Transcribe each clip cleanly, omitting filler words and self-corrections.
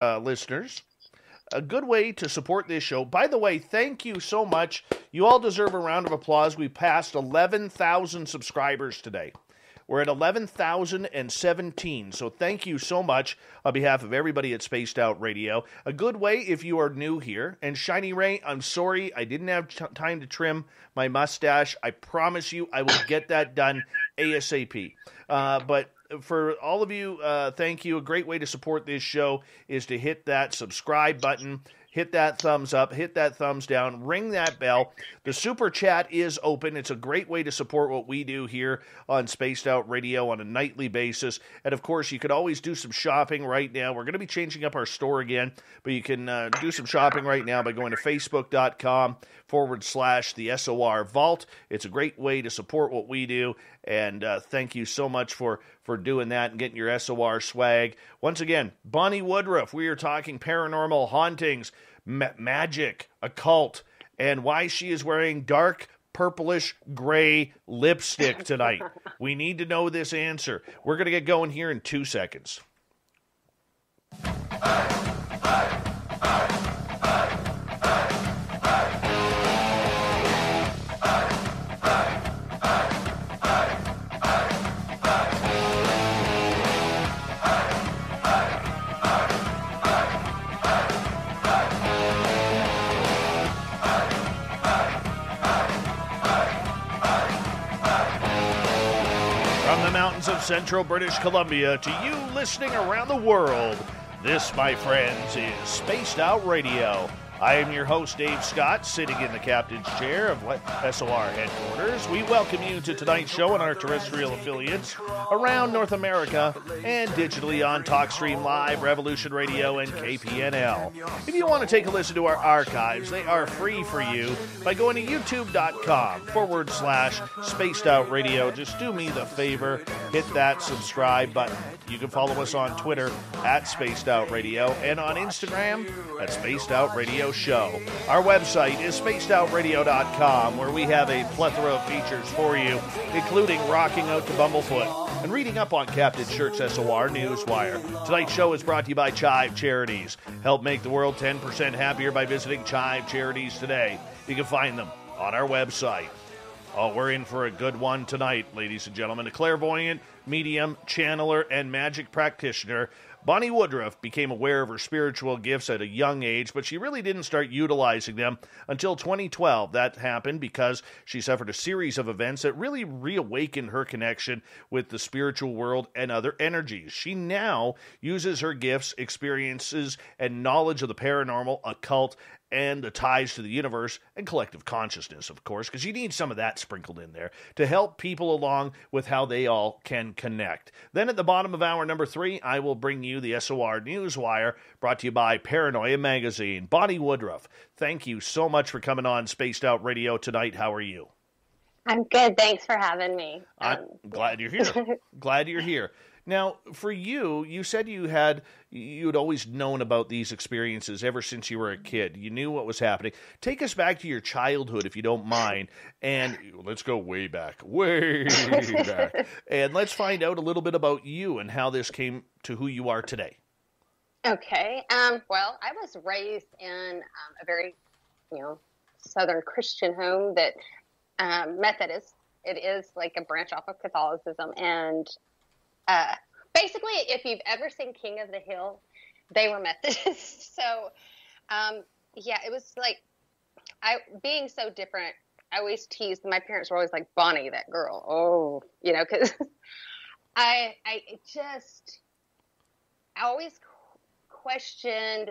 listeners, a good way to support this show. By the way, thank you so much. You all deserve a round of applause. We passed 11,000 subscribers today. We're at 11,017, so thank you so much on behalf of everybody at Spaced Out Radio. A good way if you are new here. And Shiny Ray, I'm sorry, I didn't have time to trim my mustache. I promise you I will get that done ASAP. But for all of you, thank you. A great way to support this show is to hit that subscribe button. Hit that thumbs up, hit that thumbs down, ring that bell. The super chat is open. It's a great way to support what we do here on Spaced Out Radio on a nightly basis. And of course, you could always do some shopping right now. We're going to be changing up our store again, but you can do some shopping right now by going to facebook.com/the SOR Vault. It's a great way to support what we do. And thank you so much for doing that and getting your SOR swag. Once again, Bonnie Woodruff, we are talking paranormal hauntings, magic, occult, and why she is wearing dark purplish gray lipstick tonight. We need to know this answer. We're going to get going here in 2 seconds. Of central British Columbia to you listening around the world. This, my friends, is Spaced Out Radio. I am your host, Dave Scott, sitting in the captain's chair of SOR headquarters. We welcome you to tonight's show on our terrestrial affiliates around North America and digitally on TalkStream Live, Revolution Radio, and KPNL. If you want to take a listen to our archives, they are free for you by going to youtube.com/Spaced Out Radio. Just do me the favor, hit that subscribe button. You can follow us on Twitter at Spaced Out Radio and on Instagram at Spaced Out Radio Show. Our website is spacedoutradio.com, where we have a plethora of features for you, including rocking out to Bumblefoot and reading up on Captain Shirk's SOR Newswire. Tonight's show is brought to you by Chive Charities. Help make the world 10% happier by visiting Chive Charities today. You can find them on our website. Oh, we're in for a good one tonight, ladies and gentlemen. A clairvoyant, medium, channeler, and magic practitioner, Bonnie Woodruff became aware of her spiritual gifts at a young age, but she really didn't start utilizing them until 2012. That happened because she suffered a series of events that really reawakened her connection with the spiritual world and other energies. She now uses her gifts, experiences, and knowledge of the paranormal, occult, and the ties to the universe and collective consciousness, of course, because you need some of that sprinkled in there to help people along with how they all can connect. Then at the bottom of hour number 3, I will bring you the SOR Newswire, brought to you by Paranoia Magazine. Bonnie Woodruff, thank you so much for coming on Spaced Out Radio tonight. How are you? I'm good. Thanks for having me. I'm glad you're here. Glad you're here. Now, for you, you said you'd always known about these experiences ever since you were a kid. You knew what was happening. Take us back to your childhood, if you don't mind, and let's go way back, and let's find out a little bit about you and how this came to who you are today. Okay. Well, I was raised in a very, Southern Christian home that Methodist. It is like a branch off of Catholicism, and basically, if you've ever seen King of the Hill, they were Methodists. So, it was like, being so different, I always teased, my parents were always like, Bonnie, that girl. Oh, because I always questioned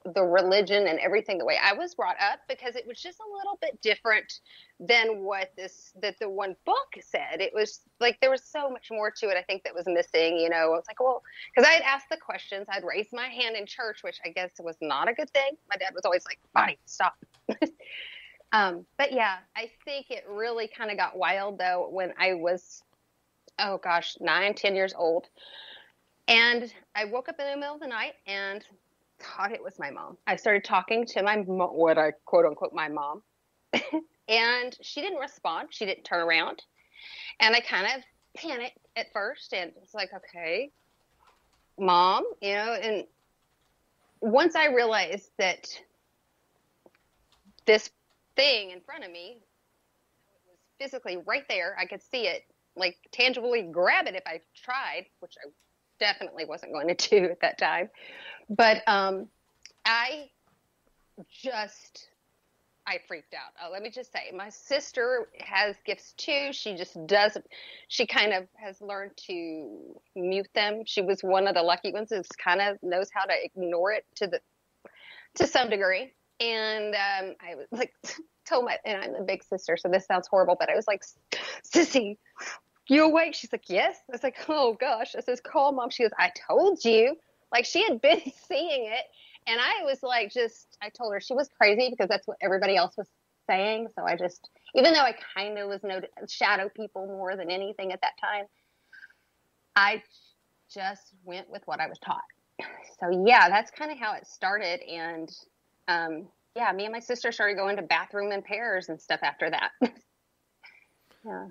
the religion and everything the way I was brought up, because it was just a little bit different than what the one book said. It was like there was so much more to it, I think, that was missing. I was like, well, because I had asked the questions, I'd raised my hand in church, which I guess was not a good thing. My dad was always like, Bonnie, stop. But yeah, I think it really kind of got wild though when I was 9, 10 years old, and I woke up in the middle of the night and thought it was my mom. I started talking to what I quote unquote my mom, and she didn't respond. She didn't turn around, and I kind of panicked at first, and it's like, okay, Mom, and once I realized that this thing in front of me was physically right there, I could see it, like tangibly grab it if I tried, which I definitely wasn't going to do at that time. But I freaked out. Let me just say, my sister has gifts too. She just doesn't, she kind of has learned to mute them. She was one of the lucky ones who kind of knows how to ignore it to some degree. And I was like, and I'm the big sister, so this sounds horrible, but I was like, Sissy, you awake? She's like, yes. I was like, oh gosh. I says, call Mom. She goes, I told you. Like, she had been seeing it. And I was like, I told her she was crazy because that's what everybody else was saying. So I just, even though I kind of was shadow people more than anything at that time, I just went with what I was taught. So yeah, that's kind of how it started. And yeah, me and my sister started going to bathroom in pairs and stuff after that. Yeah.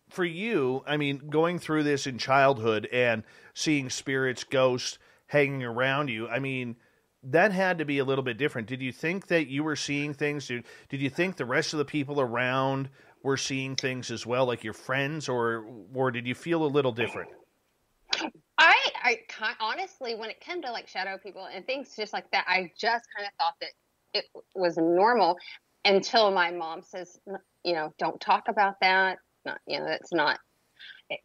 For you, I mean, going through this in childhood and seeing spirits, ghosts hanging around you, I mean, that had to be a little bit different. Did you think that you were seeing things? Did you think the rest of the people around were seeing things as well, like your friends, or did you feel a little different? I honestly, when it came to like shadow people and things just like that, I just kind of thought that it was normal until my mom says, don't talk about that. It's not,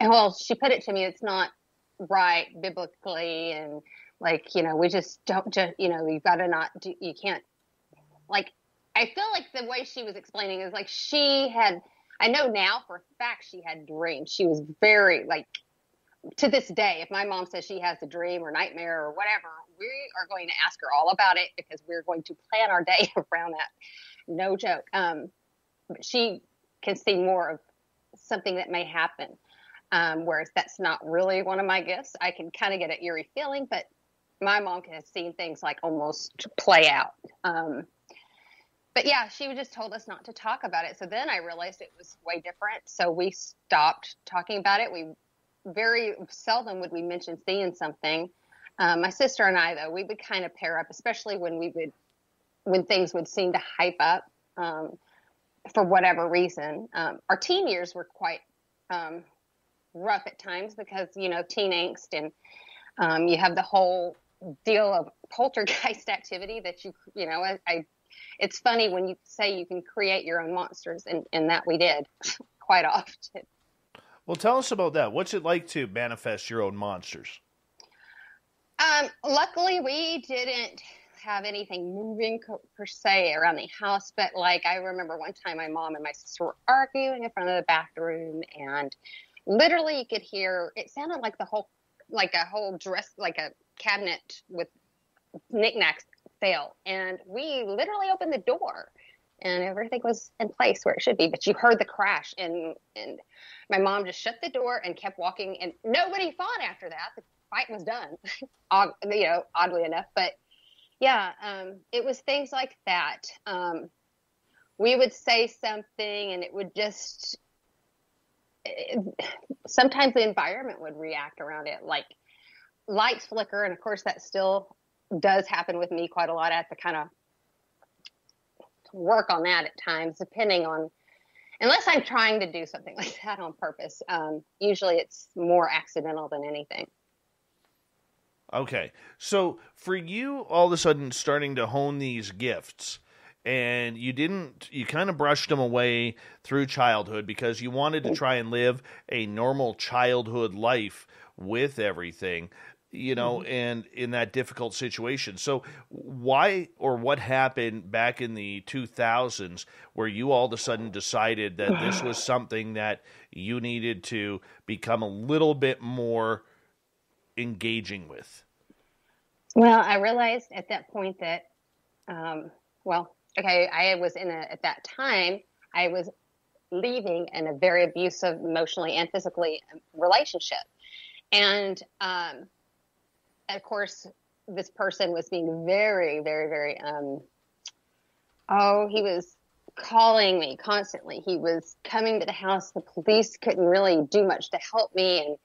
well, she put it to me, it's not right biblically, and like, we just don't you've got to not do, you can't, like, I feel like the way she was explaining is like I know now for a fact she had dreams. She was very, like, to this day, if my mom says she has a dream or nightmare or whatever, we are going to ask her all about it because we're going to plan our day around that. No joke. But she can see more of something that may happen. Whereas that's not really one of my gifts. I can kind of get an eerie feeling, but my mom has seen things like almost play out. But yeah, she just told us not to talk about it. So then I realized it was way different. So we stopped talking about it. We very seldom would we mention seeing something. My sister and I, though, we would kind of pair up, especially when things would seem to hype up for whatever reason. Our teen years were quite rough at times because, teen angst, and you have the whole deal of poltergeist activity that it's funny when you say you can create your own monsters, and that we did quite often. Well, tell us about that. What's it like to manifest your own monsters? Luckily, we didn't have anything moving per se around the house, but like I remember one time my mom and my sister were arguing in front of the bathroom, and literally you could hear, it sounded like a whole dress, like a cabinet with knickknacks fail. And we literally opened the door and everything was in place where it should be, but you heard the crash, and my mom just shut the door and kept walking, and nobody fought after that. The fight was done, oddly enough. But yeah, it was things like that. We would say something and it would just, sometimes the environment would react around it, like lights flicker. And of course that still does happen with me quite a lot. I have to kind of work on that at times, depending on, unless I'm trying to do something like that on purpose. Usually it's more accidental than anything. Okay. So for you, all of a sudden starting to hone these gifts, and you kind of brushed them away through childhood because you wanted to try and live a normal childhood life with everything, and in that difficult situation. So why, or what happened back in the 2000s where you all of a sudden decided that this was something that you needed to become a little bit more engaging with? Well, I realized at that point that, I was at that time, I was leaving in a very abusive emotionally and physically relationship. And, of course, this person was being very, very, very, he was calling me constantly. He was coming to the house. The police couldn't really do much to help me. And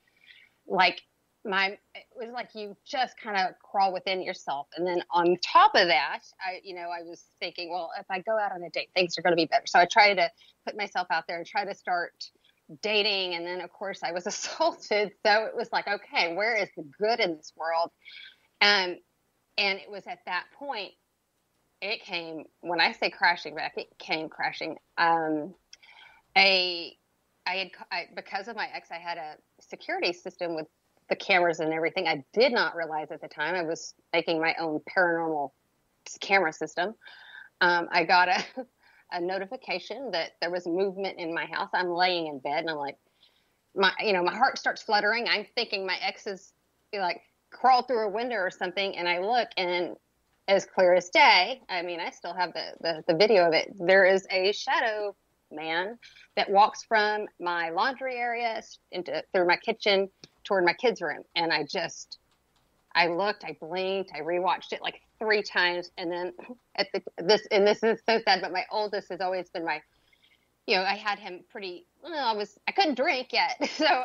like, it was like you just kind of crawl within yourself. And then on top of that, I was thinking, well, if I go out on a date, things are going to be better. So I tried to put myself out there and try to start dating. And then of course I was assaulted. So it was like, okay, where is the good in this world? And it was at that point, it came, when I say crashing back, it came crashing. Because of my ex, I had a security system with the cameras and everything. I did not realize at the time I was making my own paranormal camera system. I got a notification that there was movement in my house. I'm laying in bed and I'm like, my heart starts fluttering. I'm thinking my ex is like crawled through a window or something. And I look, and as clear as day, I mean, I still have the video of it. There is a shadow man that walks from my laundry area through my kitchen toward my kids' room. And I looked, I blinked, I rewatched it like 3 times. And then this is so sad, but my oldest has always been I had him I couldn't drink yet. So,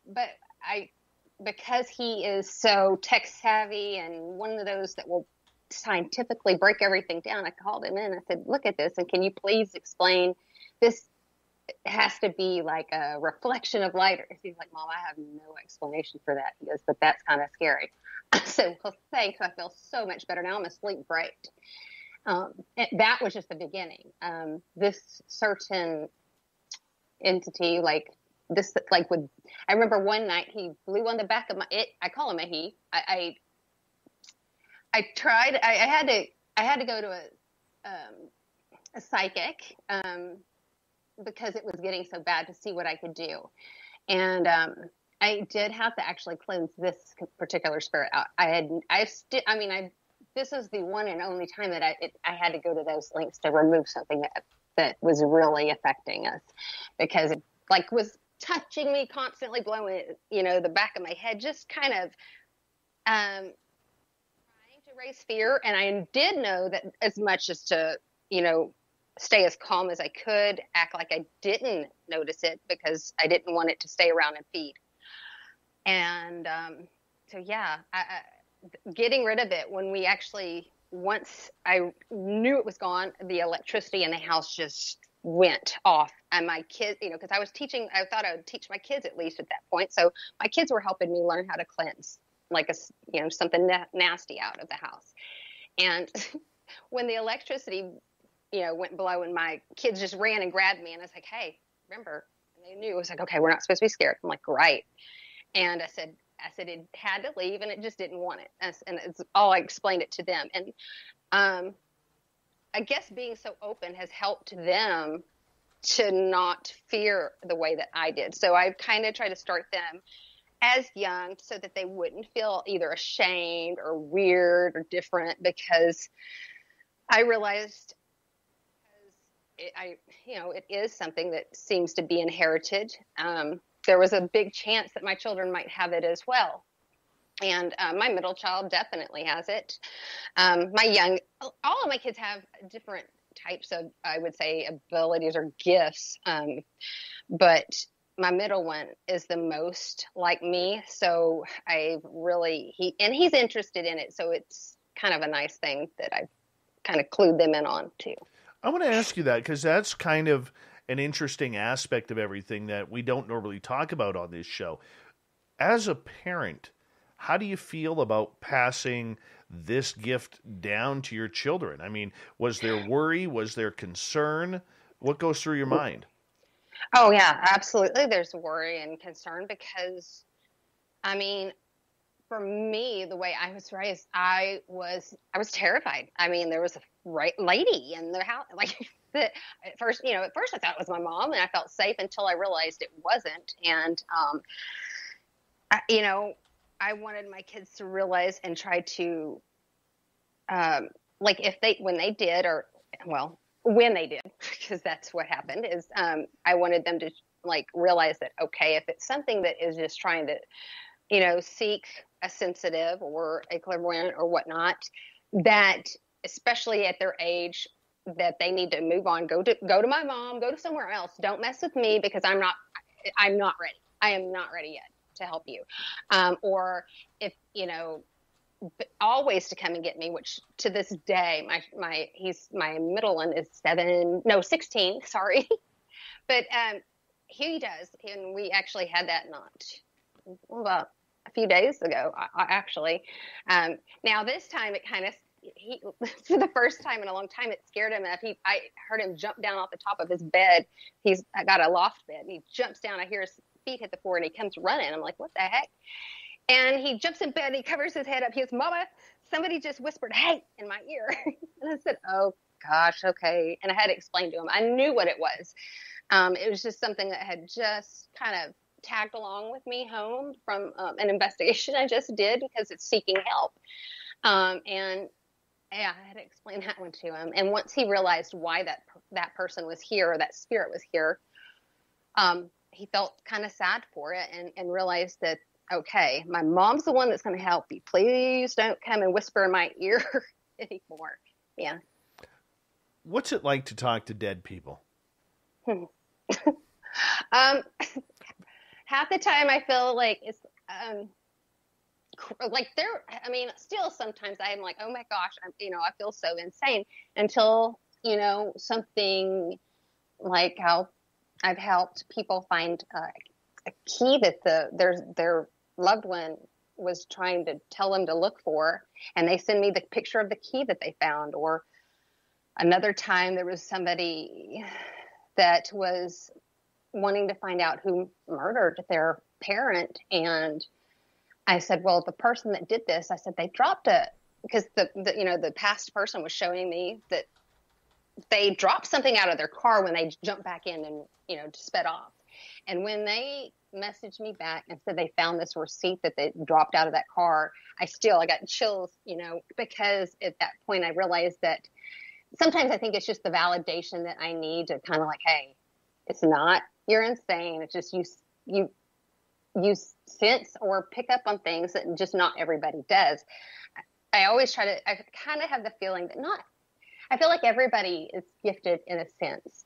but because he is so tech savvy and one of those that will scientifically break everything down, I called him in. I said, look at this. And can you please explain this? It has to be like a reflection of light. He's like, Mom, I have no explanation for that. He goes, but that's kind of scary. I said, well, thanks. I feel so much better now. I'm asleep great. That was just the beginning. This certain entity, I remember one night he blew on the back of I call him a he. I tried, I had to go to a psychic, because it was getting so bad, to see what I could do. And, I did have to actually cleanse this particular spirit out. This is the one and only time that I had to go to those lengths to remove something that was really affecting us, because it was touching me constantly, blowing, the back of my head, just kind of, trying to raise fear. And I did know that as much as to, stay as calm as I could, act like I didn't notice it, because I didn't want it to stay around and feed. And so, yeah, getting rid of it once I knew it was gone, the electricity in the house just went off. And my kids, because I was teaching, I thought I would teach my kids at least at that point. So my kids were helping me learn how to cleanse, something nasty out of the house. And when the electricity went below, and my kids just ran and grabbed me, and I was like, hey, remember? And they knew. I was like, okay, we're not supposed to be scared. I'm like, right. And I said it had to leave, and it just didn't want it. And it's all, I explained it to them. And I guess being so open has helped them to not fear the way that I did. So I kind of try to start them as young so that they wouldn't feel either ashamed or weird or different, because I realized it is something that seems to be inherited. There was a big chance that my children might have it as well. And my middle child definitely has it. All of my kids have different types of, I would say, abilities or gifts. But my middle one is the most like me. So he's interested in it. So it's kind of a nice thing that I've kind of clued them in on too. I want to ask you that, because that's kind of an interesting aspect of everything that we don't normally talk about on this show. As a parent, how do you feel about passing this gift down to your children? I mean, was there worry? Was there concern? What goes through your mind? Oh, yeah, absolutely. There's worry and concern because, for me, the way I was raised, I was terrified. There was a lady in their house, at first I thought it was my mom, and I felt safe until I realized it wasn't. And, I wanted my kids to realize and try to, when they did, because that's what happened, is I wanted them to realize that, okay, if it's something that is just trying to, seek a sensitive or a clairvoyant or whatnot, that especially at their age, that they need to move on, go to my mom, go to somewhere else. Don't mess with me, because I'm not ready. I am not ready yet. to help you. Or if, always to come and get me, which to this day, my middle one is 16, sorry. But, he does. And we actually had that about a few days ago, actually. Now this time it kind of, for the first time in a long time, it scared him enough. I heard him jump down off the top of his bed. I got a loft bed, and he jumps down. I hear his feet hit the floor, and he comes running. I'm like, what the heck? And he jumps in bed, and he covers his head up. He goes, Mama, somebody just whispered, hey, in my ear. And I said, oh, gosh, okay. And I had to explain to him. I knew what it was. It was just something that had just kind of tagged along with me home from an investigation I just did, because it's seeking help. And yeah, I had to explain that one to him. And once he realized why that person was here, or that spirit was here, he felt kind of sad for it, and realized that, okay, my mom's the one that's going to help you. Please don't come and whisper in my ear anymore. Yeah. What's it like to talk to dead people? Half the time I feel like it's, like still sometimes I'm like, oh my gosh, I feel so insane, until, something like how I've helped people find a key that their loved one was trying to tell them to look for, and they send me the picture of the key that they found. Or another time there was somebody that was wanting to find out who murdered their parent, and I said, well, the person that did this, I said, they dropped it, because the past person was showing me that they dropped something out of their car when they jumped back in and, sped off. And when they messaged me back and said they found this receipt that they dropped out of that car, I got chills, because at that point I realized that sometimes I think it's just the validation that I need to kind of like, hey, it's not, you're insane. It's just you sense or pick up on things that just not everybody does. I kind of have the feeling that I feel like everybody is gifted in a sense.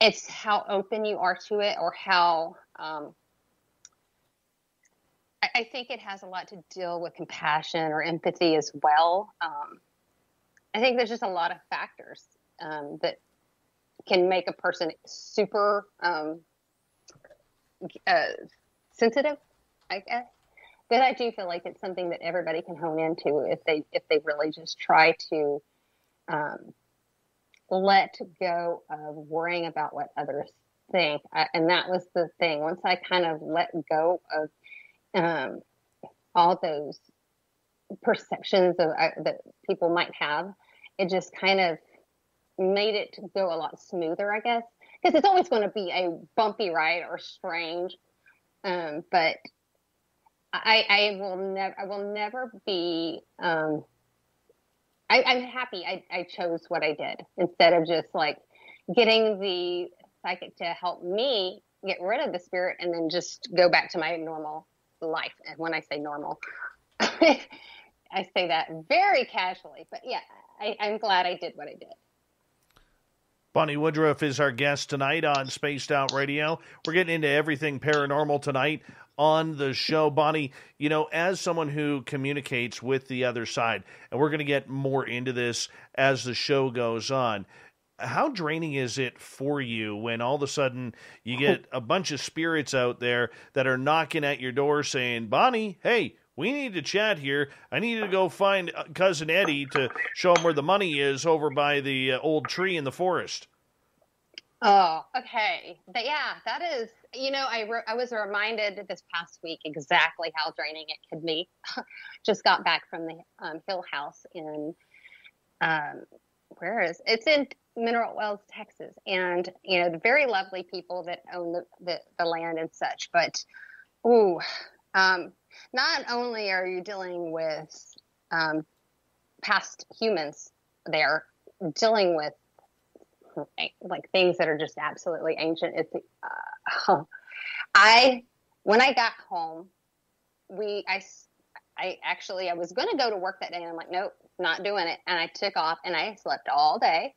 It's how open you are to it, or how, I think it has a lot to deal with compassion or empathy as well. I think there's just a lot of factors, that can make a person super, sensitive, I guess. But I do feel like it's something that everybody can hone into if they really just try to let go of worrying about what others think. And that was the thing. Once I kind of let go of all those perceptions that people might have, it just kind of made it go a lot smoother, I guess. Because it's always going to be a bumpy ride or strange, but I will never be. I'm happy I chose what I did, instead of just like getting the psychic to help me get rid of the spirit and then just go back to my normal life. And when I say normal, I say that very casually. But yeah, I'm glad I did what I did. Bonnie Woodruff is our guest tonight on Spaced Out Radio. We're getting into everything paranormal tonight on the show. Bonnie, as someone who communicates with the other side, and we're going to get more into this as the show goes on, how draining is it for you when all of a sudden you get a bunch of spirits out there that are knocking at your door saying, Bonnie, hey, we need to chat here. I need to go find Cousin Eddie to show him where the money is over by the old tree in the forest. Oh, okay. But yeah, that is, I was reminded this past week exactly how draining it could be. Just got back from the Hill House in, it's in Mineral Wells, Texas. And, the very lovely people that own the land and such. But, not only are you dealing with past humans there, dealing with like things that are just absolutely ancient. It's when I got home, I was going to go to work that day, and I'm like, nope, not doing it. And I took off, and I slept all day.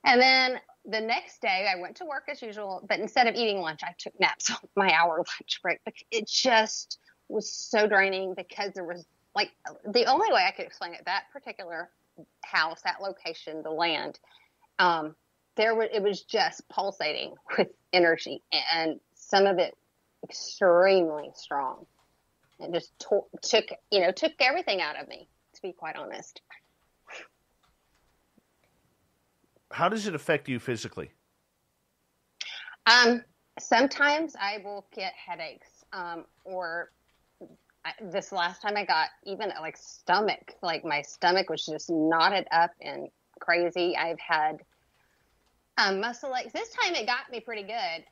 And then the next day I went to work as usual, but instead of eating lunch, I took naps on my hour lunch break. It just was so draining because there was like the only way I could explain it, that particular house, that location, the land, it was just pulsating with energy, and some of it extremely strong. It just took everything out of me, to be quite honest. How does it affect you physically? Sometimes I will get headaches, this last time I got even like stomach, like my stomach was just knotted up and crazy. I've had muscle aches. This time it got me pretty good.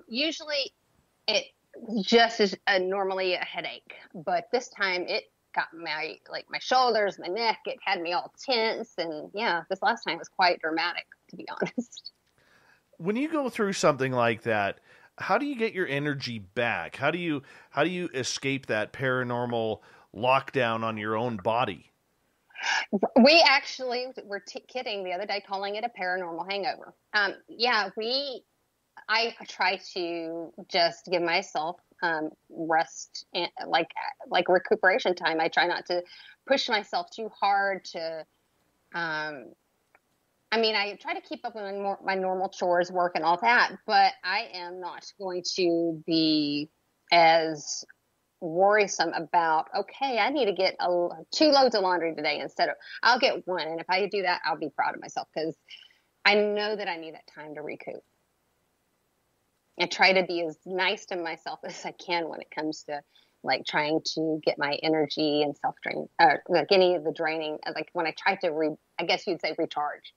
Usually it just is normally a headache, but this time it got my shoulders, my neck. It had me all tense, and yeah, this last time was quite dramatic, to be honest. When you go through something like that, how do you get your energy back? How do you escape that paranormal lockdown on your own body? We actually were kidding the other day, calling it a paranormal hangover. I try to just give myself rest and like recuperation time. I try not to push myself too hard to. I try to keep up with my normal chores, work, and all that, but I am not going to be as worrisome about, okay, I need to get 2 loads of laundry today instead of, I'll get 1. And if I do that, I'll be proud of myself because I know that I need that time to recoup. I try to be as nice to myself as I can when it comes to like trying to get my energy and self-drain, like any of the draining, like when I try to I guess you'd say recharge.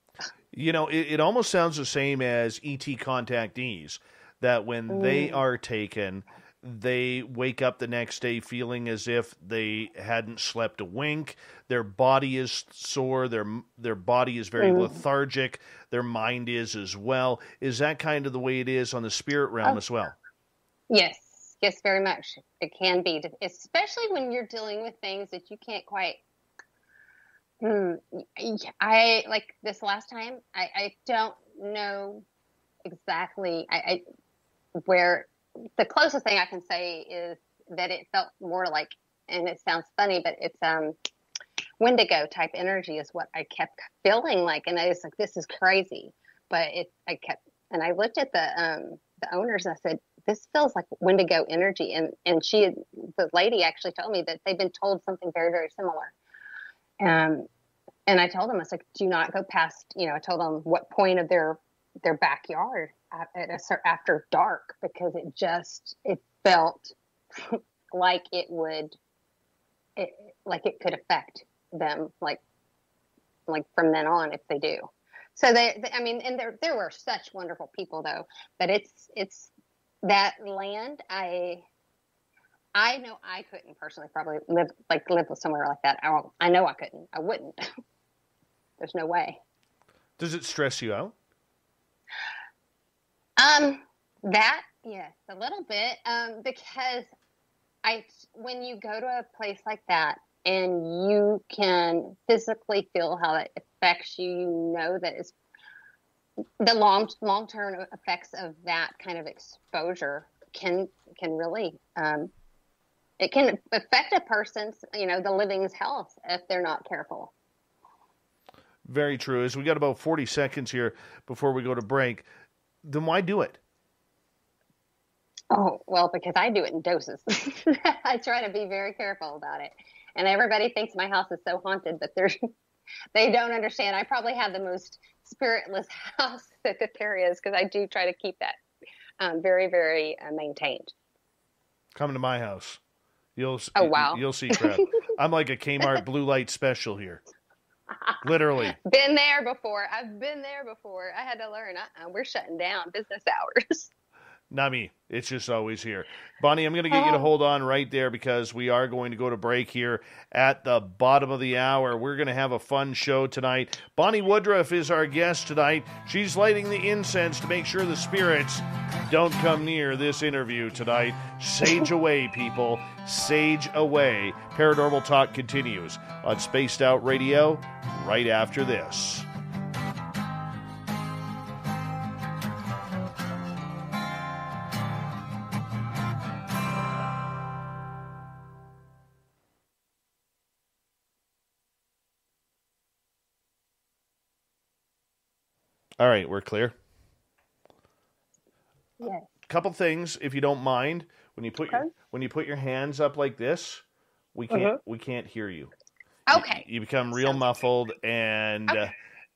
You know, it almost sounds the same as ET contactees, that when they are taken, they wake up the next day feeling as if they hadn't slept a wink. Their body is sore. Their body is very lethargic. Their mind is as well. Is that kind of the way it is on the spirit realm as well? Yes, very much. It can be, especially when you're dealing with things that you can't quite. I like this last time. I don't know exactly. Where the closest thing I can say is that it felt more like, and it sounds funny, but it's Wendigo type energy is what I kept feeling like, and I was like, this is crazy. But I looked at the owners and I said, this feels like Wendigo energy, and the lady actually told me that they've been told something very, very similar. And I told them, I was like, do not go past, I told them what point of their backyard after dark, because it felt like it could affect them, like from then on, if they do. So there were such wonderful people though, but it's that land. I know I couldn't personally probably live with somewhere like that. I know I couldn't. I wouldn't. There's no way. Does it stress you out? That, yes, a little bit. Because when you go to a place like that and you can physically feel how it affects you, you know that it's the long-term effects of that kind of exposure can really, it can affect a person's, the living's health if they're not careful. Very true. As we got about 40 seconds here before we go to break, then why do it? Oh, well, because I do it in doses. I try to be very careful about it. And everybody thinks my house is so haunted, but they don't understand. I probably have the most spiritless house that there is, because I do try to keep that very, very maintained. Come to my house. Oh, wow. You'll see crap. I'm like a Kmart blue light special here. Literally. Been there before. I've been there before. I had to learn. We're shutting down business hours. Not me. It's just always here. Bonnie, I'm going to get you to hold on right there because we are going to go to break here at the bottom of the hour. We're going to have a fun show tonight. Bonnie Woodruff is our guest tonight. She's lighting the incense to make sure the spirits don't come near this interview tonight. Sage away, people. Sage away. Paranormal Talk continues on Spaced Out Radio right after this. All right, we're clear. Yes. Couple things, if you don't mind, when you put your hands up like this, we can't hear you. Okay. You become real muffled, and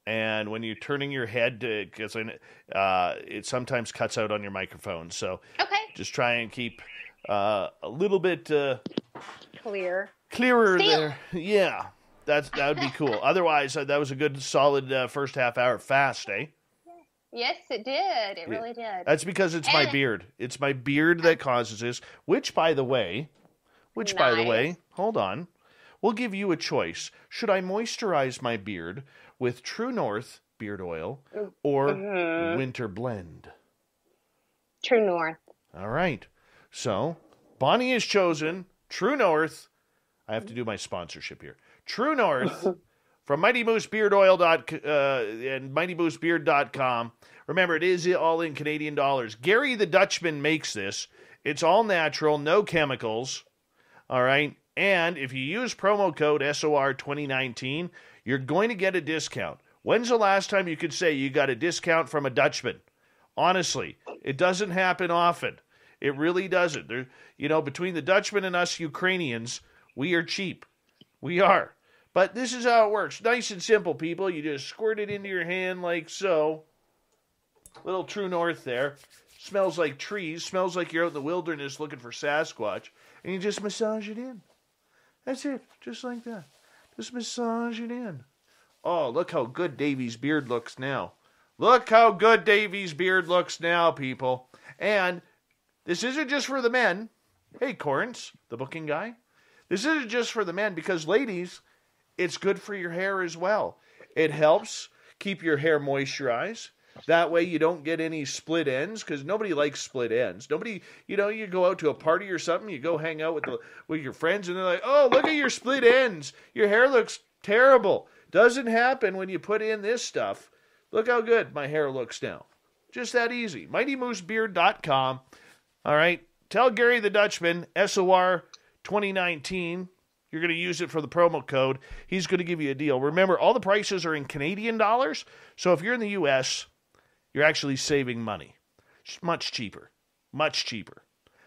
when you're turning your head, because it sometimes cuts out on your microphone. So just try and keep a little bit clearer Still. There. Yeah, that would be cool. Otherwise, that was a good, solid first half hour fast, eh? Yes, it did. It really did. That's because it's my beard. It's my beard that causes this. Which, by the way, hold on. We'll give you a choice. Should I moisturize my beard with True North beard oil or Winter Blend? True North. All right. So, Bonnie has chosen True North. I have to do my sponsorship here. True North from Mighty Moose Beard Oil and MightyMooseBeard.com. Remember, it is all in Canadian dollars. Gary the Dutchman makes this. It's all natural, no chemicals. All right. And if you use promo code SOR2019, you're going to get a discount. When's the last time you could say you got a discount from a Dutchman? Honestly, it doesn't happen often. It really doesn't. Between the Dutchman and us Ukrainians, we are cheap. We are. But this is how it works. Nice and simple, people. You just squirt it into your hand like so. Little True North there. Smells like trees. Smells like you're out in the wilderness looking for Sasquatch. And you just massage it in. That's it. Just like that. Just massage it in. Oh, look how good Davy's beard looks now. Look how good Davy's beard looks now, people. And this isn't just for the men. Hey, Corrance, the booking guy. This isn't just for the men because, ladies, it's good for your hair as well. It helps keep your hair moisturized. That way you don't get any split ends, because nobody likes split ends. Nobody, you go out to a party or something, you go hang out with your friends, and they're like, oh, look at your split ends. Your hair looks terrible. Doesn't happen when you put in this stuff. Look how good my hair looks now. Just that easy. MightyMooseBeard.com. All right. Tell Gary the Dutchman, SOR 2019. You're going to use it for the promo code. He's going to give you a deal. Remember, all the prices are in Canadian dollars. So if you're in the U.S., you're actually saving money. It's much cheaper. Much cheaper.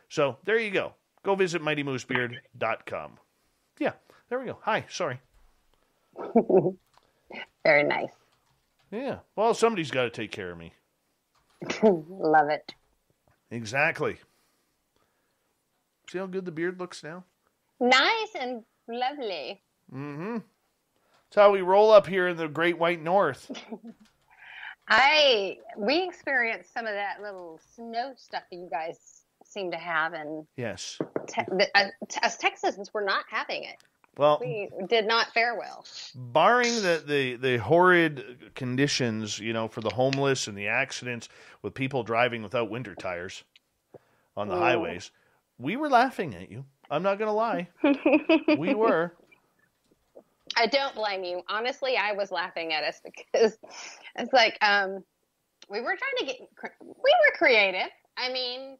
So there you go. Go visit MightyMooseBeard.com. Yeah, there we go. Hi, sorry. Very nice. Yeah. Well, somebody's got to take care of me. Love it. Exactly. See how good the beard looks now? Nice and lovely. Mm-hmm. That's how we roll up here in the Great White North. We experienced some of that little snow stuff that you guys seem to have, and yes, as Texans, we're not having it. Well, we did not fare well. Barring the horrid conditions, for the homeless and the accidents with people driving without winter tires on the highways, we were laughing at you. I'm not going to lie. We were. I don't blame you. Honestly, I was laughing at us because it's like we were creative. I mean,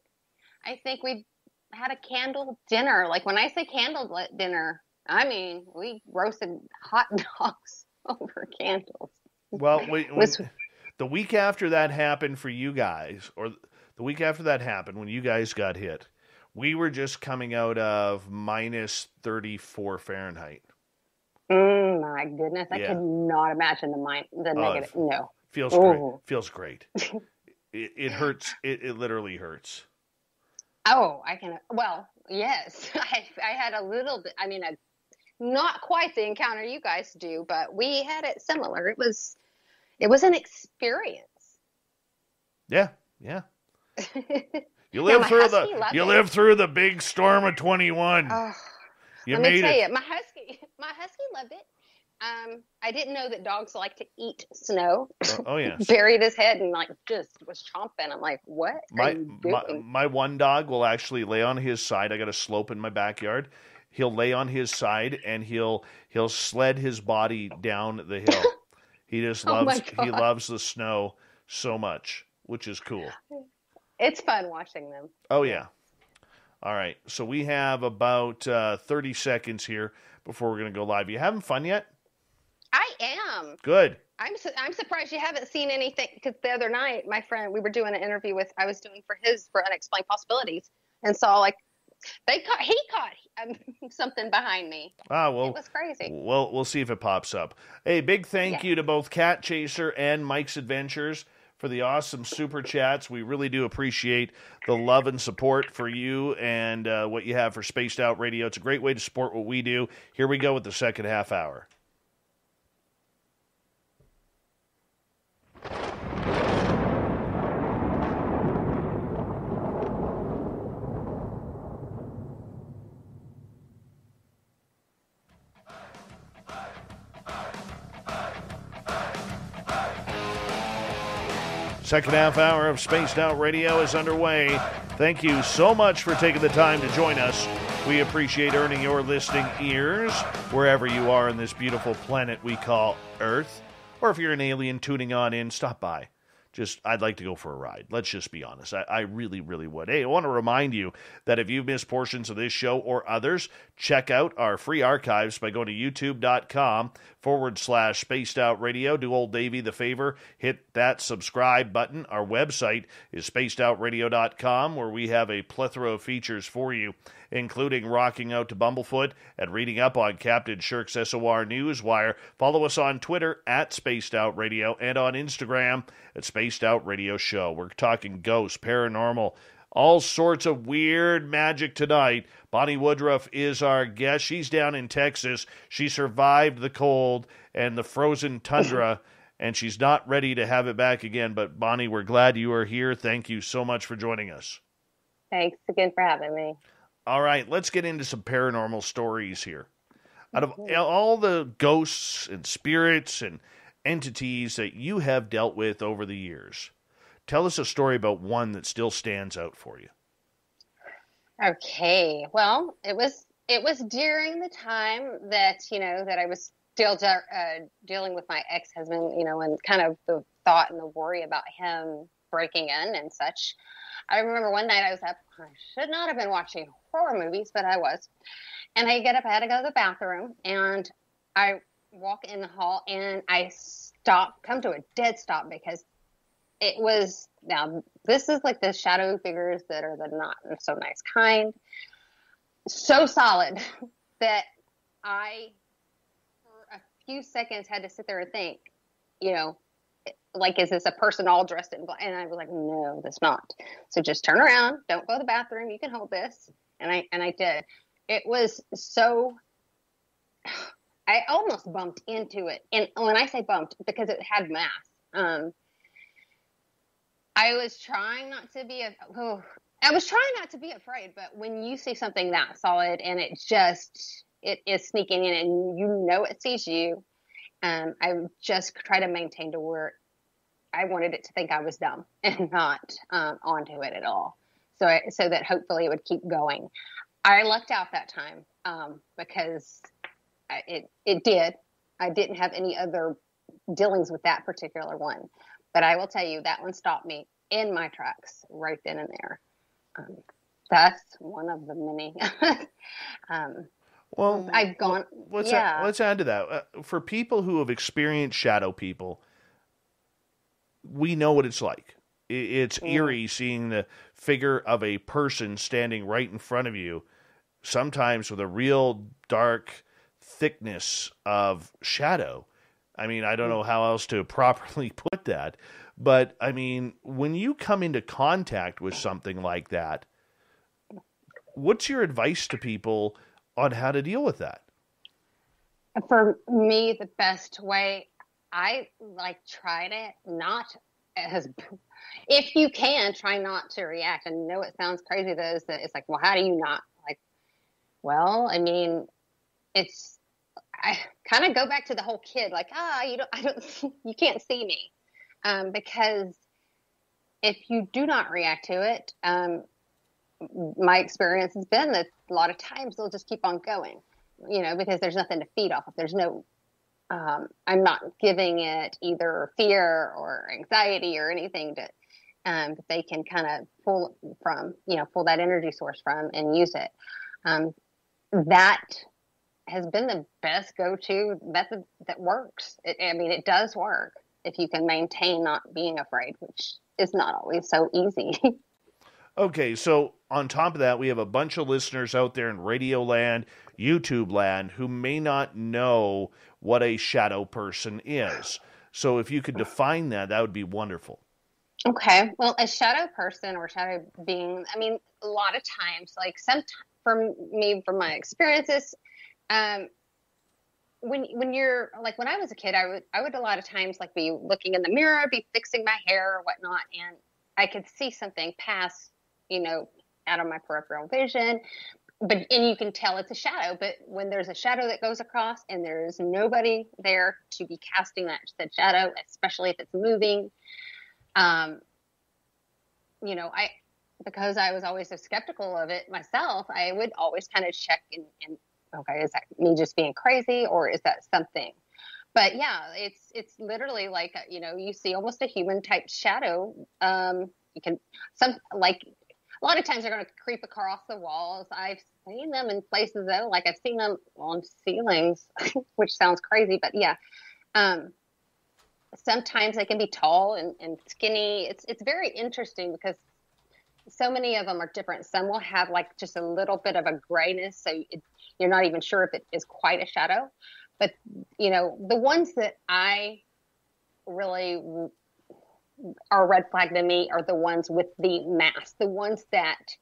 I think we had a candle dinner. Like when I say candlelit dinner, I mean we roasted hot dogs over candles. Well, the week after that happened for you guys, or the week after that happened when you guys got hit, we were just coming out of minus 34 Fahrenheit. My goodness, I could not imagine the negative. No, feels great. Feels great. It hurts. It literally hurts. Oh, I can. Well, yes, I had a little bit. I mean, not quite the encounter you guys do, but we had it similar. It was an experience. Yeah. You lived through the big storm of 21. Oh, let me tell you, my husky loved it. I didn't know that dogs like to eat snow. Oh yes. Buried his head and just was chomping. I'm like, what are you doing? My one dog will actually lay on his side. I got a slope in my backyard. He'll lay on his side and he'll sled his body down the hill. He just loves the snow so much, which is cool. It's fun watching them. Oh yeah. All right. So we have about 30 seconds here before we're going to go live. You having fun yet? I am. Good. I'm surprised you haven't seen anything, because the other night, my friend, we were doing an interview I was doing for Unexplained Possibilities, and saw like he caught something behind me. Ah, well, it was crazy. Well, we'll see if it pops up. Hey, big thank you to both Cat Chaser and Mike's Adventures for the awesome super chats. We really do appreciate the love and support for you and what you have for Spaced Out Radio. It's a great way to support what we do. Here we go with the second half hour. Second half hour of Spaced Out Radio is underway. Thank you so much for taking the time to join us. We appreciate earning your listening ears wherever you are in this beautiful planet we call Earth. Or if you're an alien tuning on in, stop by. I'd like to go for a ride. Let's just be honest. I really, really would. Hey, I want to remind you that if you've missed portions of this show or others, check out our free archives by going to youtube.com/Spaced Out Radio. Do old Davey the favor, hit that subscribe button. Our website is spacedoutradio.com, where we have a plethora of features for you, including rocking out to Bumblefoot and reading up on Captain Shirk's SOR Newswire. Follow us on Twitter at Spaced Out Radio and on Instagram at Spaced Out Radio Show. We're talking ghosts, paranormal, all sorts of weird magic tonight. Bonnie Woodruff is our guest. She's down in Texas. She survived the cold and the frozen tundra, and she's not ready to have it back again. But Bonnie, we're glad you are here. Thank you so much for joining us. Thanks again for having me. All right, let's get into some paranormal stories here. Out of all the ghosts and spirits and entities that you have dealt with over the years, tell us a story about one that still stands out for you. Okay, well, it was during the time that that I was still dealing with my ex-husband, and kind of the thought and the worry about him breaking in and such. I remember one night I was up. I should not have been watching horror movies, but I was. And I get up, I had to go to the bathroom, and I walk in the hall, and I come to a dead stop, because it was, now this is like the shadow figures that are the not so nice kind. So solid that I, for a few seconds, had to sit there and think, like, is this a person all dressed in black? And I was like, no, that's not. So just turn around. Don't go to the bathroom. You can hold this. And I did. It was so, I almost bumped into it. And when I say bumped, because it had mass, I was trying not to be afraid, but when you see something that solid and it is sneaking in and it sees you, I just try to maintain to where I wanted it to think I was dumb and not onto it at all. So that hopefully it would keep going. I lucked out that time because it did. I didn't have any other dealings with that particular one. But I will tell you, that one stopped me in my tracks right then and there. That's one of the many. Well, I've gone. Let's add to that. For people who have experienced shadow people, we know what it's like. It's eerie seeing the figure of a person standing right in front of you, sometimes with a real dark thickness of shadow. I mean, I don't know how else to properly put that, but I mean, when you come into contact with something like that, what's your advice to people on how to deal with that? For me, the best way, I try to not if you can, try not to react. I know it sounds crazy though, that it's like, well, how do you not well, I mean, I kind of go back to the whole kid, you can't see me. Because if you do not react to it, my experience has been that a lot of times they'll just keep on going, because there's nothing to feed off of. There's no, I'm not giving it either fear or anxiety or anything that they can kind of pull that energy source from and use it. That has been the best go-to method that works. It does work if you can maintain not being afraid, which is not always so easy. Okay, so on top of that, we have a bunch of listeners out there in Radio Land, YouTube Land, who may not know what a shadow person is. So if you could define that, that would be wonderful. Okay. Well, a shadow person or shadow being, a lot of times, like from my experiences, when you're like, when I was a kid, I would a lot of times like be looking in the mirror, be fixing my hair or whatnot, and I could see something pass, out of my peripheral vision, and you can tell it's a shadow. But when there's a shadow that goes across and there's nobody there to be casting that shadow, especially if it's moving, because I was always so skeptical of it myself, I would always kind of check and okay, is that me just being crazy or is that something? But yeah, it's literally like, you see almost a human type shadow. You can, a lot of times they're going to creep across the walls. I've seen them in places though, like I've seen them on ceilings, which sounds crazy, but yeah. Sometimes they can be tall and skinny. It's very interesting because so many of them are different. Some will have like just a little bit of a grayness, so you're not even sure if it is quite a shadow. But, the ones that I really are red flag to me are the ones with the mask, the ones that,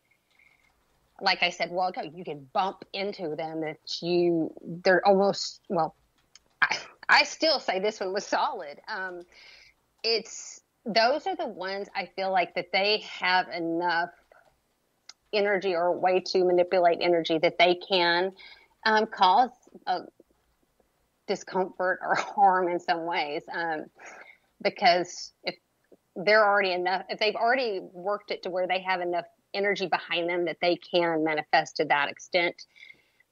like I said, well, you can bump into them, they're almost, well, I still say this one was solid. Those are the ones I feel like that they have enough energy or a way to manipulate energy that they can cause discomfort or harm in some ways. Because if they've already worked it to where they have enough energy behind them that they can manifest to that extent,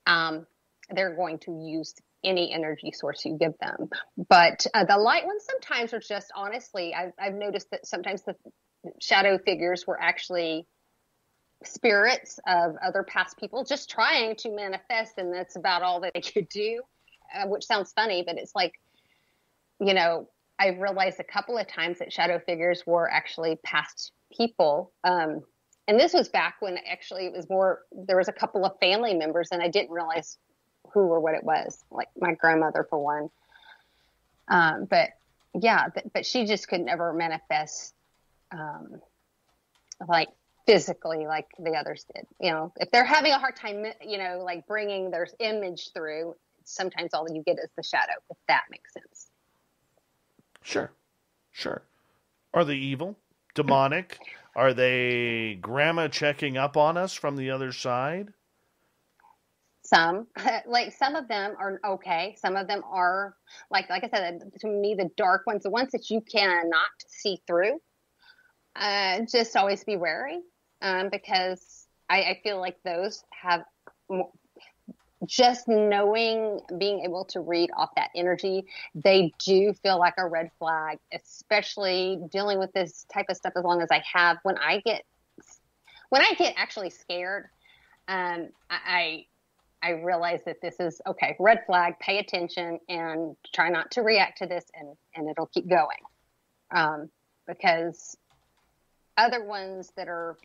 they're going to use any energy source you give them. But the light ones sometimes are just, honestly, I've noticed that sometimes the shadow figures were actually spirits of other past people just trying to manifest, and that's about all that they could do, which sounds funny, but it's like, I've realized a couple of times that shadow figures were actually past people. And this was back when actually it was more, there was a couple of family members and I didn't realize who or what it was, like my grandmother for one. But yeah, but she just could never manifest, like physically like the others did. If they're having a hard time, like bringing their image through, sometimes all you get is the shadow, if that makes sense. Sure. Are they evil? Demonic? Are they grandma checking up on us from the other side? Some, like some of them are okay. Some of them are like I said, to me, the dark ones, the ones that you cannot see through, just always be wary, because I feel like those have just knowing, being able to read off that energy, they do feel like a red flag, especially dealing with this type of stuff as long as I have. When I get actually scared, I realize that this is okay, red flag, pay attention and try not to react to this, and it'll keep going. Because other ones that are,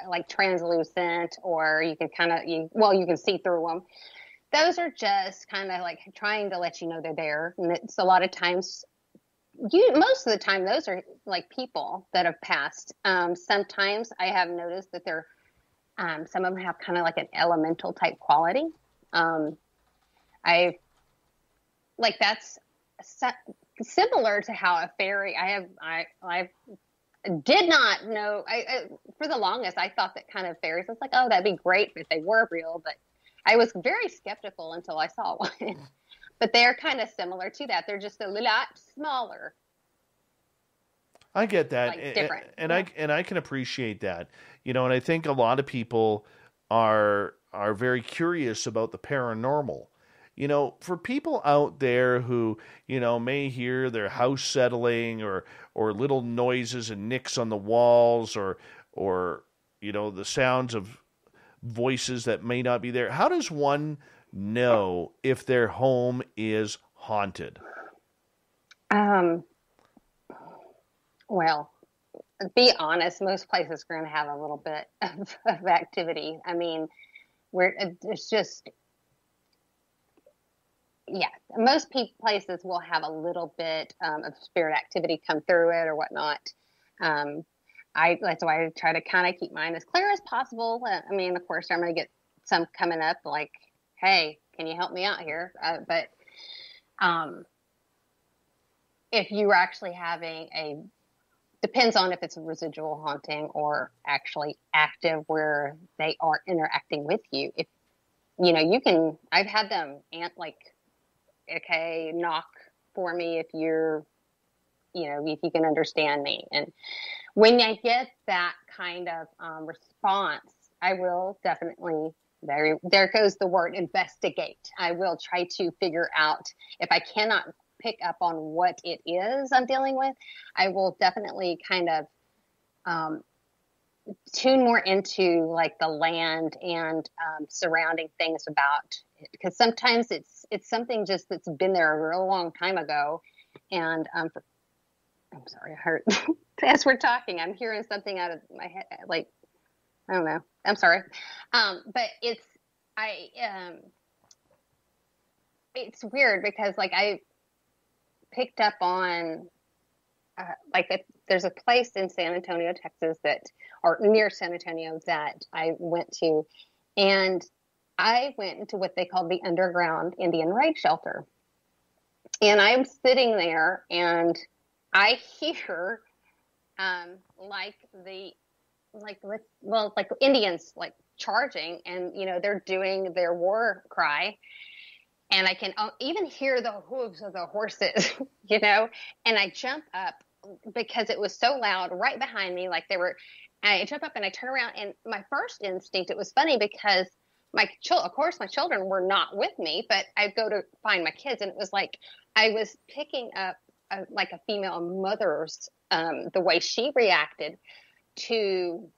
like translucent, or you can you can see through them. Those are just kind of like trying to let you know they're there. And it's a lot of times, most of the time, those are like people that have passed. Sometimes I have noticed that they're, some of them have kind of like an elemental type quality. That's similar to how a fairy, I did not know. I for the longest, I thought that kind of fairies, I was like, oh, that'd be great if they were real. But I was very skeptical until I saw one. But they're kind of similar to that. They're just a lot smaller. I get that, like different. And I can appreciate that, and I think a lot of people are very curious about the paranormal. For people out there who, may hear their house settling or little noises and nicks on the walls or the sounds of voices that may not be there. How does one know if their home is haunted? Well, be honest, most places are going to have a little bit of activity. I mean, it's just, yeah, most places will have a little bit of spirit activity come through it or whatnot. That's why I try to kind of keep mine as clear as possible. I mean, of course, I'm going to get some coming up like, hey, can you help me out here? But if you're actually having depends on if it's a residual haunting or actually active where they are interacting with you. If, I've had them okay, knock for me if if you can understand me. And when I get that kind of response, I will definitely, there goes the word investigate. I will try to figure out if I cannot pick up on what it is I'm dealing with. I will definitely kind of tune more into like the land and surrounding things about it, because sometimes it's something just that's been there a real long time ago. And I'm sorry, I heard as we're talking, I'm hearing something out of my head, like, I don't know. I'm sorry. But it's weird because like I picked up on there's a place in San Antonio, Texas or near San Antonio that I went to, and I went into what they call the underground Indian raid shelter. And I'm sitting there and I hear Indians like charging, and they're doing their war cry, and I can even hear the hooves of the horses, and I jump up because it was so loud right behind me, like I jump up and I turn around, and my first instinct, it was funny because of course my children were not with me, but I go to find my kids, and it was like I was picking up a female mother's the way she reacted to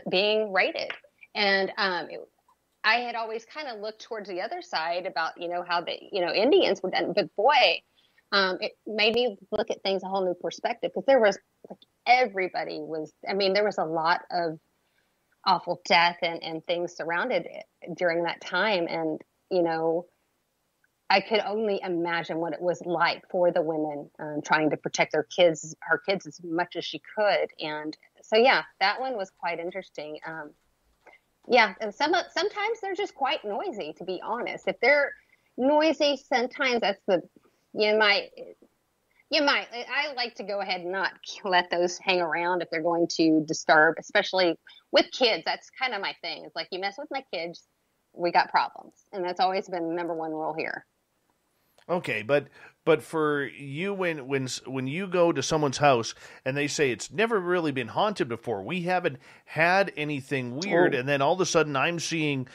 being raided. And I had always kind of looked towards the other side about how the Indians were done, but boy, it made me look at things a whole new perspective, because there was everybody was, there was a lot of awful death and things surrounded it during that time. And I could only imagine what it was like for the women trying to protect her kids as much as she could. And so, yeah, that one was quite interesting. And sometimes they're just quite noisy, to be honest. If they're noisy, sometimes that's I like to go ahead and not let those hang around if they're going to disturb, especially with kids. That's kind of my thing. It's like, you mess with my kids, we got problems. And that's always been the number one rule here. Okay, but for you, when you go to someone's house and they say it's never really been haunted before, we haven't had anything weird, and then all of a sudden I'm seeing,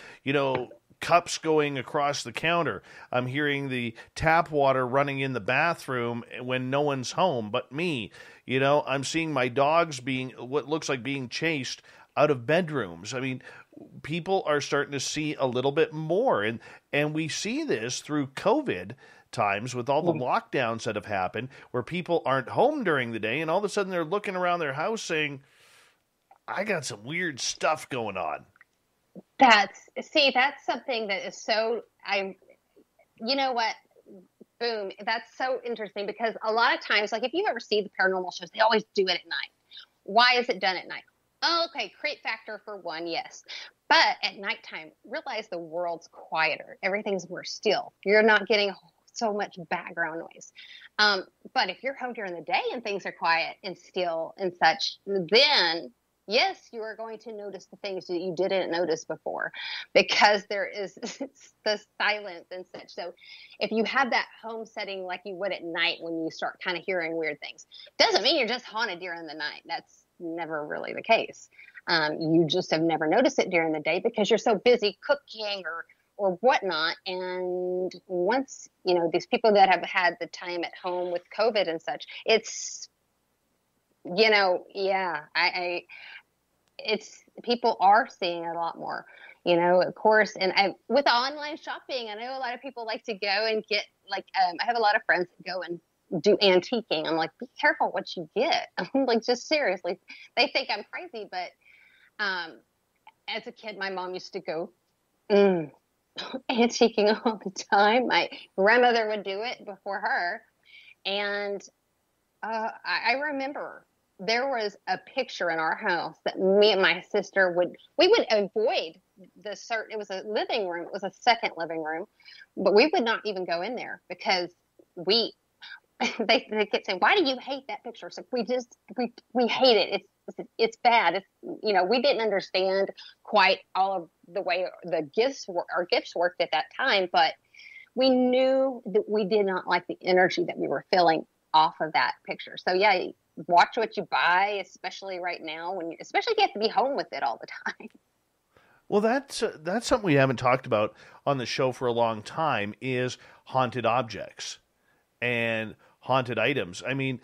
cups going across the counter. I'm hearing the tap water running in the bathroom when no one's home but me. I'm seeing my dogs being what looks like being chased out of bedrooms. People are starting to see a little bit more, and we see this through COVID times with all the lockdowns that have happened, where people aren't home during the day, and all of a sudden they're looking around their house saying, I got some weird stuff going on. That's something that is so, you know what, boom, that's so interesting, because a lot of times, like if you ever see the paranormal shows, they always do it at night. Why is it done at night? Oh, okay, creep factor for one, yes. But at nighttime, realize the world's quieter. Everything's more still. You're not getting so much background noise. But if you're home during the day and things are quiet and still and such, then yes, you are going to notice the things that you didn't notice before, because there is the silence and such. So if you have that home setting like you would at night when you start kind of hearing weird things, doesn't mean you're just haunted during the night. That's never really the case. You just have never noticed it during the day because you're so busy cooking or whatnot. And once, these people that have had the time at home with COVID and such, it's, people are seeing it a lot more, of course. And with online shopping, I know a lot of people like to go and get like, I have a lot of friends that go and do antiquing. I'm like, be careful what you get. I'm like, just seriously, they think I'm crazy. But as a kid, my mom used to go antiquing all the time. My grandmother would do it before her. And I remember there was a picture in our house that me and my sister would avoid it was a living room. It was a second living room, but we would not even go in there because they kept saying, why do you hate that picture? So we hate it. It's bad. It's, we didn't understand quite all of the way our gifts worked at that time, but we knew that we did not like the energy that we were feeling off of that picture. So yeah, watch what you buy, especially right now especially if you have to be home with it all the time. Well, that's something we haven't talked about on the show for a long time is haunted objects and haunted items. I mean,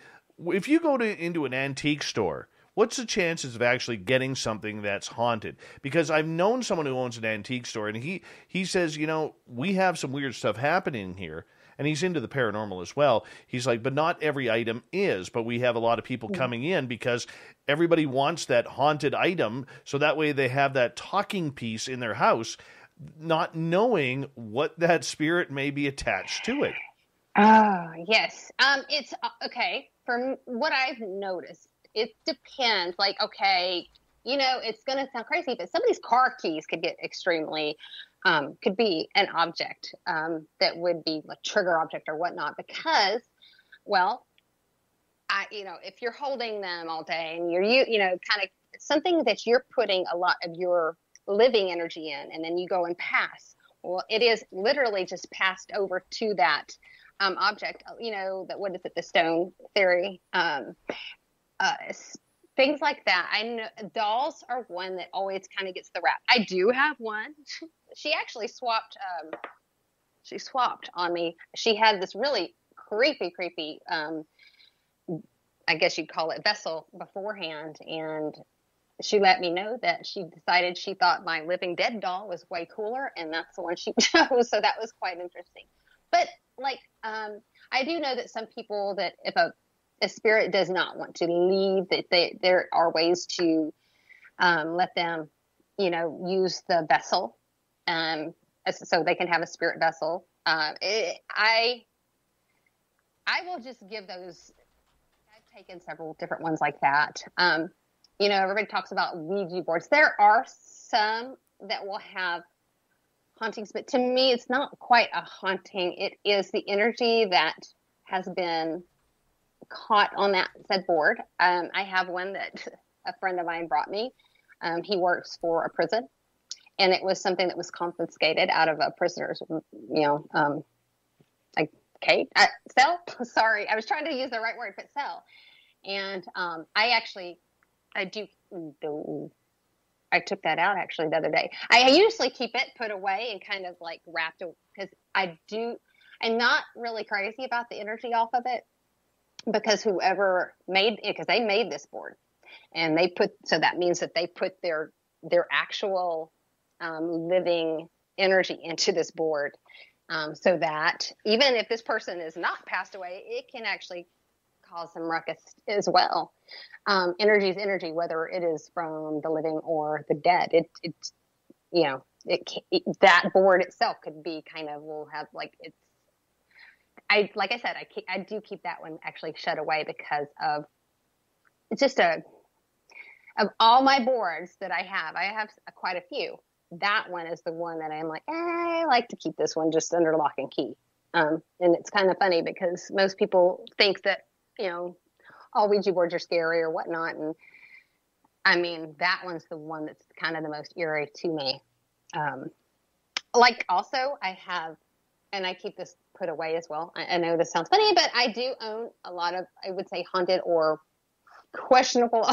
if you go into an antique store, what's the chances of actually getting something that's haunted? Because I've known someone who owns an antique store, and he says, we have some weird stuff happening here. And he's into the paranormal as well. He's like, but not every item is. But we have a lot of people coming in because everybody wants that haunted item. So that way they have that talking piece in their house, not knowing what that spirit may be attached to it. Oh, yes. It's okay. From what I've noticed, it depends. Like, okay, it's going to sound crazy, but some of these car keys could get extremely could be an object that would be a trigger object or whatnot because, well, if you're holding them all day and you're, kind of something that you're putting a lot of your living energy in, and then you go and pass, well, it is literally just passed over to that object, what is it, the stone theory, things like that. I know dolls are one that always kind of gets the rap. I do have one. She actually swapped on me. She had this really creepy, I guess you'd call it vessel beforehand. And she let me know that she decided she thought my living dead doll was way cooler. And that's the one she chose. So that was quite interesting. But like, I do know that some people that if a spirit does not want to leave, that there are ways to let them, use the vessel, so they can have a spirit vessel. I will just give those. I've taken several different ones like that. Everybody talks about Ouija boards. There are some that will have hauntings, but to me, it's not quite a haunting. It is the energy that has been caught on that said board. I have one that a friend of mine brought me. He works for a prison, and it was something that was confiscated out of a prisoner's, cell. Sorry, I was trying to use the right word, but cell. And I took that out actually the other day. I usually keep it put away and kind of like wrapped because I'm not really crazy about the energy off of it. Because whoever made it, because they made this board, and so that means that they put their actual living energy into this board, so that even if this person is not passed away, it can actually cause some ruckus as well. Energy is energy, whether it is from the living or the dead. That board itself could be kind of will have like it's. Like I said, I do keep that one actually shut away because of it's just of all my boards that I have quite a few. That one is the one that I'm like, I like to keep this one just under lock and key. And it's kind of funny because most people think that, all Ouija boards are scary or whatnot. And I mean, that one's the one that's kind of the most eerie to me. Also I have, and I keep this put away as well. I know this sounds funny, but I do own a lot of, I would say, haunted or questionable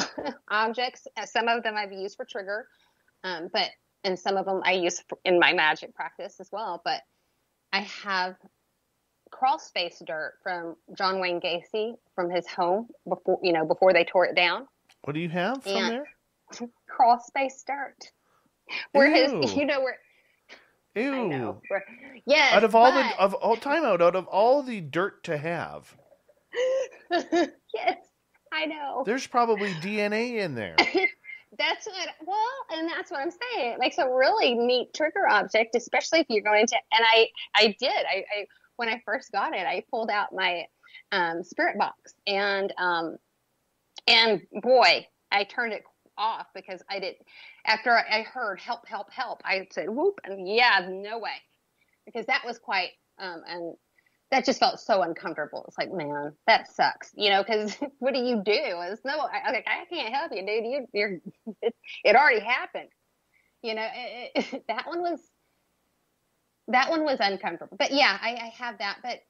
objects. Some of them I've used for trigger, and some of them I use in my magic practice as well. But I have crawl space dirt from John Wayne Gacy from his home before they tore it down. What do you have from there? crawl space dirt. Where Ew. his, you know, where Ew. I know. Where, yes. Out of all the dirt to have, yes, I know. there's probably DNA in there. That's what I'm saying. It makes a really neat trigger object, especially if you're going to. And I did. I when I first got it, I pulled out my spirit box, and boy, I turned it off because I did. After I heard help, help, help, I said whoop, and yeah, no way, because that was quite and that just felt so uncomfortable. It's like, man, that sucks, you know, because what do you do? It's no, I can't help you, dude. It already happened, you know. That one was uncomfortable. But yeah, I have that. But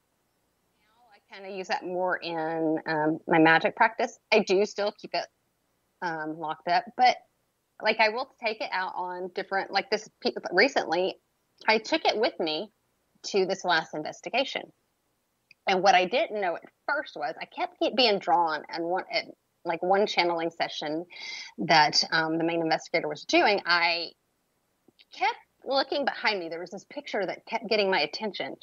now I kind of use that more in my magic practice. I do still keep it locked up, but like I will take it out on different, like this recently, I took it with me to this last investigation. And what I didn't know at first was I kept being drawn, and one channeling session that the main investigator was doing, I kept looking behind me. There was this picture that kept getting my attention.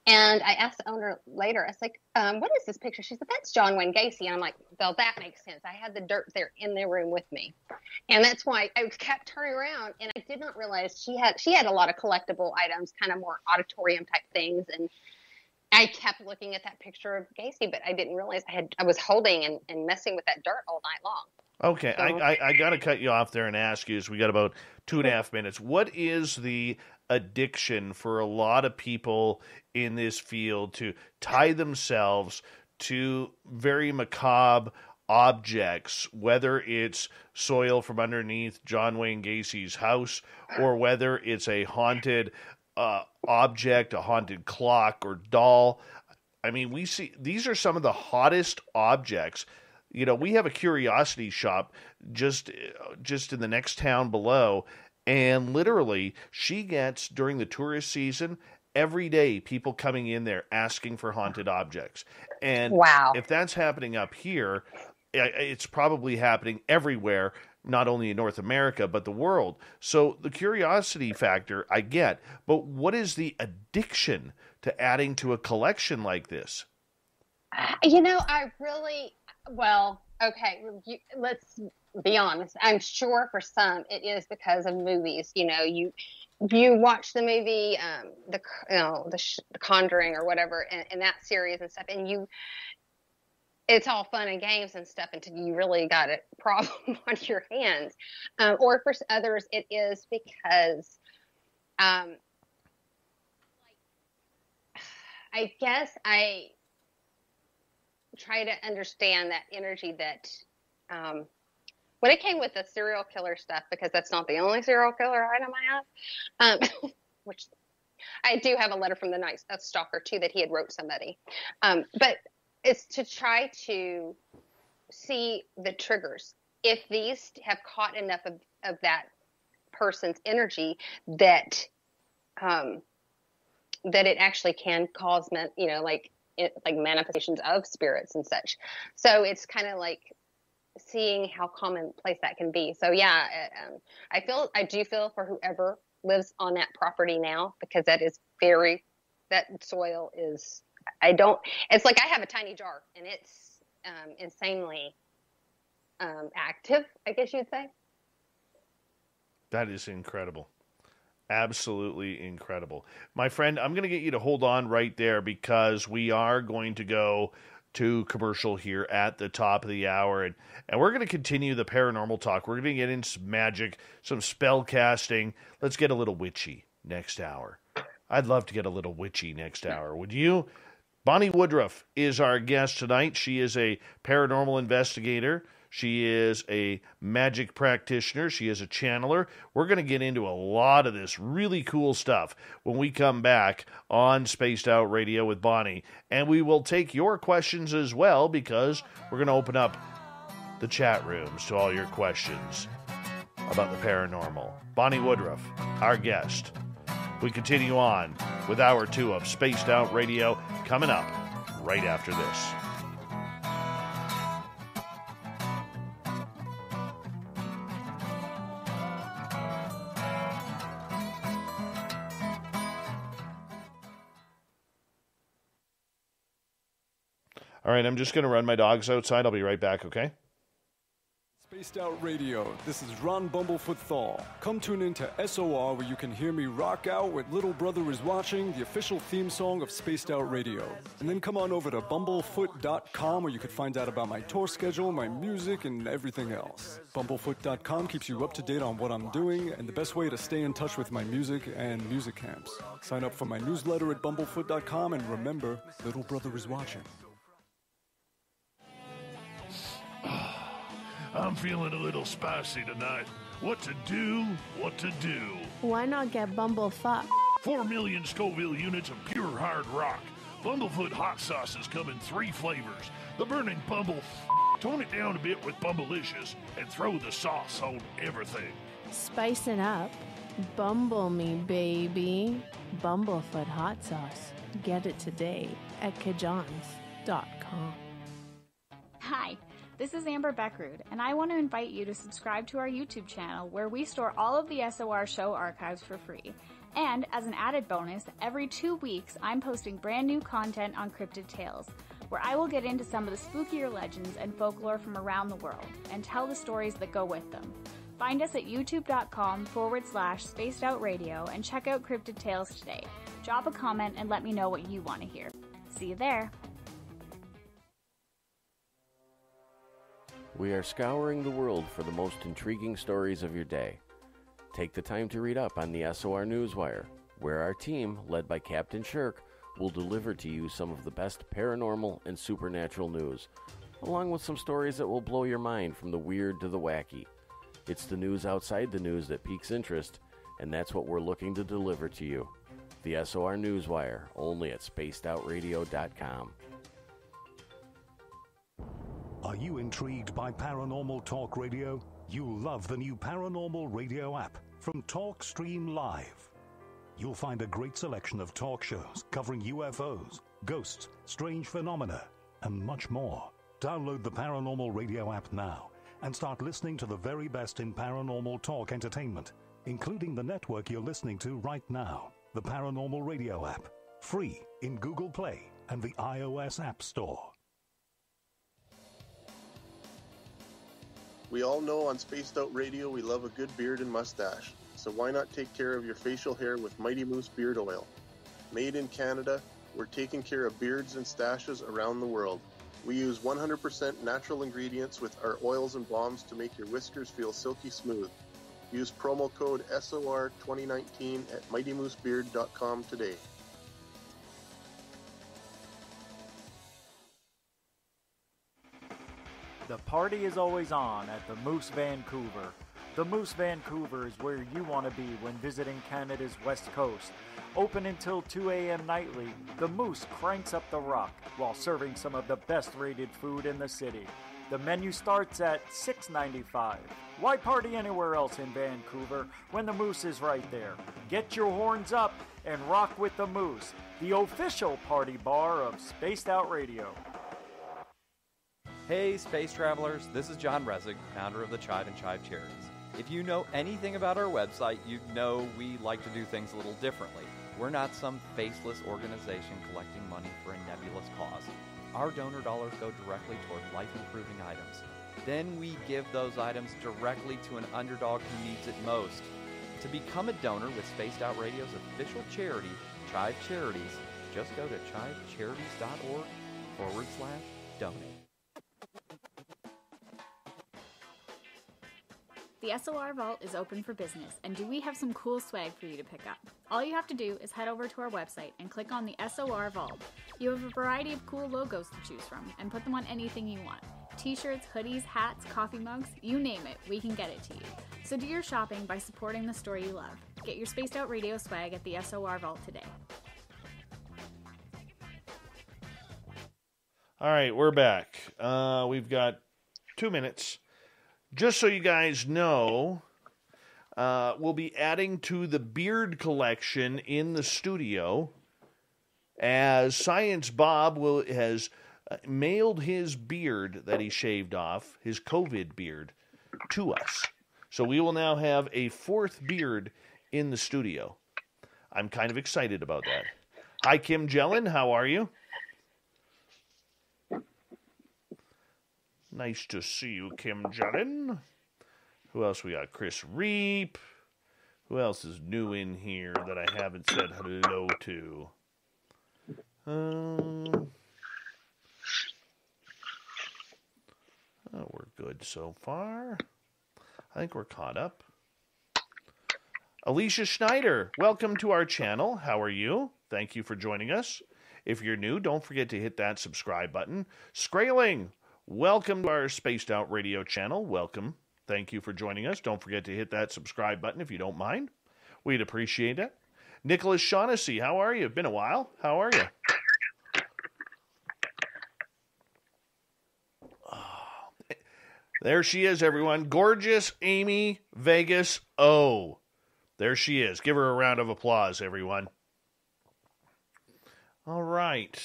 And I asked the owner later, I was like, what is this picture? She said, that's John Wayne Gacy. And I'm like, well, that makes sense. I had the dirt there in the room with me. And that's why I kept turning around, and I did not realize she had a lot of collectible items, kind of more auditorium type things. And I kept looking at that picture of Gacy, but I didn't realize I was holding and messing with that dirt all night long. Okay, so, I got to cut you off there and ask you, as we got about 2.5 minutes, what is the addiction for a lot of people in this field to tie themselves to very macabre objects, whether it's soil from underneath John Wayne Gacy's house, or whether it's a haunted object, a haunted clock or doll? I mean, we see these are some of the hottest objects. You know, we have a curiosity shop just in the next town below, and literally she gets, during the tourist season, every day people coming in there asking for haunted objects. And wow, if that's happening up here, it's probably happening everywhere, not only in North America, but the world. So the curiosity factor I get, but what is the addiction to adding to a collection like this? You know, okay, let's be honest. I'm sure for some it is because of movies. You know, you watch the movie, the Conjuring or whatever, and that series and stuff, and it's all fun and games and stuff until you really got a problem on your hands. Or for others, it is because, I guess I try to understand that energy that, when it came with the serial killer stuff, because that's not the only serial killer item I have, which I do have a letter from the Night Stalker too, that he had wrote somebody. But it's to try to see the triggers. If these have caught enough of that person's energy that it actually can cause, like manifestations of spirits and such. So it's kind of like seeing how commonplace that can be. So yeah, I do feel for whoever lives on that property now, because that soil is, it's like I have a tiny jar and it's insanely active, I guess you'd say. That is incredible. Absolutely incredible. My friend, I'm going to get you to hold on right there, because we are going to go to commercial here at the top of the hour, and we're going to continue the paranormal talk. We're going to get into some magic, some spell casting. Let's get a little witchy next hour. I'd love to get a little witchy next hour. Would you? Bonnie Woodruff is our guest tonight. She is a paranormal investigator. She is a magic practitioner. She is a channeler. We're going to get into a lot of this really cool stuff when we come back on Spaced Out Radio with Bonnie. And we will take your questions as well, because we're going to open up the chat rooms to all your questions about the paranormal. Bonnie Woodruff, our guest. We continue on with Hour 2 of Spaced Out Radio, coming up right after this. All right, I'm just going to run my dogs outside. I'll be right back, okay? Spaced Out Radio, this is Ron Bumblefoot Thal. Come tune in to SOR where you can hear me rock out with Little Brother is Watching, the official theme song of Spaced Out Radio. And then come on over to bumblefoot.com where you can find out about my tour schedule, my music, and everything else. Bumblefoot.com keeps you up to date on what I'm doing and the best way to stay in touch with my music and music camps. Sign up for my newsletter at bumblefoot.com and remember, Little Brother is Watching. I'm feeling a little spicy tonight. What to do? What to do? Why not get Bumblefuck? 4 million Scoville units of pure hard rock. Bumblefoot hot sauces come in 3 flavors. The burning Bumble. Tone it down a bit with Bumblicious and throw the sauce on everything. Spice it up. Bumble me, baby. Bumblefoot hot sauce. Get it today at kajans.com. Hi. This is Amber Beckrud, and I want to invite you to subscribe to our YouTube channel where we store all of the SOR show archives for free. And as an added bonus, every 2 weeks I'm posting brand new content on Cryptid Tales, where I will get into some of the spookier legends and folklore from around the world and tell the stories that go with them. Find us at youtube.com/spacedoutradio and check out Cryptid Tales today. Drop a comment and let me know what you want to hear. See you there. We are scouring the world for the most intriguing stories of your day. Take the time to read up on the SOR Newswire, where our team, led by Captain Shirk, will deliver to you some of the best paranormal and supernatural news, along with some stories that will blow your mind from the weird to the wacky. It's the news outside the news that piques interest, and that's what we're looking to deliver to you. The SOR Newswire, only at spacedoutradio.com. Are you intrigued by Paranormal Talk Radio? You'll love the new Paranormal Radio app from TalkStream Live. You'll find a great selection of talk shows covering UFOs, ghosts, strange phenomena, and much more. Download the Paranormal Radio app now and start listening to the very best in paranormal talk entertainment, including the network you're listening to right now, the Paranormal Radio app, free in Google Play and the iOS App Store. We all know on Spaced Out Radio we love a good beard and mustache, so why not take care of your facial hair with Mighty Moose Beard Oil? Made in Canada, we're taking care of beards and stashes around the world. We use 100% natural ingredients with our oils and balms to make your whiskers feel silky smooth. Use promo code SOR2019 at MightyMooseBeard.com today. The party is always on at the Moose Vancouver. The Moose Vancouver is where you want to be when visiting Canada's West Coast. Open until 2 a.m. nightly, the Moose cranks up the rock while serving some of the best rated food in the city. The menu starts at $6.95. Why party anywhere else in Vancouver when the Moose is right there? Get your horns up and rock with the Moose, the official party bar of Spaced Out Radio. Hey, space travelers, this is John Resig, founder of the Chive and Chive Charities. If you know anything about our website, you know we like to do things a little differently. We're not some faceless organization collecting money for a nebulous cause. Our donor dollars go directly toward life-improving items. Then we give those items directly to an underdog who needs it most. To become a donor with Spaced Out Radio's official charity, Chive Charities, just go to chivecharities.org/donate. The SOR Vault is open for business, and do we have some cool swag for you to pick up? All you have to do is head over to our website and click on the SOR Vault. You have a variety of cool logos to choose from, and put them on anything you want. T-shirts, hoodies, hats, coffee mugs, you name it, we can get it to you. So do your shopping by supporting the store you love. Get your Spaced Out Radio swag at the SOR Vault today. All right, we're back. We've got 2 minutes. Just so you guys know, we'll be adding to the beard collection in the studio, as Science Bob has mailed his beard that he shaved off, his COVID beard, to us. So we will now have a 4th beard in the studio. I'm kind of excited about that. Hi, Kim Jellin. How are you? Nice to see you, Kim Jellin. Who else we got? Chris Reap. Who else is new in here that I haven't said hello to? We're good so far. I think we're caught up. Alicia Schneider, welcome to our channel. How are you? Thank you for joining us. If you're new, don't forget to hit that subscribe button. Skraling, welcome to our Spaced Out Radio channel. Welcome. Thank you for joining us. Don't forget to hit that subscribe button if you don't mind. We'd appreciate it. Nicholas Shaughnessy, how are you? Been a while. How are you? There she is, everyone. Gorgeous Amy Vegas O. There she is. Give her a round of applause, everyone. All right.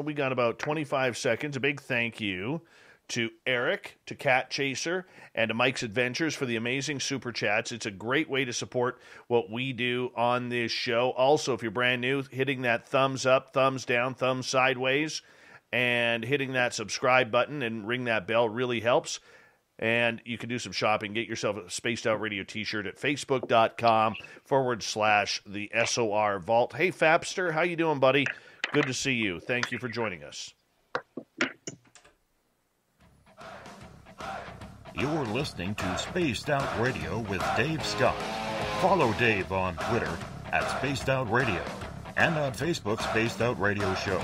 We got about 25 seconds. A big thank you to Eric, to Cat Chaser, and to Mike's Adventures for the amazing super chats. It's a great way to support what we do on this show. Also, if you're brand new, hitting that thumbs up, thumbs down, thumbs sideways, and hitting that subscribe button and ring that bell really helps. And you can do some shopping. Get yourself a Spaced Out Radio t-shirt at facebook.com/the SOR Vault. Hey, Fapster, how you doing, buddy? Good to see you. Thank you for joining us. You're listening to Spaced Out Radio with Dave Scott. Follow Dave on Twitter at Spaced Out Radio and on Facebook, Spaced Out Radio Show.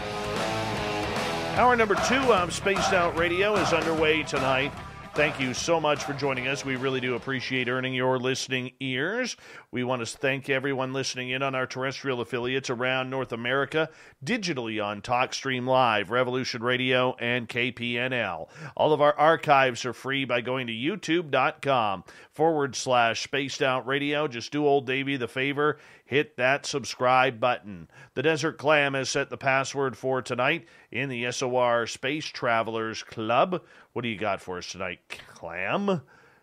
Hour number 2 of Spaced Out Radio is underway tonight. Thank you so much for joining us. We really do appreciate earning your listening ears. We want to thank everyone listening in on our terrestrial affiliates around North America, digitally on TalkStream Live, Revolution Radio, and KPNL. All of our archives are free by going to youtube.com/Spaced Out Radio. Just do old Davey the favor. Hit that subscribe button. The Desert Clam has set the password for tonight in the SOR Space Travelers Club. What do you got for us tonight, Clam?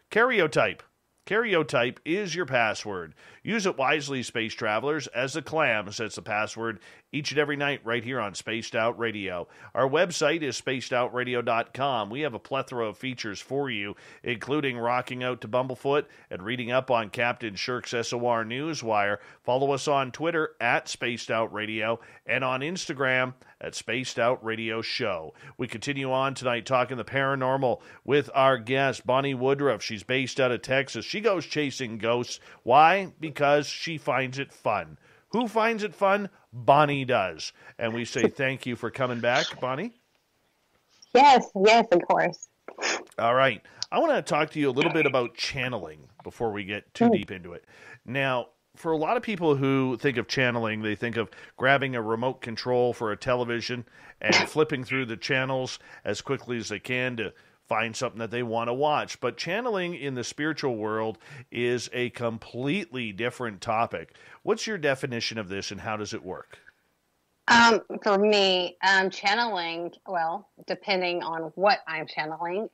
Karyotype. Karyotype is your password. Use it wisely, Space Travelers, as the Clam sets the password each and every night right here on Spaced Out Radio. Our website is spacedoutradio.com. We have a plethora of features for you, including rocking out to Bumblefoot and reading up on Captain Shirk's SOR Newswire. Follow us on Twitter at Spaced Out Radio and on Instagram at Spaced Out Radio Show. We continue on tonight talking the paranormal with our guest, Bonnie Woodruff. She's based out of Texas. She goes chasing ghosts. Why? Because she finds it fun. Who finds it fun? Bonnie does. And we say thank you for coming back, Bonnie. Yes, of course. All right. I want to talk to you a little bit about channeling before we get too deep into it. Now, for a lot of people who think of channeling, they think of grabbing a remote control for a television and flipping through the channels as quickly as they can to find something that they want to watch. But channeling in the spiritual world is a completely different topic. What's your definition of this and how does it work? For me, channeling, well, depending on what I'm channeling,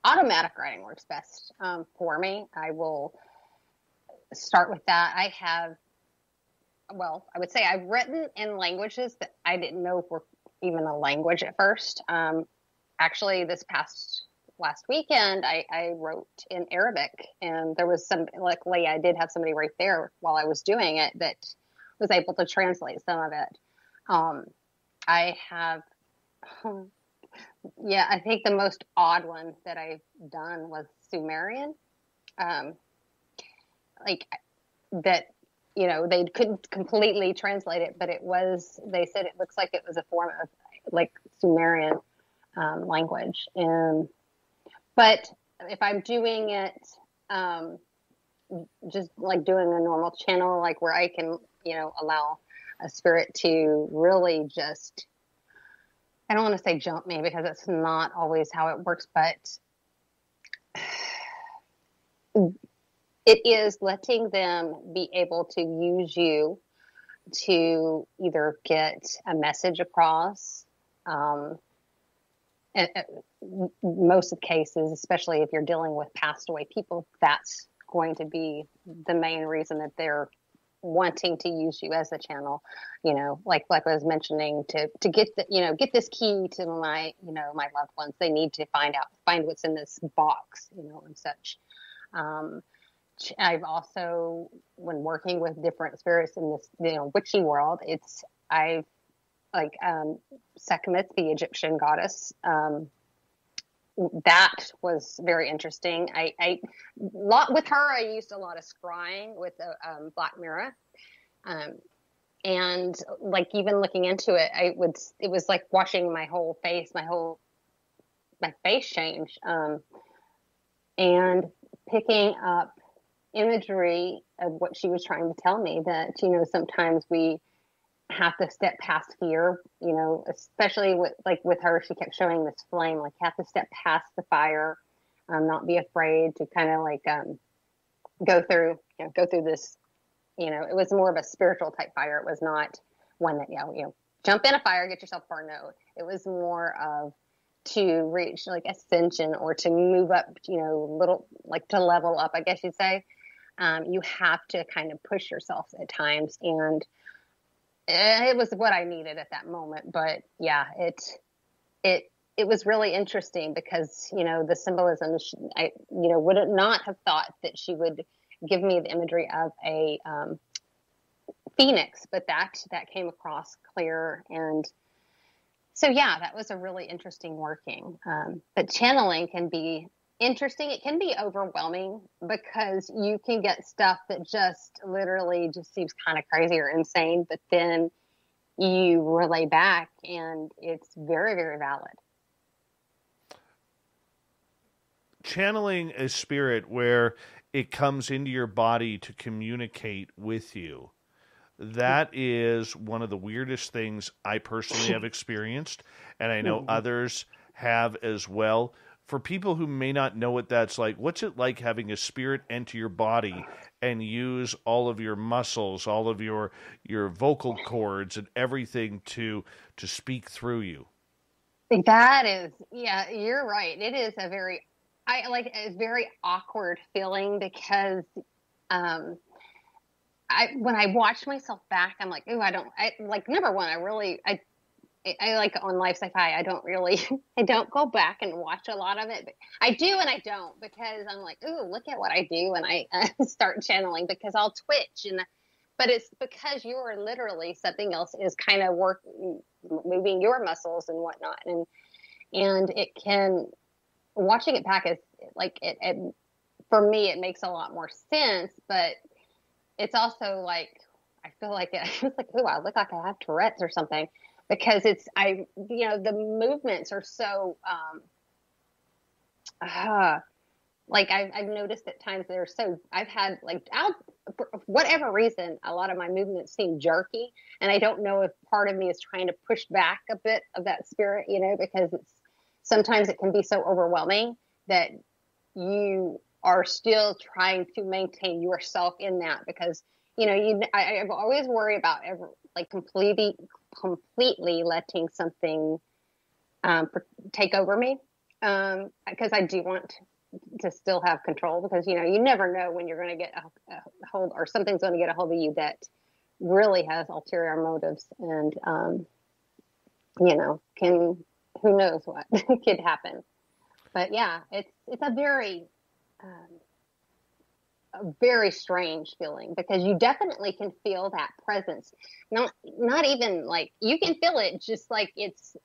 automatic writing works best for me. I will start with that. I would say I've written in languages that I didn't know were even a language at first. Actually, last weekend, I wrote in Arabic, and there was luckily I did have somebody right there while I was doing it that was able to translate some of it. I have, I think the most odd one that I've done was Sumerian. They couldn't completely translate it, but they said it looks like it was a form of like Sumerian language. But if I'm doing it, just like doing a normal channel, like where I can, allow a spirit to really just, I don't want to say jump me because it's not always how it works, but it is letting them be able to use you to either get a message across. Most of the cases, especially if you're dealing with passed away people, that's going to be the main reason that they're wanting to use you as a channel, like I was mentioning, to get get this key to my, my loved ones. They need to find what's in this box, and such. I've also, when working with different spirits in this, witchy world, I've like, Sekhmet, the Egyptian goddess, that was very interesting. With her, I used a lot of scrying with the Black Mirror. And like, even looking into it, it was like watching my whole face, my face change. And picking up imagery of what she was trying to tell me, that, sometimes we have to step past fear, especially with her, she kept showing this flame, like, have to step past the fire, not be afraid to kind of like, go through this, it was more of a spiritual type fire. It was not one that, jump in a fire, get yourself burned. No, it was more of to reach like ascension, or to move up, little, like to level up, I guess you'd say. You have to kind of push yourself at times, and it was what I needed at that moment. But yeah, it was really interesting because, the symbolism, I would not have thought that she would give me the imagery of a phoenix, but that came across clear. And so, yeah, that was a really interesting working. But channeling can be interesting. It can be overwhelming because you can get stuff that just literally just seems kind of crazy or insane, but then you relay back and it's very, very valid. Channeling a spirit where it comes into your body to communicate with you, that is one of the weirdest things I personally have experienced, and I know others have as well. For people who may not know what that's like, what's it like having a spirit enter your body and use all of your muscles, all of your vocal cords and everything to speak through you? That is, yeah, you're right. It is a very awkward feeling because when I watch myself back, I'm like, number one, I like on Life Sci-Fi, I don't go back and watch a lot of it. But I do and I don't, because I'm like, ooh, look at what I do when I start channeling, because I'll twitch. But it's because you're literally, something else is kind of moving your muscles and whatnot. And it can, watching it back is like, for me, it makes a lot more sense, but it's also like, I feel like it's like, ooh, I look like I have Tourette's or something. Because the movements are so, like I've noticed at times I've had for whatever reason, a lot of my movements seem jerky, and I don't know if part of me is trying to push back a bit of that spirit, because sometimes it can be so overwhelming that you are still trying to maintain yourself in that, because, I've always worried about completely letting something take over me, because I do want to still have control, because you never know when you're going to get a hold, or something's going to get a hold of you that really has ulterior motives, and who knows what could happen. But yeah, it's a very strange feeling, because you definitely can feel that presence. Not even like you can feel it, just like it's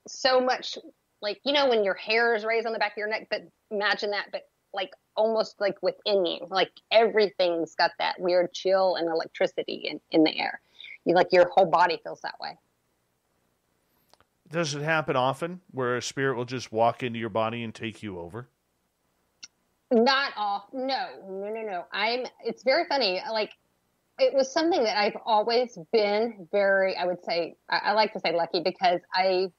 so much, like, when your hair is raised on the back of your neck, but imagine that, but like almost like within you, like everything's got that weird chill and electricity in the air. Your whole body feels that way. Does it happen often where a spirit will just walk into your body and take you over? Not all. No. It's very funny. Like, it was something that I've always been very, I would say, I like to say lucky, because I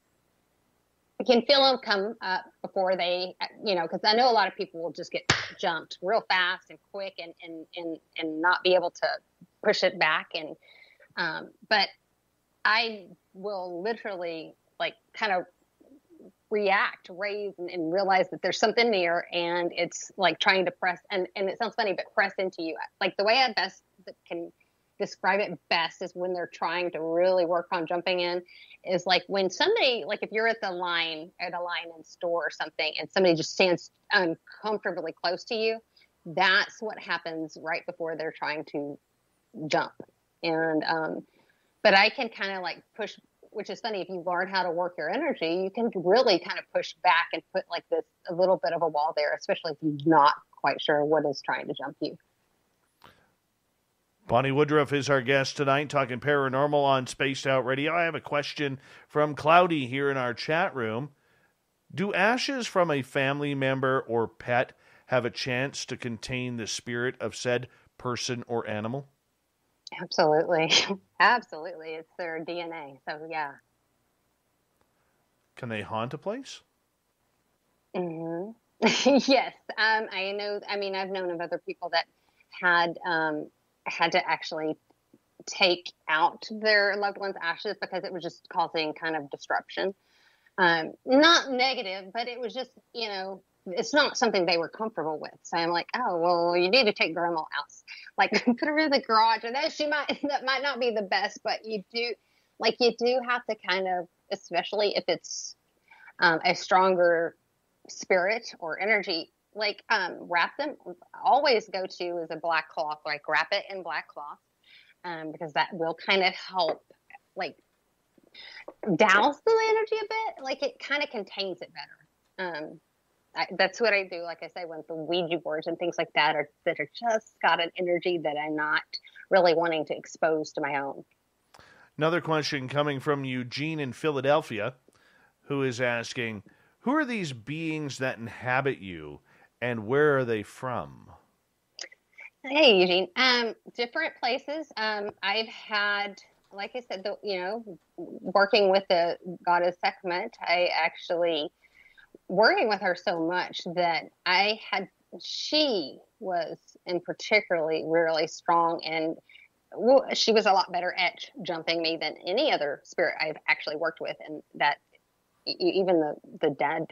can feel them come up before they, because I know a lot of people will just get jumped real fast and quick and not be able to push it back. But I will literally kind of raise and realize that there's something near, and it's like trying to press, and it sounds funny, but press into you. Like, the way I best can describe it best is when they're trying to really work on jumping in, is like when somebody, like if you're at a line in store or something and somebody just stands uncomfortably close to you, that's what happens right before they're trying to jump. And but I can kind of like push, which is funny, if you learn how to work your energy, you can really kind of push back and put like this a little bit of a wall there, especially if you're not quite sure what is trying to jump you. Bonnie Woodruff is our guest tonight, talking paranormal on Spaced Out Radio. I have a question from Cloudy here in our chat room. Do ashes from a family member or pet have a chance to contain the spirit of said person or animal? Absolutely. Absolutely. It's their DNA. So, yeah. Can they haunt a place? Mm-hmm. Yes. I know. I mean, I've known of other people that had to actually take out their loved one's ashes because it was just causing kind of disruption. Not negative, but it was just, you know, it's not something they were comfortable with. So I'm like, oh, well, you need to take grandma out. Like, put her in the garage. And that might not be the best, but you do have to kind of, especially if it's a stronger spirit or energy, like wrap them. Always go to is a black cloth, like wrap it in black cloth, because that will kind of help, like, douse the energy a bit. Like, it kind of contains it better. That's what I do. Like I say, with the Ouija boards and things like that are just got an energy that I'm not really wanting to expose to my own. Another question coming from Eugene in Philadelphia, who is asking, who are these beings that inhabit you, and where are they from? Hey, Eugene. Different places. I've had, like I said, working with the goddess Sekhmet, I actually, working with her so much that she was in particularly really strong, and she was a lot better at jumping me than any other spirit I've actually worked with. And that even the dead,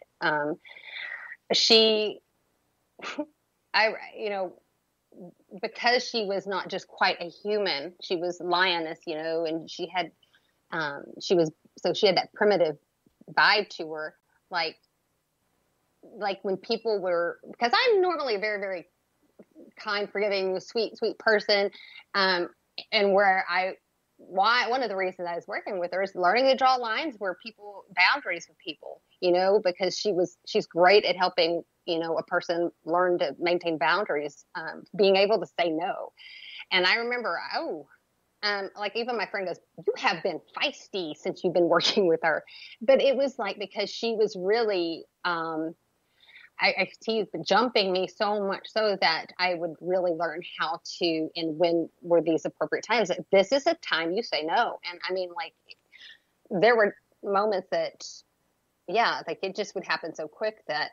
because she was not just quite a human, she was lioness, and she had that primitive vibe to her. Like when people were, because I'm normally a very, very kind, forgiving, sweet person. And one of the reasons I was working with her is learning to draw lines boundaries with people, because she's great at helping, a person learn to maintain boundaries, being able to say no. And I remember, like even my friend goes, you have been feisty since you've been working with her. But it was like, because she was really, I teased jumping me so much so that I would really learn how to, and when were these appropriate times. This is a time you say no. And I mean, like, there were moments that, like it just would happen so quick that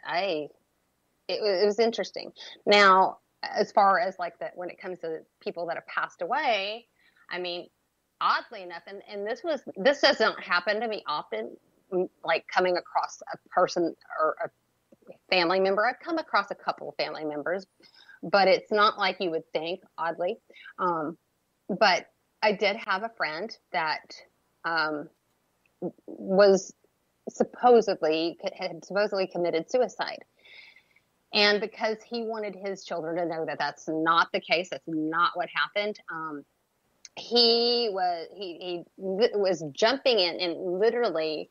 it was interesting. Now, as far as like that, when it comes to people that have passed away, I mean, oddly enough, and this doesn't happen to me often, like coming across a person or a family member. I've come across a couple of family members, but it's not like you would think, oddly. But I did have a friend that had supposedly committed suicide. And because he wanted his children to know that that's not the case, that's not what happened, he was jumping in, and literally,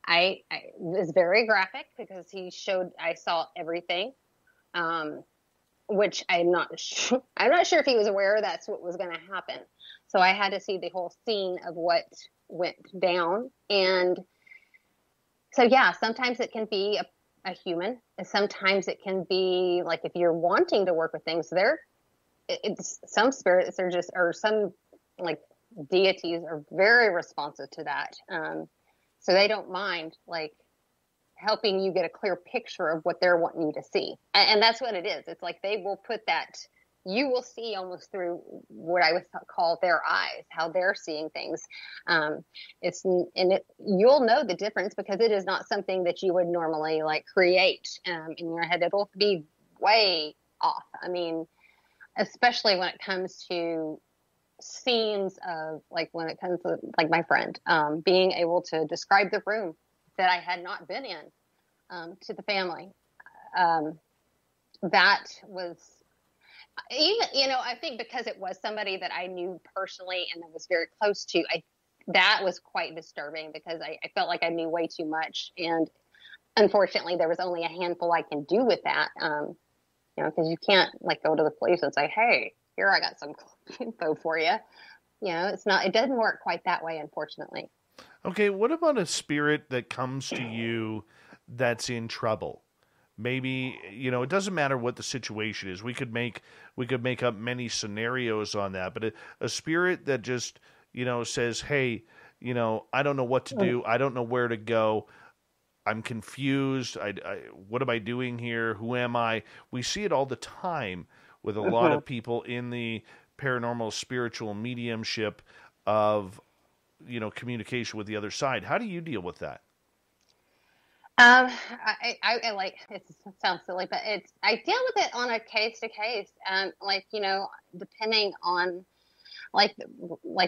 I was very graphic because I saw everything, which I'm not sure if he was aware that's what was going to happen. So I had to see the whole scene of what went down. And so, sometimes it can be a human, and sometimes it can be like, if you're wanting to work with things it's some spirits or some like deities are very responsive to that. So they don't mind, like, helping you get a clear picture of what they're wanting you to see. And that's what it is. It's like they will put that, you will see almost through what I would call their eyes, how they're seeing things. You'll know the difference because it is not something that you would normally, like, create in your head. It'll be way off. I mean, especially when it comes to scenes of, like, when it comes to, like, my friend, being able to describe the room that I had not been in, to the family. That was, even, I think because it was somebody that I knew personally and that was very close to, that was quite disturbing, because I felt like I knew way too much. And unfortunately, there was only a handful I can do with that. Because you can't, like, go to the police and say, hey, here, I got some info for you. It doesn't work quite that way, unfortunately. Okay, what about a spirit that comes to you that's in trouble? Maybe, it doesn't matter what the situation is. We could make up many scenarios on that, but a spirit that just, says, hey, I don't know what to do. I don't know where to go. I'm confused. What am I doing here? Who am I? We see it all the time with a lot of people in the paranormal, spiritual mediumship of, communication with the other side. How do you deal with that? I like, it sounds silly, but I deal with it on a case to case. Depending on, like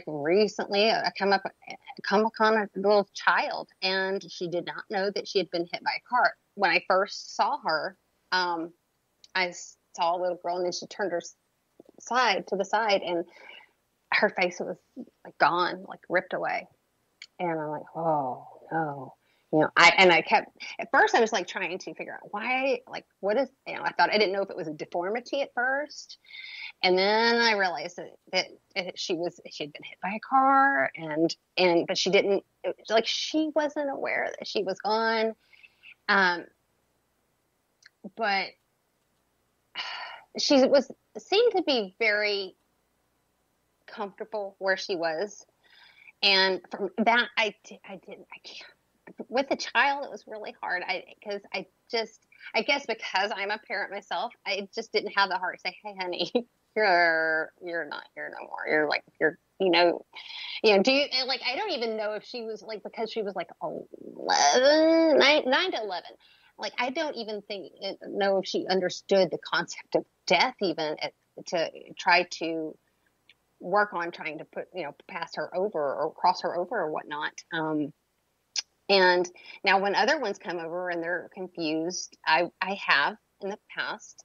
recently I come upon a little child, and she did not know that she had been hit by a car. When I first saw her, I saw a little girl, and then she turned her to the side, and her face was, like, gone, like ripped away. And I'm like, oh no. I kept, at first I was, like, trying to figure out why, like, what is, I thought, I didn't know if it was a deformity at first. And then I realized that she had been hit by a car, but she didn't, like, she wasn't aware that she was gone. But she seemed to be very comfortable where she was. And from that, I can't. With the child, it was really hard. Because I guess because I'm a parent myself, I just didn't have the heart to say, hey, honey, you're not here no more. You're like, do you, like, I don't even know if she was, like, because she was like 11, 9 to 11. Like, I don't even know if she understood the concept of death, even to try to work on trying to pass her over or cross her over or whatnot. And now when other ones come over and they're confused, I have in the past,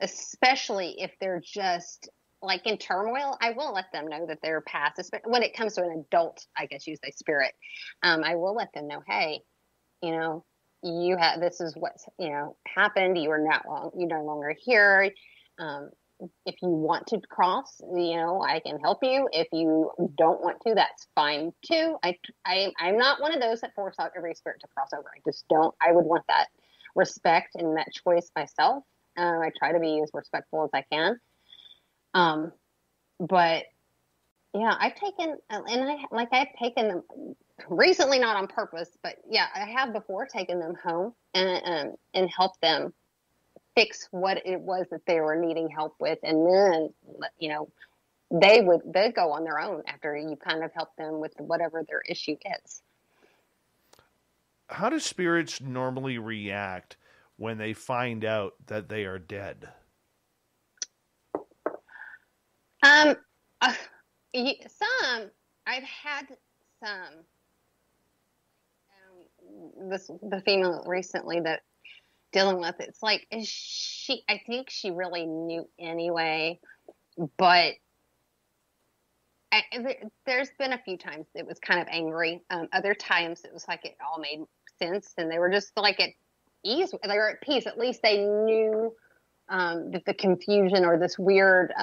especially if they're just, like, in turmoil, I will let them know that they're past. When it comes to an adult, I guess you say spirit, I will let them know, hey, this is what's, happened. You are you're no longer here. If you want to cross, I can help you. If you don't want to, that's fine too. I'm not one of those that force out every spirit to cross over. I just don't. I would want that respect and that choice myself. I try to be as respectful as I can. But yeah, I've taken them recently, not on purpose, but yeah, I have before taken them home and helped them fix what it was that they were needing help with, and then they'd go on their own after you kind of help them with whatever their issue is. How do spirits normally react when they find out that they are dead? I've had some. The female recently that dealing with it's like, I think she really knew anyway, but there's been a few times it was kind of angry. Other times it was like it all made sense, and they were just like at ease. They were at peace. At least they knew that the confusion or this weird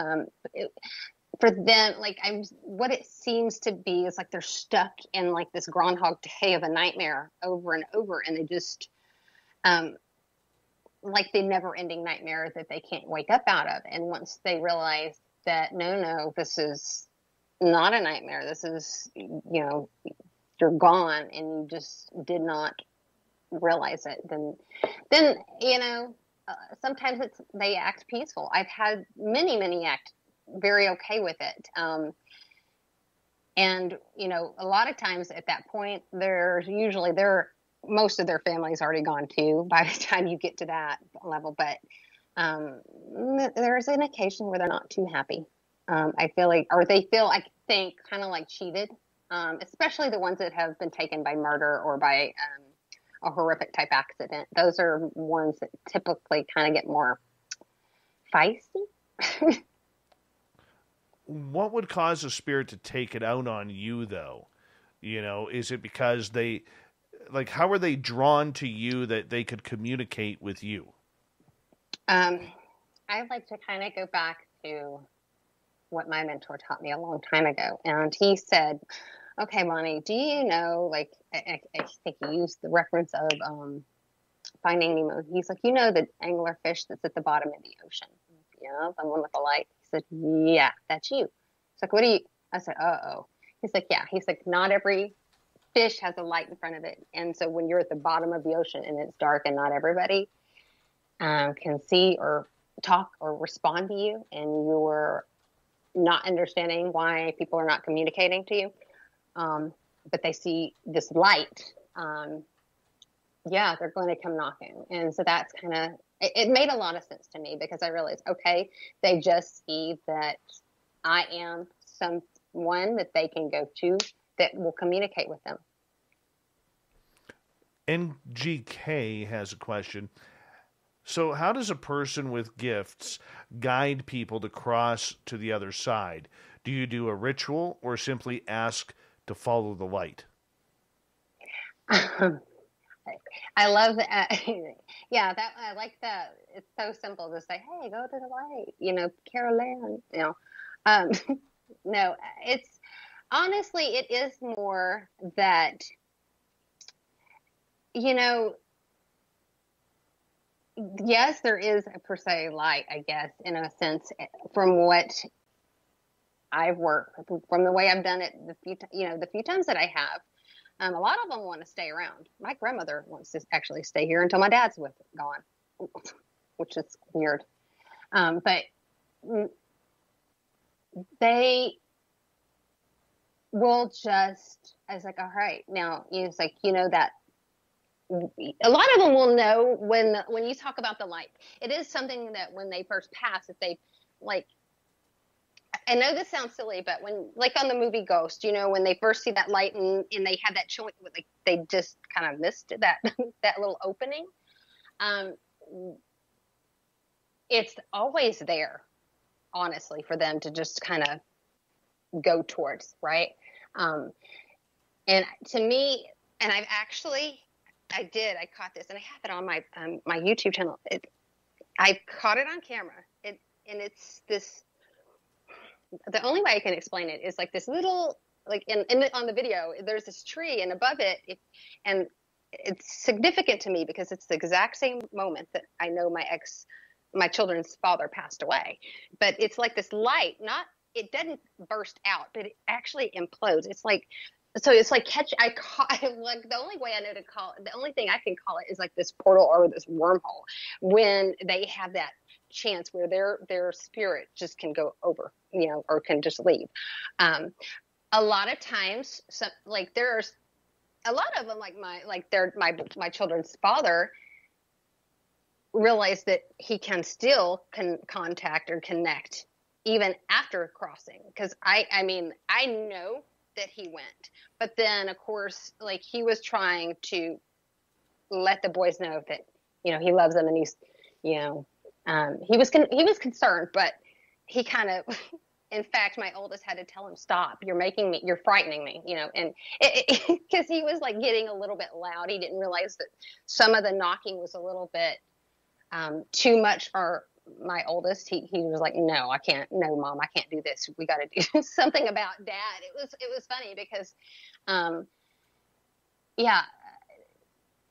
for them, like what it seems to be is like they're stuck in like this Groundhog Day of a nightmare over and over, and they just like the never-ending nightmare that they can't wake up out of. And once they realize that no, this is not a nightmare, this is, you're gone, and you just did not realize it, then sometimes they act peaceful. I've had many act very okay with it. And, a lot of times at that point, most of their family's already gone too by the time you get to that level. But there's an occasion where they're not too happy. I feel like, or they feel, I think, kind of like cheated, especially the ones that have been taken by murder or by a horrific type accident. Those are ones that typically kind of get more feisty. What would cause a spirit to take it out on you, though? You know, is it because they, like, how are they drawn to you that they could communicate with you? I like to kind of go back to what my mentor taught me a long time ago. And he said, okay, Bonnie, do you know, like, I think he used the reference of Finding Nemo. He's like, you know, the anglerfish that's at the bottom of the ocean, you know, the one with the light. He said, yeah, that's you. He's like, what do you, I said, uh-oh. He's like, yeah. He's like, not every fish has a light in front of it. And so when you're at the bottom of the ocean and it's dark and not everybody can see or talk or respond to you, and you're not understanding why people are not communicating to you, but they see this light, they're going to come knocking. And so that's kind of, it made a lot of sense to me, because I realized, okay, they just see that I am someone that they can go to that will communicate with them. NGK has a question. So how does a person with gifts guide people to cross to the other side? Do you do a ritual or simply ask to follow the light? I love that. I like that. It's so simple to say, hey, go to the light, you know, Carol Ann, you know. No, it's honestly, it is more that, you know, yes, there is a per se light, I guess, in a sense, from what I've worked, from the way I've done it, the few times that I have. A lot of them want to stay around. My grandmother wants to actually stay here until my dad's gone, which is weird. But they will just, I was like, all right, now, it's like, you know, that a lot of them will know when you talk about the light. It is something that when they first pass, if they, like, I know this sounds silly, but when, like on the movie Ghost, you know, when they first see that light and they have that choice, like they just kind of missed that that little opening. It's always there, honestly, for them to just kind of go towards, right? And to me, and I caught this, and I have it on my YouTube channel. I caught it on camera. And it's this. The only way I can explain it is like this little, like on the video, there's this tree, and above it, and it's significant to me because it's the exact same moment that I know my children's father passed away. But it's like this light, it doesn't burst out, but it actually implodes. It's like, so it's like like the only way I know to call it, the only thing I can call it is like this portal or this wormhole, when they have that chance where their spirit just can go over, you know, or can just leave. A lot of times, like there's a lot of them, like my children's father realized that he can still contact or connect even after crossing. Because I mean, I know that he went, but then of course, like he was trying to let the boys know that, you know, he loves them, and he's, you know, he was concerned, but he kind of, in fact, my oldest had to tell him, stop, you're frightening me, you know, and because he was like getting a little bit loud. He didn't realize that some of the knocking was a little bit too much for my oldest. He was like, no, I can't, no, Mom, I can't do this. We got to do something about Dad. It was funny because,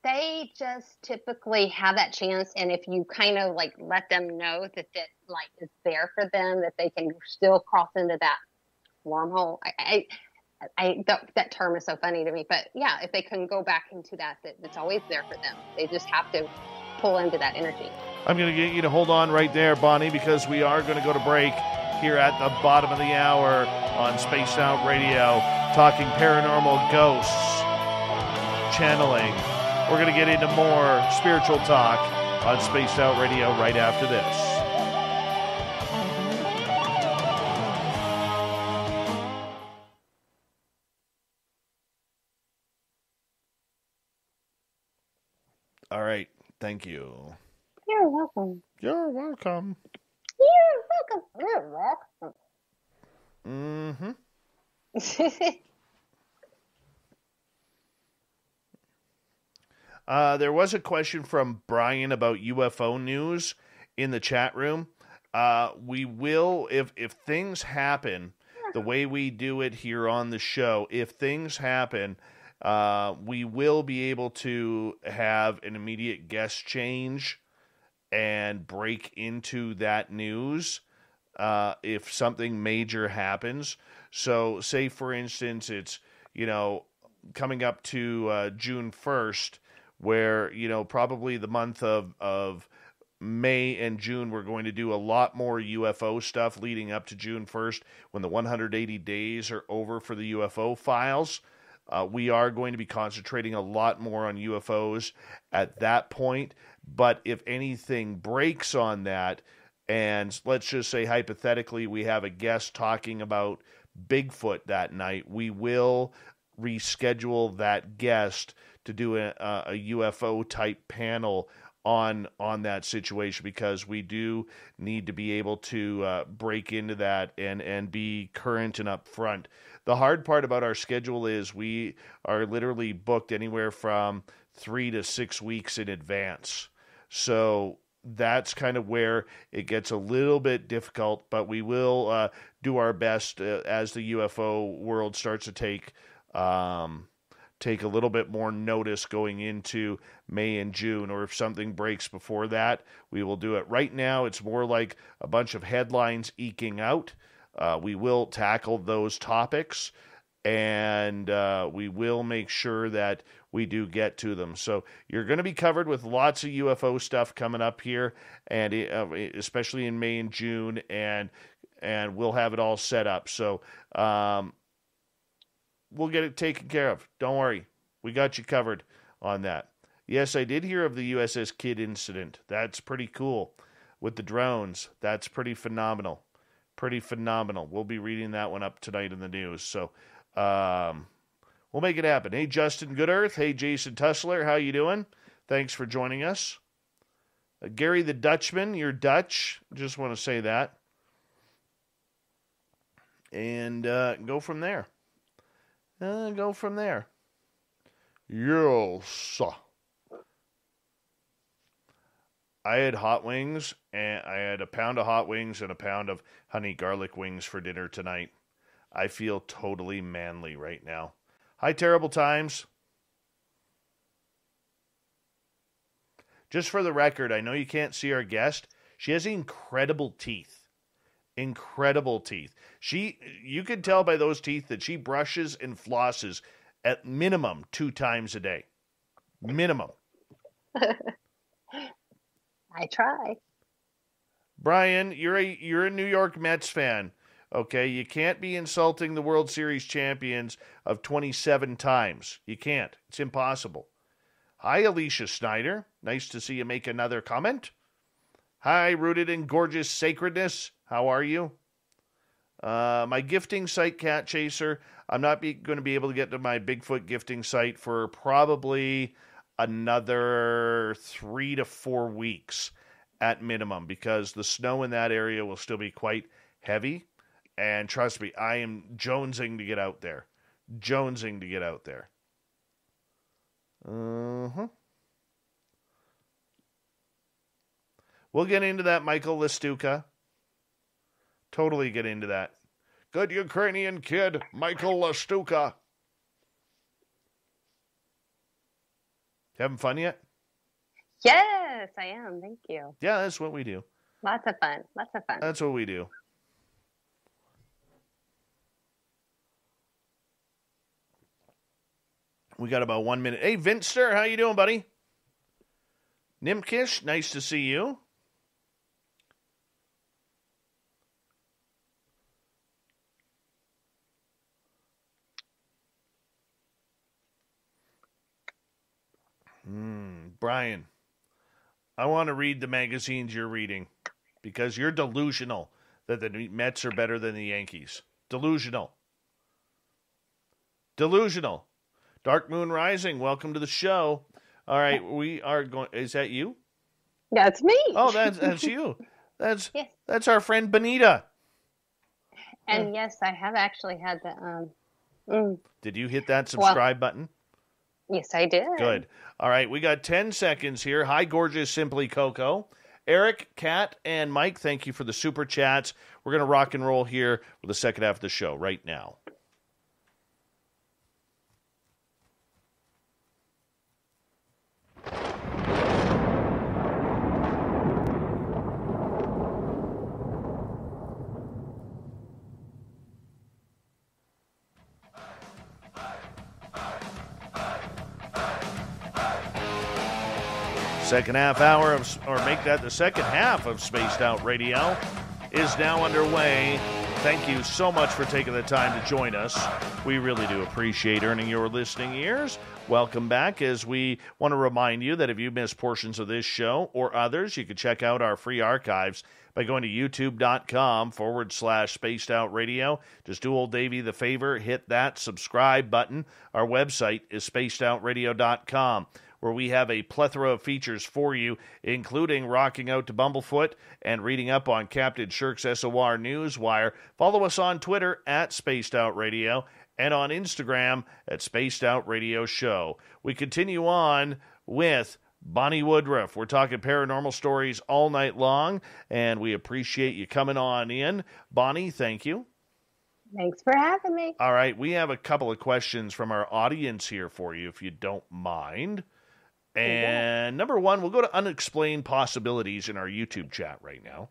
they just typically have that chance. And if you kind of like let them know that light is there for them, that they can still cross into that wormhole. That term is so funny to me, but yeah, if they can go back into that it's always there for them. They just have to pull into that energy. I'm going to get you to hold on right there, Bonnie, because we are going to go to break here at the bottom of the hour on Spaced Out Radio, talking paranormal, ghosts, channeling. We're going to get into more spiritual talk on Spaced Out Radio right after this. All right. Thank you. You're welcome. You're welcome. You're welcome. You're welcome. Mm-hmm. There was a question from Brian about UFO news in the chat room. We will, if things happen, the way we do it here on the show, if things happen, we will be able to have an immediate guest change and break into that news if something major happens. So, say, for instance, it's, coming up to June 1st, where, probably the month of May and June, we're going to do a lot more UFO stuff leading up to June 1st when the 180 days are over for the UFO files. We are going to be concentrating a lot more on UFOs at that point. But if anything breaks on that, and let's just say hypothetically we have a guest talking about Bigfoot that night, we will reschedule that guest to do a UFO type panel on that situation, because we do need to be able to break into that and be current and upfront. The hard part about our schedule is we are literally booked anywhere from 3 to 6 weeks in advance. So that's kind of where it gets a little bit difficult, but we will do our best as the UFO world starts to take a little bit more notice going into May and June, or if something breaks before that, we will do it. Right now, it's more like a bunch of headlines eking out. We will tackle those topics, and we will make sure that we do get to them. So you're going to be covered with lots of UFO stuff coming up here, and especially in May and June, and we'll have it all set up. So we'll get it taken care of. Don't worry. We got you covered on that. Yes, I did hear of the USS Kidd incident. That's pretty cool. With the drones, that's pretty phenomenal. Pretty phenomenal. We'll be reading that one up tonight in the news. So we'll make it happen. Hey, Justin Goodearth. Hey, Jason Tussler. How you doing? Thanks for joining us. Gary the Dutchman. You're Dutch. Just want to say that. And go from there. Go from there. Yes. I had hot wings, and I had a pound of hot wings and a pound of honey garlic wings for dinner tonight. I feel totally manly right now. Hi, Terrible Times. Just for the record, I know you can't see our guest. She has incredible teeth. Incredible teeth. You can tell by those teeth that she brushes and flosses at minimum 2 times a day. Minimum. I try. Brian, you're a New York Mets fan. Okay, you can't be insulting the World Series champions of 27 times. You can't. It's impossible. Hi, Alicia Snyder. Nice to see you make another comment. Hi, Rooted in Gorgeous Sacredness. How are you? My gifting site, Cat Chaser, I'm not going to be able to get to my Bigfoot gifting site for probably another 3 to 4 weeks at minimum, because the snow in that area will still be quite heavy. And trust me, I am jonesing to get out there. Jonesing to get out there. We'll get into that, Michael Lestuka. Totally get into that. Good Ukrainian kid, Michael Lestuka. Having fun yet? Yes, I am. Thank you. Yeah, that's what we do. Lots of fun. Lots of fun. That's what we do. We got about 1 minute. Hey, Vinster, how you doing, buddy? Nimkish, nice to see you. Brian, I want to read the magazines you're reading, because you're delusional that the Mets are better than the Yankees. Delusional. Delusional. Dark Moon Rising, welcome to the show. All right, we are going. Is that you? That's me. Oh, that's you. That's Yes. That's our friend Benita. And yes, I have actually had the. Did you hit that subscribe button? Yes, I did. Good. All right, we got 10 seconds here. Hi, gorgeous Simply Coco. Eric, Kat, and Mike, thank you for the super chats. We're going to rock and roll here with the second half of the show right now. Second half hour of, or make that the second half of Spaced Out Radio is now underway. Thank you so much for taking the time to join us. We really do appreciate earning your listening ears. Welcome back, as we want to remind you that if you missed portions of this show or others, you can check out our free archives by going to youtube.com/Spaced Out Radio. Just do old Davey the favor, hit that subscribe button. Our website is spacedoutradio.com, where we have a plethora of features for you, including rocking out to Bumblefoot and reading up on Captain Shirk's SOR Newswire. Follow us on Twitter at Spaced Out Radio and on Instagram at Spaced Out Radio Show. We continue on with Bonnie Woodruff. We're talking paranormal stories all night long, and we appreciate you coming on in. Bonnie, thank you. Thanks for having me. All right, we have a couple of questions from our audience here for you, if you don't mind. And number one, we'll go to unexplained possibilities in our YouTube chat right now.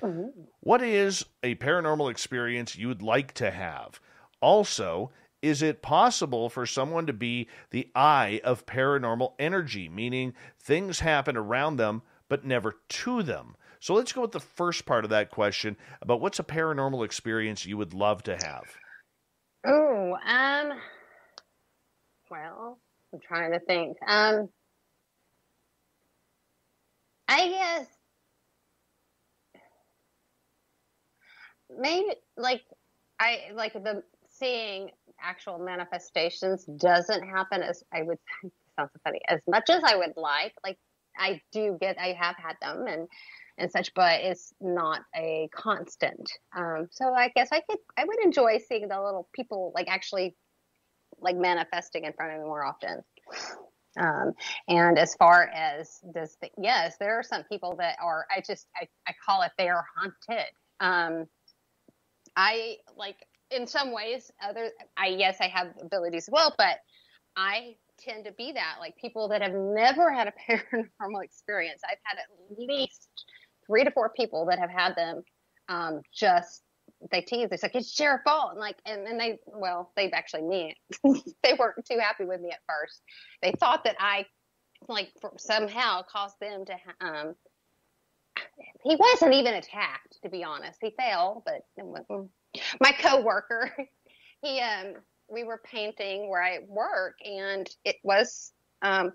Mm-hmm. What is a paranormal experience you would like to have? Also, is it possible for someone to be the eye of paranormal energy, meaning things happen around them but never to them? So let's go with the first part of that question about what's a paranormal experience you would love to have? Oh, well, I'm trying to think. I guess maybe like the seeing actual manifestations doesn't happen as I would. Sounds so funny. As much as I would like I have had them and such, but it's not a constant. So I guess I would enjoy seeing the little people actually manifesting in front of me more often. And as far as yes, there are some people that are, I call it, they are haunted. I in some ways, I have abilities as well, but I tend to be that, people that have never had a paranormal experience. I've had at least 3 to 4 people that have had them. They tease. It's like, it's your fault. And they've actually mean it. They weren't too happy with me at first. They thought that I somehow caused them to, he wasn't even attacked, to be honest. He fell, but my coworker, we were painting where I work, and it is a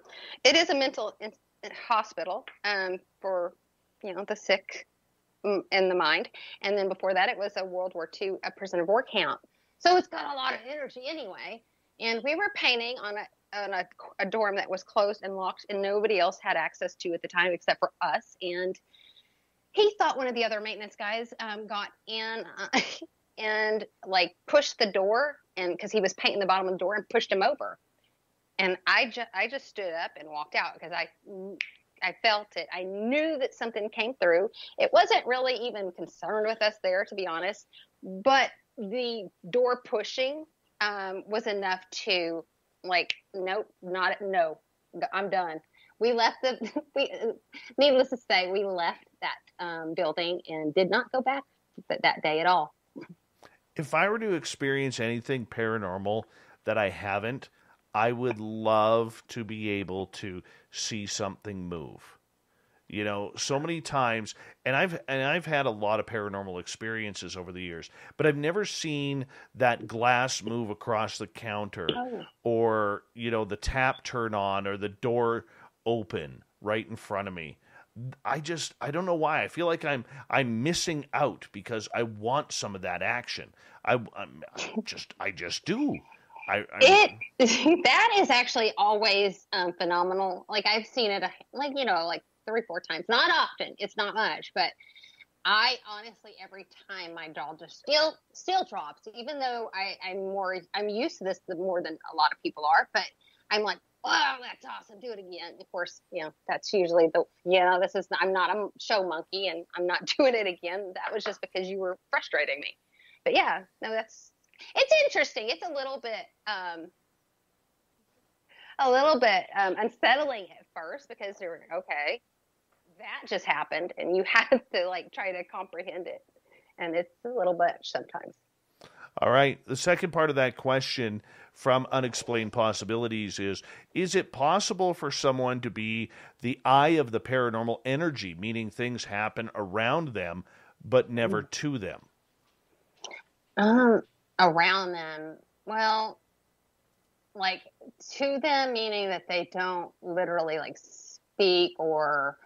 mental hospital, for, the sick in the mind. And then before that, it was a World War II prisoner of war camp. So it's got a lot of energy anyway. And we were painting on a dorm that was closed and locked, and nobody else had access to at the time except for us. And he thought one of the other maintenance guys got in and pushed the door, and because he was painting the bottom of the door, and pushed him over. And I just stood up and walked out because I felt it. I knew that something came through. It wasn't really even concerned with us there, to be honest, but the door pushing was enough to nope, no, I'm done. We left needless to say, we left that building and did not go back that day at all. If I were to experience anything paranormal that I haven't, I would love to be able to see something move. So many times, and I've had a lot of paranormal experiences over the years, but I've never seen that glass move across the counter, or the tap turn on, or the door open right in front of me. I don't know why. I feel like I'm missing out because I want some of that action. I just do. That is actually always phenomenal. Like I've seen it, like 3-4 times. Not often. It's not much, but I honestly, every time my jaw just still drops, even though I'm used to this more than a lot of people are, but I'm like, wow, that's awesome. Do it again. Of course, that's usually I'm not a show monkey and I'm not doing it again. That was just because you were frustrating me. But yeah, no, it's interesting. It's a little bit unsettling at first because you're okay. That just happened and you have to like try to comprehend it, and it's a little bit sometimes. All right, the second part of that question from Unexplained Possibilities is it possible for someone to be the eye of the paranormal energy, meaning things happen around them but never to them? Around them, well, like to them meaning that they don't literally like speak, or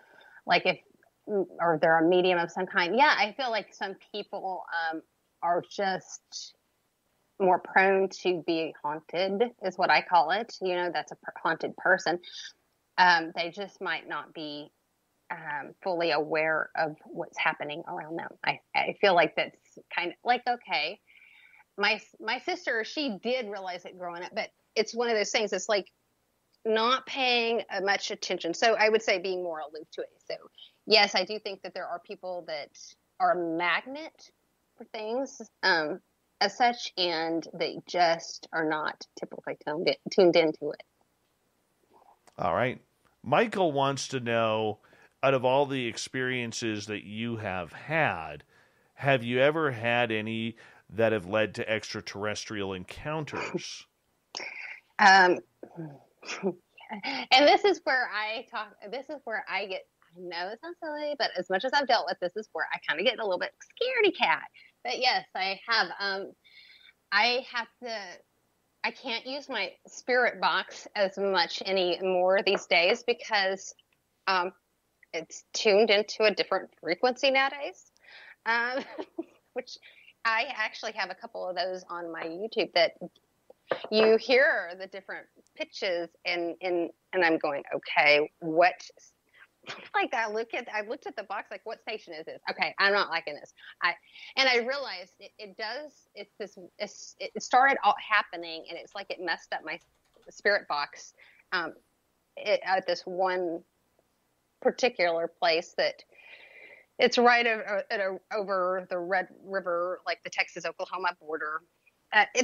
like or they're a medium of some kind. Yeah, I feel like some people are just more prone to be haunted, is what I call it. That's a haunted person. They just might not be fully aware of what's happening around them. I feel like that's kind of like, okay, my sister, she did realize it growing up, but it's one of those things. It's like not paying much attention. So I would say being more aloof to it. So yes, I do think that there are people that are a magnet for things as such, and they just are not typically tuned into it. All right. Michael wants to know, out of all the experiences that you have you ever had any that have led to extraterrestrial encounters? And this is where I get, I know it sounds silly, but as much as I've dealt with, this is where I kind of get a little bit scaredy cat. But yes, I have. I can't use my spirit box as much anymore these days because it's tuned into a different frequency nowadays, which I actually have a couple of those on my YouTube that you hear the different pitches and I'm going, okay, what? Like I looked at the box, like, what station is this? Okay, I'm not liking this. I realized it started all happening, and it's like it messed up my spirit box at this one particular place that it's right over the Red River, like the Texas-Oklahoma border.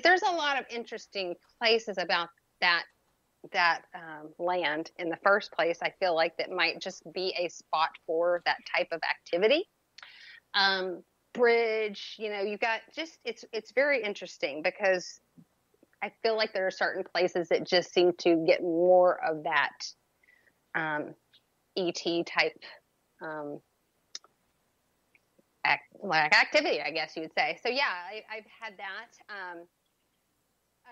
There's a lot of interesting places about that land in the first place. I feel like that might just be a spot for that type of activity. Bridge, you got just, it's very interesting because I feel like there are certain places that just seem to get more of that ET type activity, I guess you would say. So yeah, I've had that.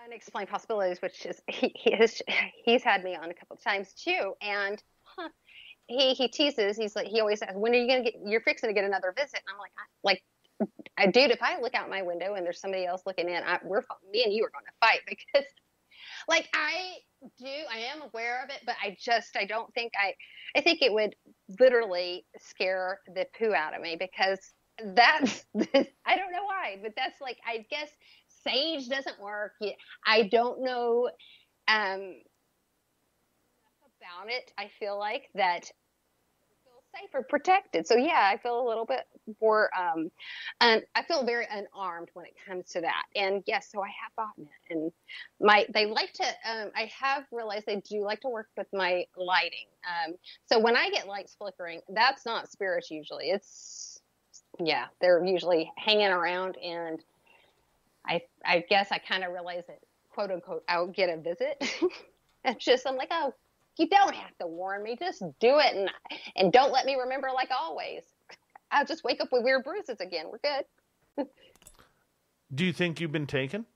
Unexplained Possibilities, which is he's had me on a couple of times too, and he teases. He's like, he always says, "When are you gonna you're fixing to get another visit?" And I'm like, dude, if I look out my window and there's somebody else looking in, me and you are going to fight, because like I am aware of it, but I don't think I think it would literally scare the poo out of me, because that's I don't know why, but that's like, I guess sage doesn't work. I don't know enough about it. I feel like that I feel safe or protected. So yeah, I feel a little bit more and I feel very unarmed when it comes to that. And yes, so I have gotten it. And they like to I have realized they do like to work with my lighting. So when I get lights flickering, that's not spirits usually. They're usually hanging around, and I guess I kind of realize that, quote unquote, I'll get a visit. It's just, I'm like, oh, you don't have to warn me. Just do it. And don't let me remember, like always. I'll just wake up with weird bruises again. We're good. Do you think you've been taken?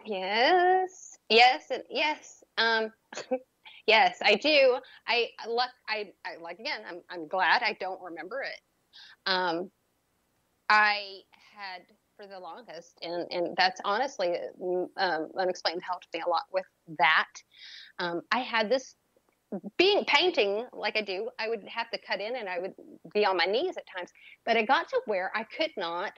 Yes. Yes. And yes. Yes, I do. Again, I'm glad I don't remember it. I had for the longest, and that's honestly unexplained helped me a lot with that. I had this painting like I do. I would have to cut in, and I would be on my knees at times. But it got to where I could not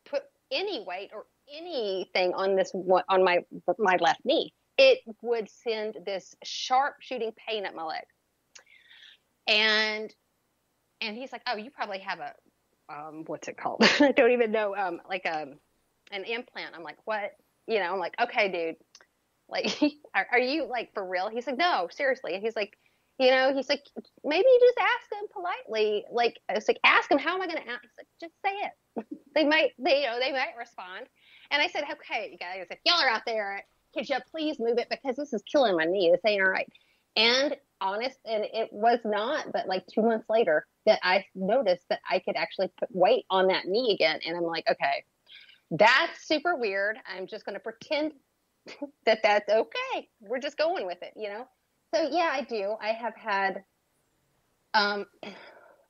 put any weight or anything on my left knee. It would send this sharp shooting pain at my leg. And he's like, "Oh, you probably have a what's it called? I don't even know. Like an implant." I'm like, "What?" I'm like, "Okay, dude. Like, are you like for real?" He's like, "No, seriously." And he's like, he's like, "Maybe you just ask them politely." Like, I was like, "Ask them. How am I going to ask?" He's like, "Just say it." they might respond. And I said, "Okay, you guys, if y'all are out there, could you please move it, because this is killing my knee. This ain't all right." And it was not, but like 2 months later that I noticed that I could actually put weight on that knee again. And I'm like, okay, that's super weird. I'm just going to pretend that that's okay. We're just going with it, So yeah, I do. I have had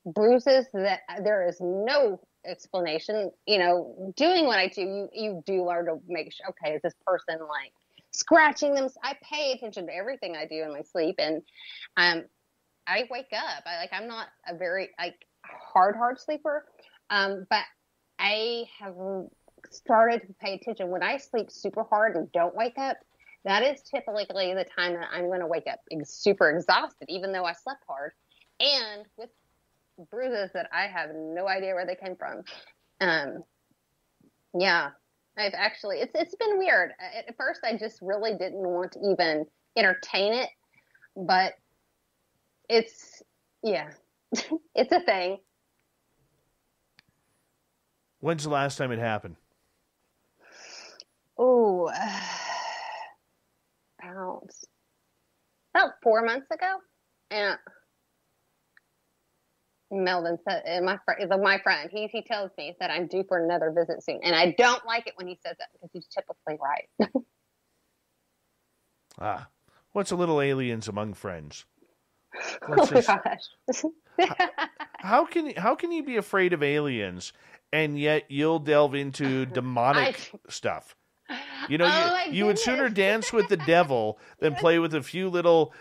bruises that there is no explanation. Doing what I do, you do learn to make sure, okay, is this person like scratching them? I pay attention to everything I do in my sleep, and I wake up. I'm not a very hard sleeper, but I have started to pay attention when I sleep super hard and don't wake up. That is typically the time that I'm going to wake up super exhausted, even though I slept hard, and with bruises that I have no idea where they came from. Yeah. I've actually, it's been weird. At first, I just really didn't want to even entertain it, but it's a thing. When's the last time it happened? Oh, about 4 months ago. And Melvin said, my friend, he tells me that I'm due for another visit soon, and I don't like it when he says that, because he's typically right. What's a little aliens among friends? My gosh! How can you be afraid of aliens and yet you'll delve into demonic stuff? You would sooner dance with the devil than play with a few little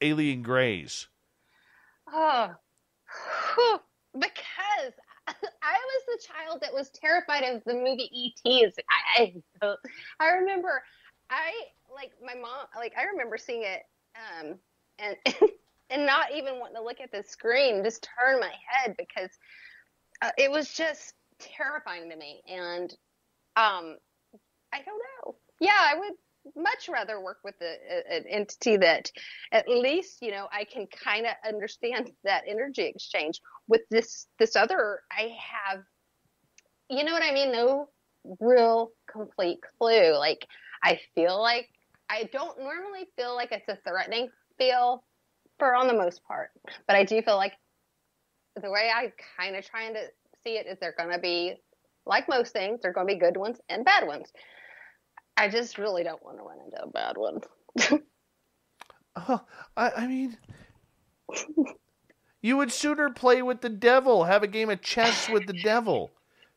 alien greys. Oh. Because I was the child that was terrified of the movie E.T. I remember my mom, I remember seeing it, and and not even wanting to look at the screen, just turn my head, because it was just terrifying to me. And I don't know. Yeah, I would much rather work with an entity that at least, I can kind of understand that energy exchange. With this other, I have, you know what I mean? No real complete clue. Like, I feel like I don't normally feel like it's a threatening feel on the most part, but I do feel like the way I kind of trying to see it is they're going to be, like most things, they're going to be good ones and bad ones. I just really don't want to run into a bad one. I mean, you would sooner play with the devil, have a game of chess with the devil.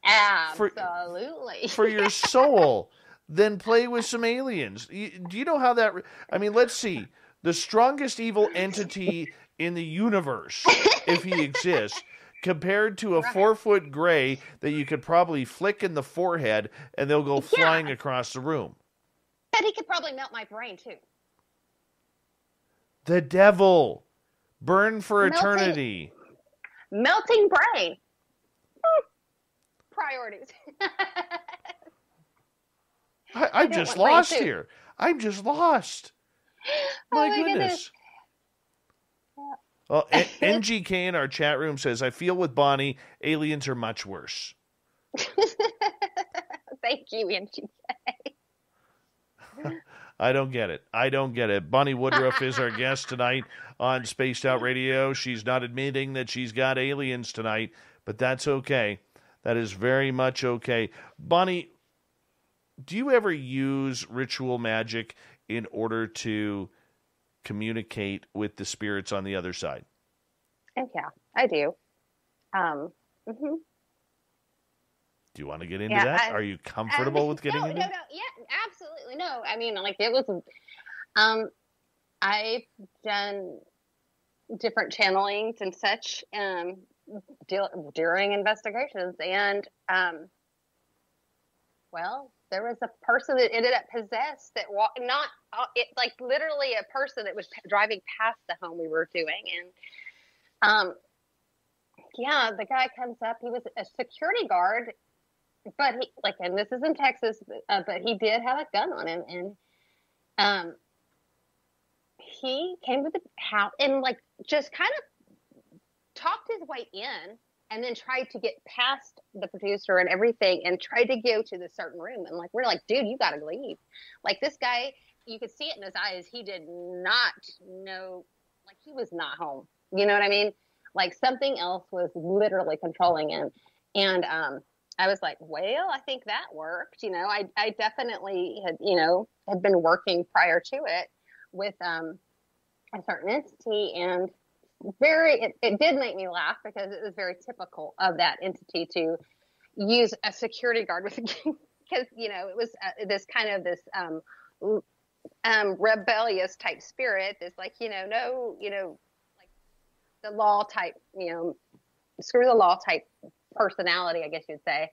Absolutely. For your soul, than play with some aliens. Do you know how that... I mean, let's see. The strongest evil entity in the universe, if he exists, compared to a 4-foot gray that you could probably flick in the forehead and they'll go flying across the room. But he could probably melt my brain too. The devil. Burn for eternity. Melting brain. Priorities. I'm just lost here. I'm just lost. My goodness. Well, NGK in our chat room says, I feel with Bonnie, aliens are much worse. Thank you, NGK. I don't get it. Bonnie Woodruff is our guest tonight on Spaced Out Radio. She's not admitting that she's got aliens tonight, but that's okay. That is very much okay. Bonnie, do you ever use ritual magic in order to communicate with the spirits on the other side? Oh, yeah, I do. Do you want to get into that? Are you comfortable with getting into it? No. Yeah, absolutely. No, I mean, like, it was, I've done different channelings and such during investigations. And, well, there was a person that ended up possessed that like literally a person that was driving past the home we were doing. And, yeah, the guy comes up, he was a security guard, but he, like, and this is in Texas, but he did have a gun on him. And, he came to the house and, like, just kind of talked his way in, and then tried to get past the producer and everything and tried to go to the certain room. And, like, we're like, dude, you got to leave. Like, this guy, you could see it in his eyes. He did not know, like, he was not home. You know what I mean? Like, something else was literally controlling him. And I was like, well, I think that worked. You know, I definitely had been working prior to it with a certain entity, and it did make me laugh because it was very typical of that entity to use a security guard with, because, it was this kind of this rebellious type spirit, this, like, no, like the law type, screw the law type personality, I guess you'd say.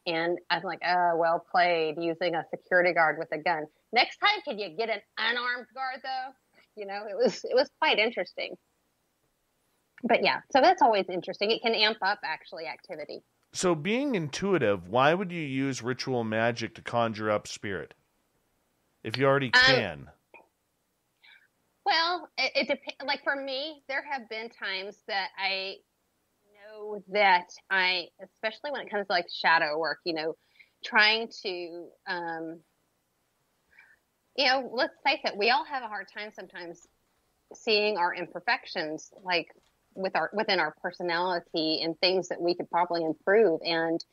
And I'm like, oh, well played, using a security guard with a gun. Next time, can you get an unarmed guard, though? It was quite interesting. But yeah, so that's always interesting. It can amp up, actually, activity. So being intuitive, why would you use ritual magic to conjure up spirit if you already can? Well, it depends. Like, for me, there have been times that I know that especially when it comes to, like, shadow work, trying to, let's face it, we all have a hard time sometimes seeing our imperfections, like, within our personality and things that we could probably improve. And,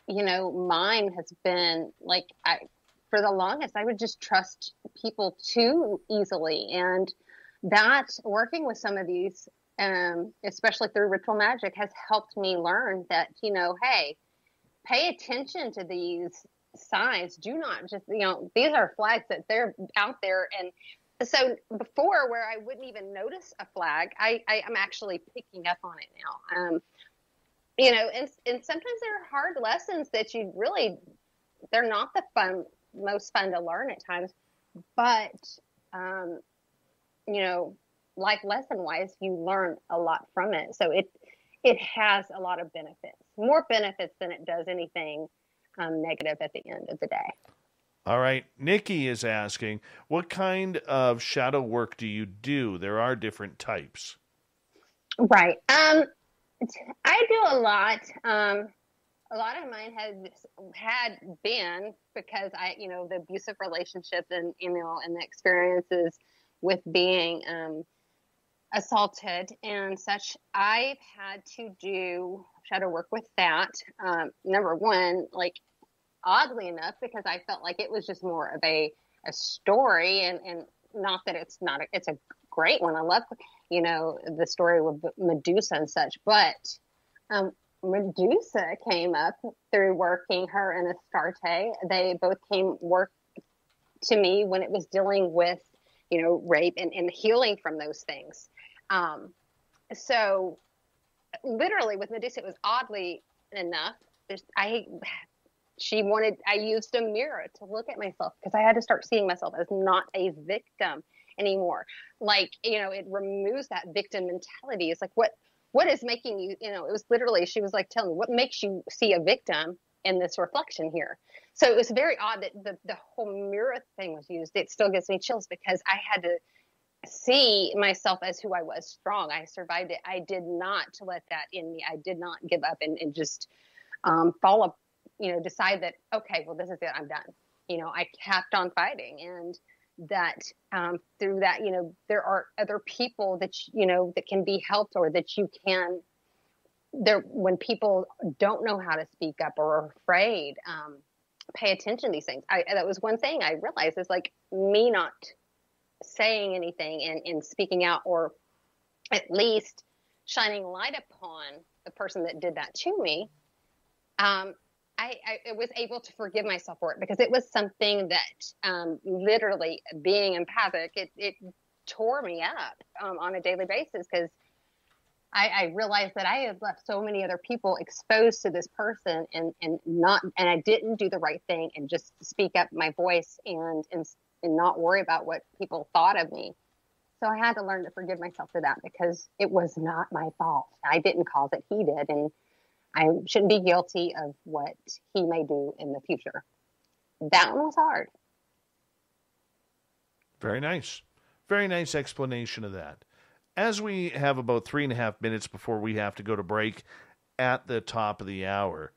mine has been, like, for the longest, I would just trust people too easily. And that, working with some of these, especially through ritual magic, has helped me learn that, hey, pay attention to these signs. Do not just, these are flags that they're out there. And so before, where I wouldn't even notice a flag, I'm actually picking up on it now. And sometimes they're hard lessons that they're not the most fun to learn at times, but, life lesson wise, you learn a lot from it. So it has a lot of benefits, more benefits than it does anything negative at the end of the day. All right. Nikki is asking, what kind of shadow work do you do? There are different types. Right. I do a lot. A lot of mine had been because the abusive relationship and, and the experiences with being assaulted and such. I've had to do shadow work with that. Number one, like, oddly enough, because I felt like it was just more of a story, and not that it's not, it's a great one. I love, the story with Medusa and such, but Medusa came up through working her and Astarte. They both work to me when it was dealing with, rape and healing from those things. So literally with Medusa, it was oddly enough, I used a mirror to look at myself because I had to start seeing myself as not a victim anymore. Like, it removes that victim mentality. It's like, what is making you, it was literally, she was like, telling me, what makes you see a victim in this reflection here? So it was very odd that the whole mirror thing was used. It still gives me chills because I had to see myself as who I was, strong. I survived it. I did not let that in me. I did not give up and just follow, decide that, okay, well, this is it. I'm done. I kept on fighting, and that through that, there are other people that, that can be helped, or that you can, when people don't know how to speak up or are afraid, pay attention to these things. That was one thing I realized is, like, me not saying anything and speaking out, or at least shining light upon the person that did that to me, I was able to forgive myself for it because it was something that literally being empathic, it tore me up on a daily basis because I realized that I had left so many other people exposed to this person and I didn't do the right thing and just speak up my voice and not worry about what people thought of me. So I had to learn to forgive myself for that because it was not my fault. I didn't cause it, he did. And I shouldn't be guilty of what he may do in the future. That one was hard. Very nice. Very nice explanation of that. As we have about 3.5 minutes before we have to go to break at the top of the hour,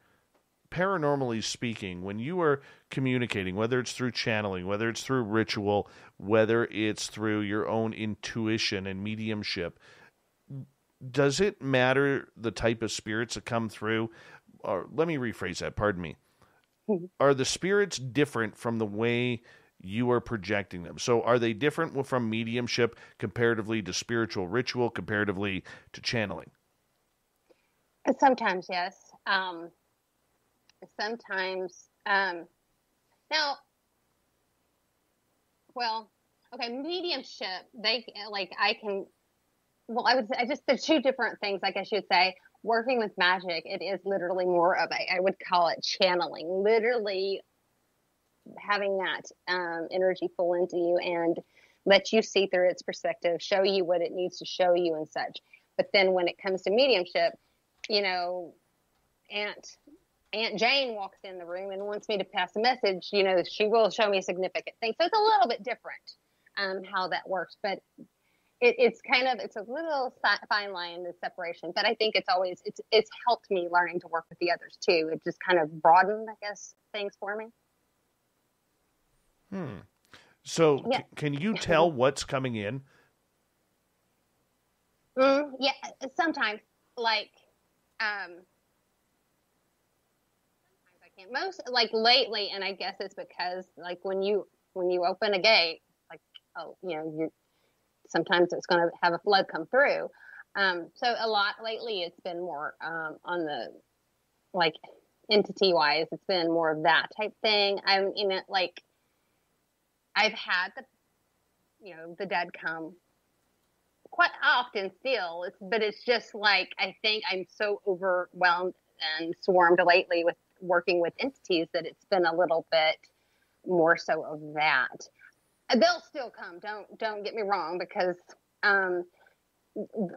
paranormally speaking, when you are communicating, whether it's through channeling, whether it's through ritual, whether it's through your own intuition and mediumship, does it matter the type of spirits that come through? Or let me rephrase that, pardon me. Are the spirits different from the way you are projecting them? So are they different from mediumship comparatively to spiritual ritual, comparatively to channeling? Sometimes, yes. Sometimes, now, well, okay, mediumship, I would say just the two different things, I guess you'd say. Working with magic, it is literally more of I would call it channeling, literally having that energy flow into you and let you see through its perspective, show you what it needs to show you and such. But then when it comes to mediumship, you know, Aunt Jane walks in the room and wants me to pass a message, you know, she will show me significant things. So it's a little bit different how that works. But it's a little fine line, the separation. But I think it's helped me learning to work with the others too. It just kind of broadened, I guess, things for me. So can you tell what's coming in? Yeah, sometimes. Like, sometimes I can't. Most, like lately, and I guess it's because like when you open a gate, like, oh, you know, sometimes it's going to have a flood come through. So a lot lately, it's been more on the like entity wise. It's been more of that type thing. I'm in it like. I've had the dead come quite often still, but it's just like, I think I'm so overwhelmed and swarmed lately with working with entities that it's been a little bit more so of that. They'll still come. Don't get me wrong, because,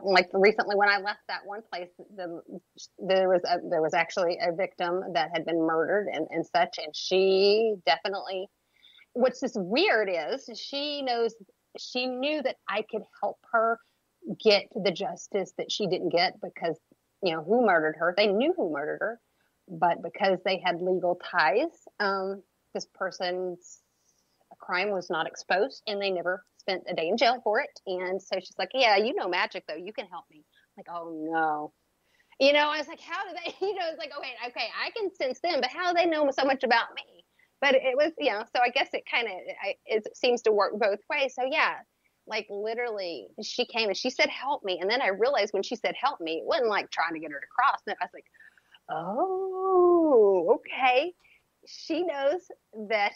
like recently when I left that one place, there was actually a victim that had been murdered and such. And she definitely, what's just weird is she knew that I could help her get the justice that she didn't get because, you know, who murdered her? They knew who murdered her, but because they had legal ties, this person's crime was not exposed and they never spent a day in jail for it. And so she's like, yeah, you know magic though, you can help me. I'm like, oh no. You know, I was like, how do they, you know, it's like, okay, I can sense them, but how do they know so much about me? But it was, you know, so I guess it seems to work both ways. So yeah, like literally she came and she said, help me. And then I realized when she said, help me, it wasn't like trying to get her to cross. And I was like, oh, okay. She knows that,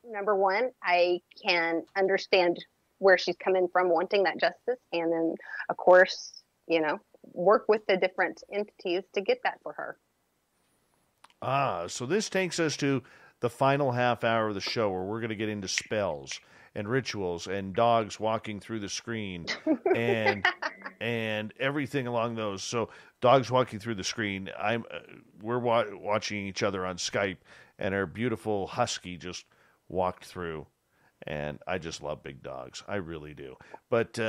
number one, I can understand where she's coming from wanting that justice. And then of course, you know, work with the different entities to get that for her. So this takes us to the final half hour of the show where we're going to get into spells and rituals and dogs walking through the screen and everything along those. So dogs walking through the screen. We're watching each other on Skype, and our beautiful husky just walked through, and I just love big dogs. I really do. But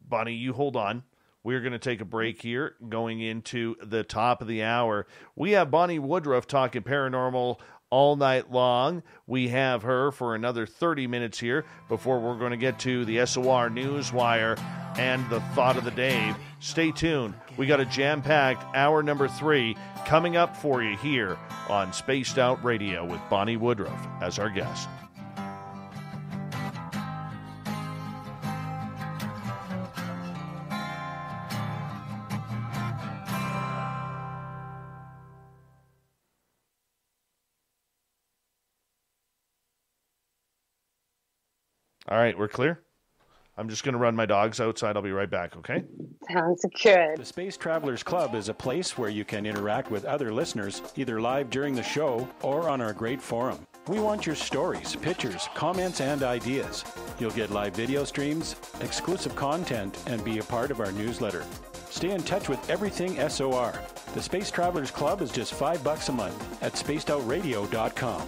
Bonnie, you hold on. We're going to take a break here, going into the top of the hour. We have Bonnie Woodruff talking paranormal all night long. We have her for another 30 minutes here before we're going to get to the SOR Newswire and the Thought of the Day. Stay tuned. We got a jam-packed hour number 3 coming up for you here on Spaced Out Radio with Bonnie Woodruff as our guest. All right, we're clear? I'm just going to run my dogs outside. I'll be right back, okay? Sounds good. The Space Travelers Club is a place where you can interact with other listeners, either live during the show or on our great forum. We want your stories, pictures, comments, and ideas. You'll get live video streams, exclusive content, and be a part of our newsletter. Stay in touch with everything SOR. The Space Travelers Club is just $5 a month at spacedoutradio.com.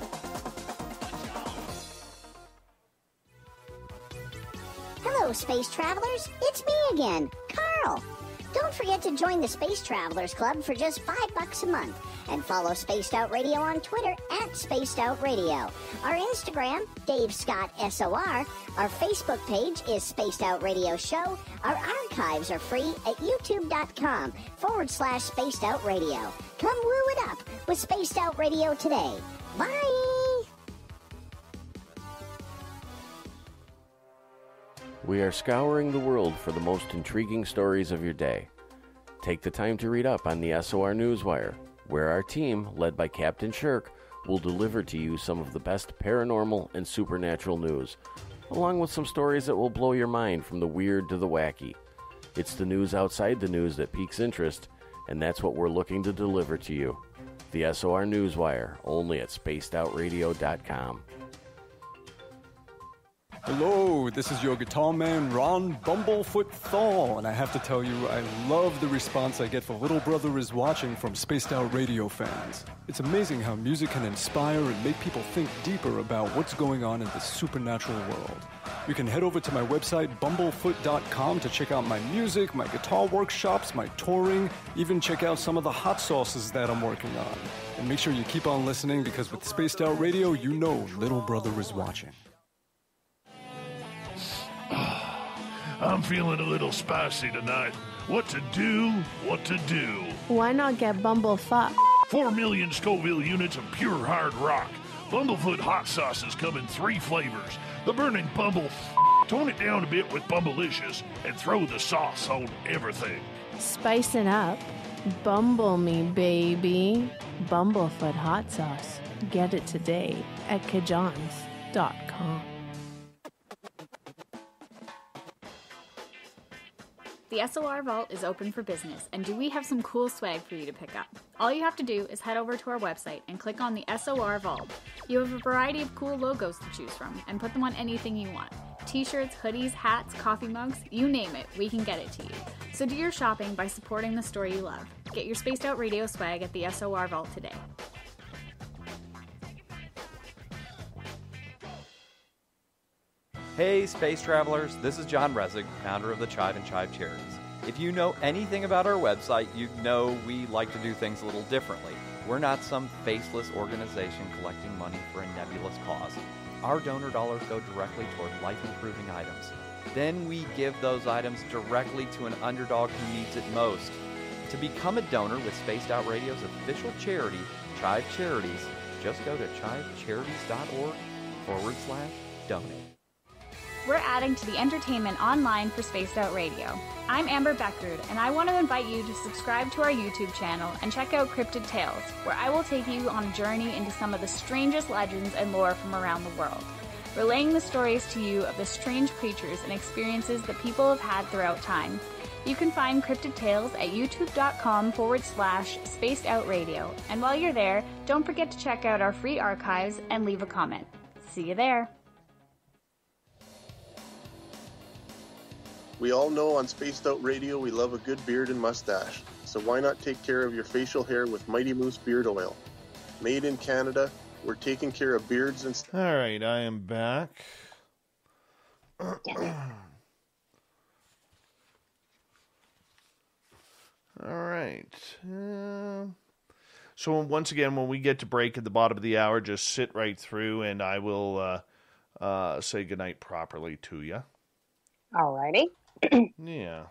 Hello, Space Travelers. It's me again, Carl. Don't forget to join the Space Travelers Club for just $5 a month and follow Spaced Out Radio on Twitter at Spaced Out Radio. Our Instagram, Dave Scott SOR. Our Facebook page is Spaced Out Radio Show. Our archives are free at youtube.com/Spaced Out Radio. Come woo it up with Spaced Out Radio today. Bye! We are scouring the world for the most intriguing stories of your day. Take the time to read up on the SOR Newswire, where our team, led by Captain Shirk, will deliver to you some of the best paranormal and supernatural news, along with some stories that will blow your mind from the weird to the wacky. It's the news outside the news that piques interest, and that's what we're looking to deliver to you. The SOR Newswire, only at spacedoutradio.com. Hello, this is your guitar man, Ron Bumblefoot Thal, and I have to tell you, I love the response I get for Little Brother is Watching from Spaced Out Radio fans. It's amazing how music can inspire and make people think deeper about what's going on in the supernatural world. You can head over to my website, bumblefoot.com, to check out my music, my guitar workshops, my touring, even check out some of the hot sauces that I'm working on. And make sure you keep on listening, because with Spaced Out Radio, you know Little Brother is watching. I'm feeling a little spicy tonight. What to do? What to do? Why not get Bumblefuck? 4 million Scoville units of pure hard rock. Bumblefoot hot sauces come in 3 flavors. The burning Bumble. Tone it down a bit with Bumblicious and throw the sauce on everything. Spice it up. Bumble me, baby. Bumblefoot hot sauce. Get it today at kajans.com. The SOR Vault is open for business, and do we have some cool swag for you to pick up? All you have to do is head over to our website and click on the SOR Vault. You have a variety of cool logos to choose from, and put them on anything you want. T-shirts, hoodies, hats, coffee mugs, you name it, we can get it to you. So do your shopping by supporting the store you love. Get your Spaced Out Radio swag at the SOR Vault today. Hey, space travelers, this is John Resig, founder of the Chive and Chive Charities. If you know anything about our website, you know we like to do things a little differently. We're not some faceless organization collecting money for a nebulous cause. Our donor dollars go directly toward life-improving items. Then we give those items directly to an underdog who needs it most. To become a donor with Spaced Out Radio's official charity, Chive Charities, just go to chivecharities.org/donate. We're adding to the entertainment online for Spaced Out Radio. I'm Amber Beckrud, and I want to invite you to subscribe to our YouTube channel and check out Cryptid Tales, where I will take you on a journey into some of the strangest legends and lore from around the world, relaying the stories to you of the strange creatures and experiences that people have had throughout time. You can find Cryptid Tales at youtube.com/Spaced Out Radio, and while you're there, don't forget to check out our free archives and leave a comment. See you there. We all know on Spaced Out Radio we love a good beard and mustache, so why not take care of your facial hair with Mighty Moose Beard Oil? Made in Canada, we're taking care of beards and... All right, I am back. All right. So once again, when we get to break at the bottom of the hour, just sit right through and I will say goodnight properly to you. All righty. Yeah.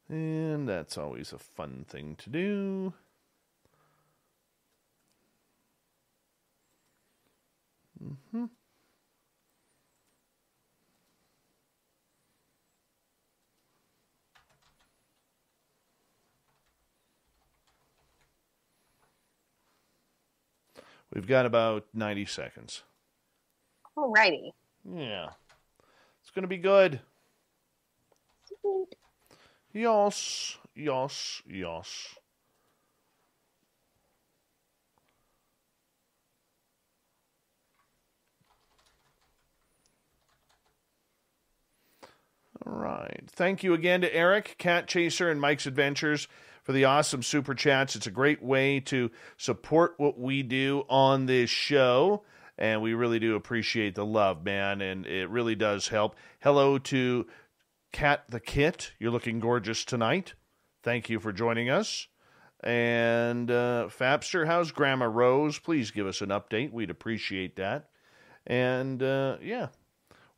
And that's always a fun thing to do. Mm-hmm. We've got about 90 seconds. All righty. Yeah. It's going to be good. Yos. All right. Thank you again to Eric, Cat Chaser, and Mike's Adventures for the awesome super chats. It's a great way to support what we do on this show, and we really do appreciate the love, man, and it really does help. Hello to Cat the Kit. You're looking gorgeous tonight. Thank you for joining us. And Fapster, how's Grandma Rose? Please give us an update. We'd appreciate that. And, yeah.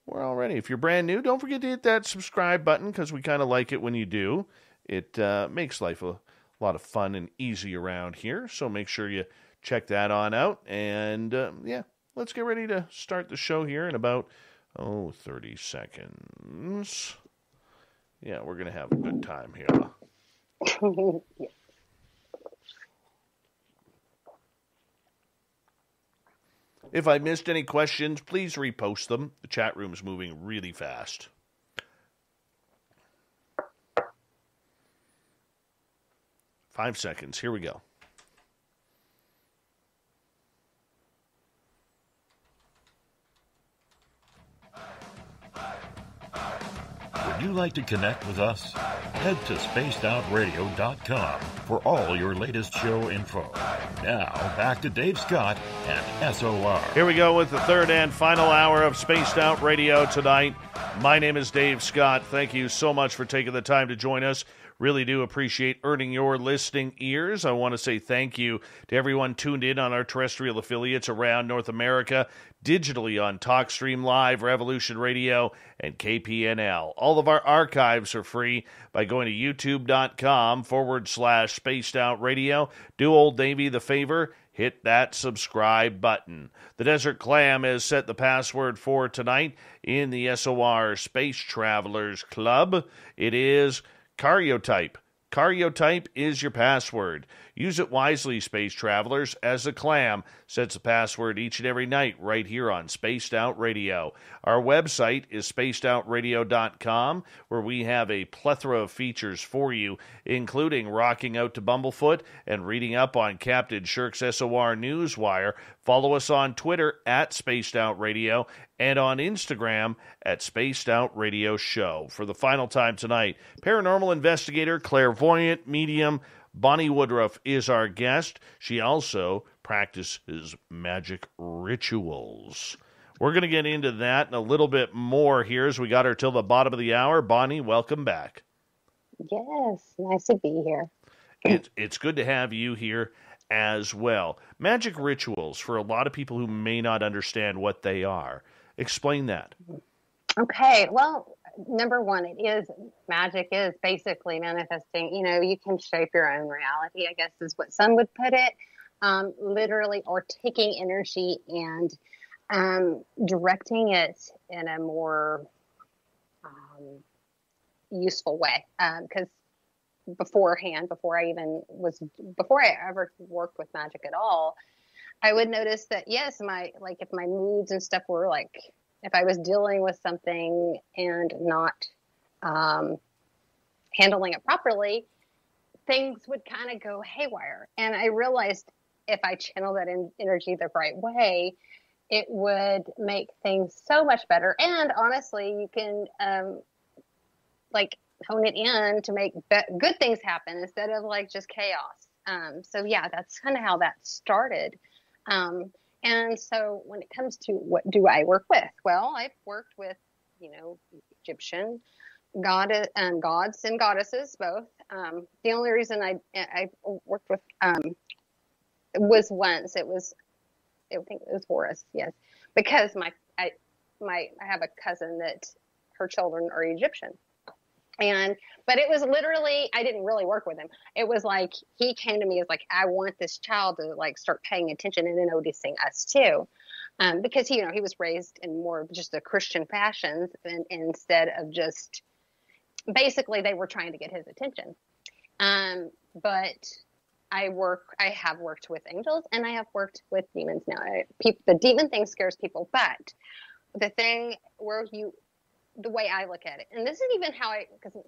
We're all ready. If you're brand new, don't forget to hit that subscribe button because we kind of like it when you do. It makes life a lot of fun and easy around here. So make sure you check that on out. And, yeah, let's get ready to start the show here in about, 30 seconds. Yeah, we're going to have a good time here. Yeah. If I missed any questions, please repost them. The chat room's moving really fast. Five seconds. Here we go. Would you like to connect with us? Head to spacedoutradio.com for all your latest show info. Now, back to Dave Scott and SOR. Here we go with the third and final hour of Spaced Out Radio tonight. My name is Dave Scott. Thank you so much for taking the time to join us. Really do appreciate earning your listening ears. I want to say thank you to everyone tuned in on our terrestrial affiliates around North America, digitally on TalkStream Live, Revolution Radio, and KPNL. All of our archives are free by going to youtube.com/Spaced Out Radio. Do old Davey the favor, hit that subscribe button. The Desert Clam has set the password for tonight in the SOR Space Travelers Club. It is Karyotype. Karyotype is your password. Use it wisely, space travelers, as the Clam sets the password each and every night right here on Spaced Out Radio. Our website is spacedoutradio.com, where we have a plethora of features for you, including rocking out to Bumblefoot and reading up on Captain Shirk's SOR Newswire. Follow us on Twitter at Spaced Out Radio and on Instagram at Spaced Out Radio Show. For the final time tonight, paranormal investigator, clairvoyant, medium, Bonnie Woodruff is our guest. She also practices magic rituals. We're going to get into that and a little bit more here as we got her till the bottom of the hour. Bonnie, welcome back. Yes, nice to be here. It's good to have you here as well. Magic rituals, for a lot of people who may not understand what they are. Explain that. Okay, well, number one, magic is basically manifesting. You can shape your own reality, I guess is what some would put it. Literally, or taking energy and directing it in a more useful way. Because before I ever worked with magic at all, I would notice that, yes, if my moods and stuff were like, if I was dealing with something and not handling it properly, things would kind of go haywire. And I realized if I channel that energy the right way, it would make things so much better. And honestly, you can hone it in to make good things happen instead of just chaos. So yeah, that's kind of how that started. And so when it comes to what do I work with? Well, I've worked with, Egyptian gods and goddesses, both. The only reason I worked with was once. I think it was Horus, yes, because I have a cousin that her children are Egyptian. But it was literally, I didn't really work with him. It was like, he came to me as I want this child to start paying attention and noticing us too. Because, he was raised in more just a Christian fashion instead of just, basically they were trying to get his attention. But I have worked with angels and I have worked with demons now. The demon thing scares people, but the thing where the way I look at it, and this is even how because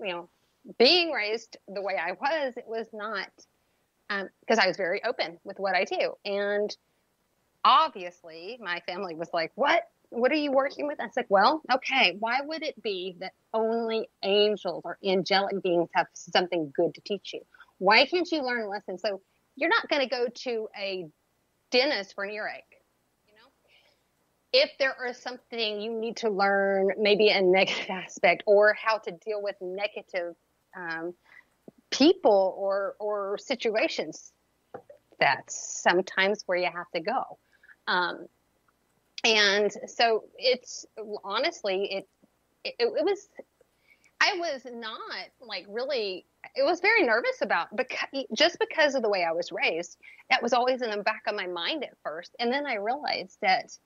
being raised the way I was, it was not, because I was very open with what I do. And obviously my family was like, what are you working with? I was like, well, okay, why would it be that only angels or angelic beings have something good to teach you? Why can't you learn lessons? So you're not going to go to a dentist for an earache. If there is something you need to learn, maybe a negative aspect or how to deal with negative people or situations, that's sometimes where you have to go. And so it's honestly, it was, I was not like really, it was very nervous about, because of the way I was raised. That was always in the back of my mind at first. And then I realized that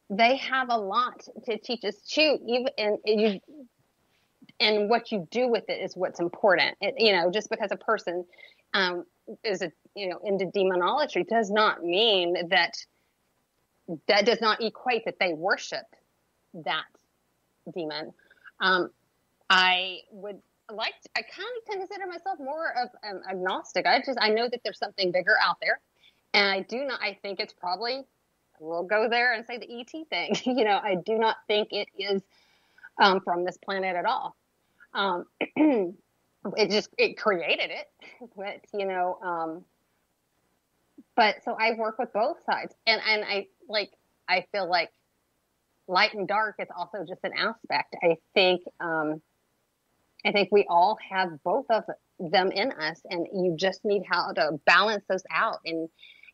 they have a lot to teach us too, and what you do with it is what's important. Just because a person is into demonology does not mean that does not equate that they worship that demon. I kind of consider myself more of an agnostic. I know that there's something bigger out there, and I think it's probably, we'll go there and say the ET thing. I do not think it is from this planet at all. It created it, but so I work with both sides, and I feel like light and dark is also just an aspect. I think we all have both of them in us, and you just need how to balance those out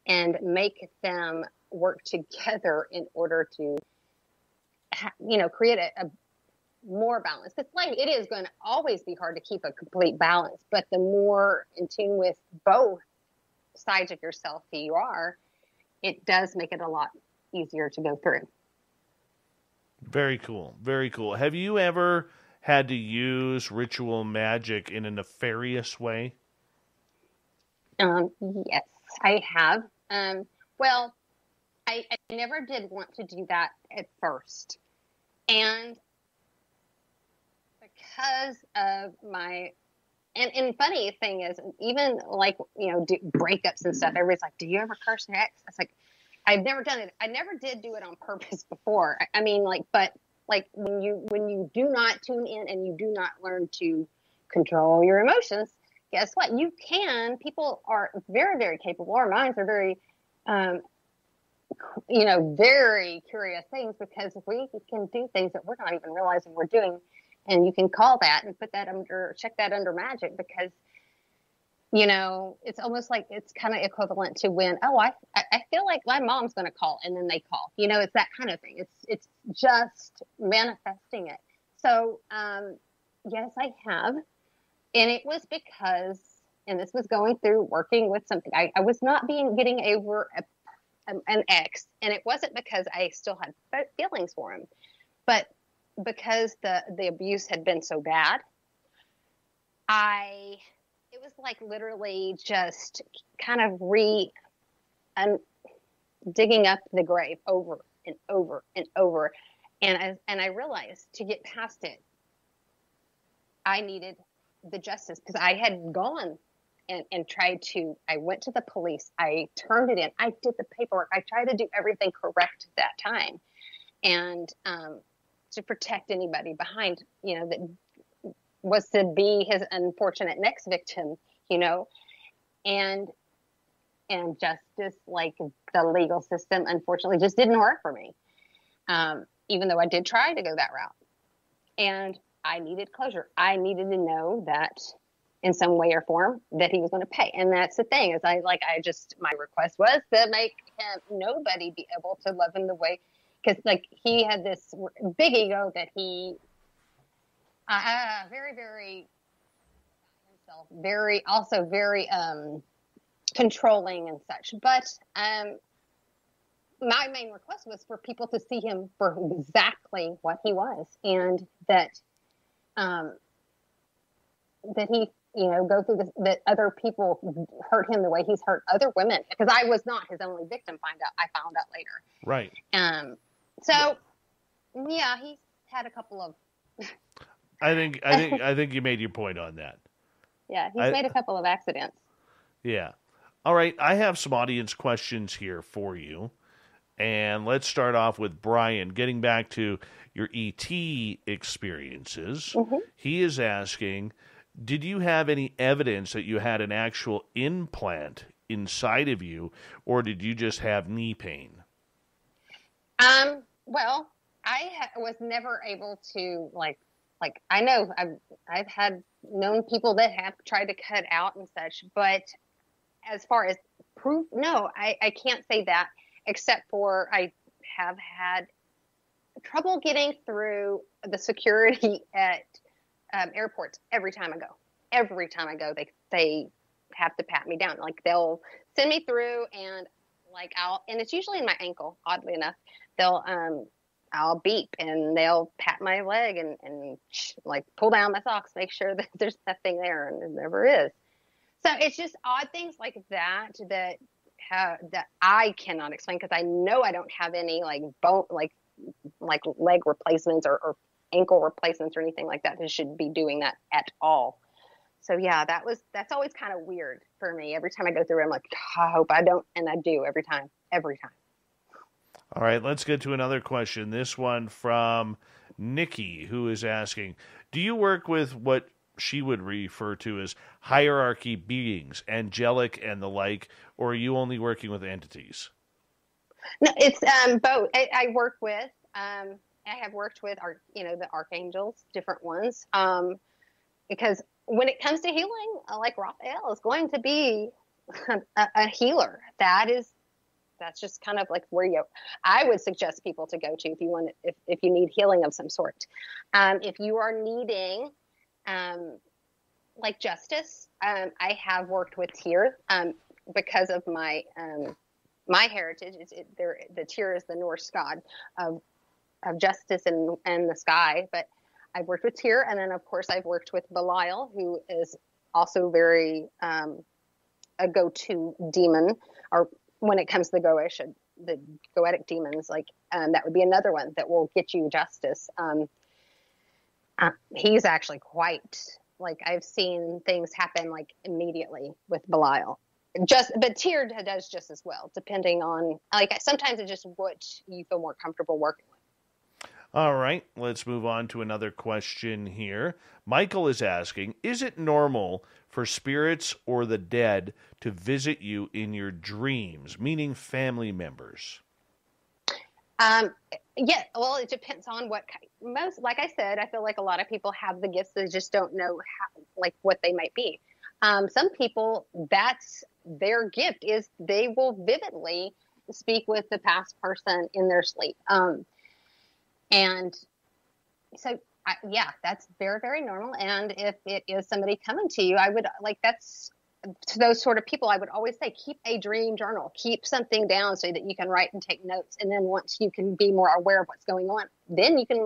and make them work together in order to, create a more balance. Because it is going to always be hard to keep a complete balance, but the more in tune with both sides of yourself that you are, it does make it a lot easier to go through. Very cool. Very cool. Have you ever had to use ritual magic in a nefarious way? Yes, I have. Well, I never did want to do that at first. And because of and funny thing is, even breakups and stuff, everybody's like, do you ever curse your ex? I was like, I've never done it. I never did do it on purpose before. I mean, but when you do not tune in and you do not learn to control your emotions, guess what? You can. People are very, very capable. Our minds are very, very curious things, because we can do things that we're not even realizing we're doing. And you can call that and check that under magic, because, it's almost like it's kind of equivalent to when, I feel like my mom's going to call, and then they call, it's that kind of thing. It's just manifesting it. So, yes, I have. And it was because, and this was going through working with something, I was not getting over an ex, and it wasn't because I still had feelings for him, but because the abuse had been so bad, it was like literally just kind of digging up the grave over and over and over. And I realized to get past it, I needed the justice, because I had gone and tried to, I went to the police, I turned it in, I did the paperwork, I tried to do everything correct at that time. And, to protect anybody behind, that was to be his unfortunate next victim, and justice, like the legal system, unfortunately just didn't work for me. Even though I did try to go that route, and I needed closure. I needed to know that in some way or form that he was going to pay. And that's the thing, is my request was to make nobody be able to love him the way, because he had this big ego that he very, very himself, very controlling and such. But my main request was for people to see him for exactly what he was, and that he go through this, that other people hurt him the way he's hurt other women, because I was not his only victim. I found out later. Right. So Yeah, he's had a couple of. I think you made your point on that. Yeah, he's made a couple of accidents. Yeah. All right, I have some audience questions here for you. And let's start off with Brian. Getting back to your ET experiences, he is asking, did you have any evidence that you had an actual implant inside of you, or did you just have knee pain? Well, I was never able to like I know I've known people that have tried to cut out and such, but as far as proof, no, I can't say that, except for I have had trouble getting through the security at airports every time I go. Every time I go, they have to pat me down. Like they'll send me through, and and it's usually in my ankle. Oddly enough, I'll beep and they'll pat my leg and like pull down my socks, make sure that there's nothing there, and there never is. So it's just odd things like that that I cannot explain, because I know I don't have any like bone like leg replacements or ankle replacements or anything like that should be doing that at all. So yeah, that's always kind of weird for me. Every time I go through, I'm like, I hope I don't, and I do every time. All right, let's get to another question. This one from Nikki, who is asking, do you work with what she would refer to as hierarchy beings, angelic and the like, or are you only working with entities? No, it's both. I work with, I have worked with the archangels, different ones, because when it comes to healing, like Raphael is going to be a healer. That's just kind of like where I would suggest people to go to if you need healing of some sort. If you are needing like justice, I have worked with Tyr because of my heritage. The Tyr is the Norse god of justice and the sky. But I've worked with Tyr, and then of course I've worked with Belial, who is also very a go-to demon, or when it comes to the goetic demons, that would be another one that will get you justice. He's actually quite, I've seen things happen immediately with Belial. But Tyr does just as well, depending on, sometimes it's just what you feel more comfortable working with. All right, let's move on to another question here. Michael is asking, is it normal for spirits or the dead to visit you in your dreams, meaning family members? Yeah, well, it depends on like I said, I feel like a lot of people have the gifts, they just don't know how, what they might be. Some people, that's their gift, is they will vividly speak with the past person in their sleep. And so, that's very, very normal. And if it is somebody coming to you, I would to those sort of people, I would always say, keep a dream journal, keep something down so that you can write and take notes. And then once you can be more aware of what's going on, then you can,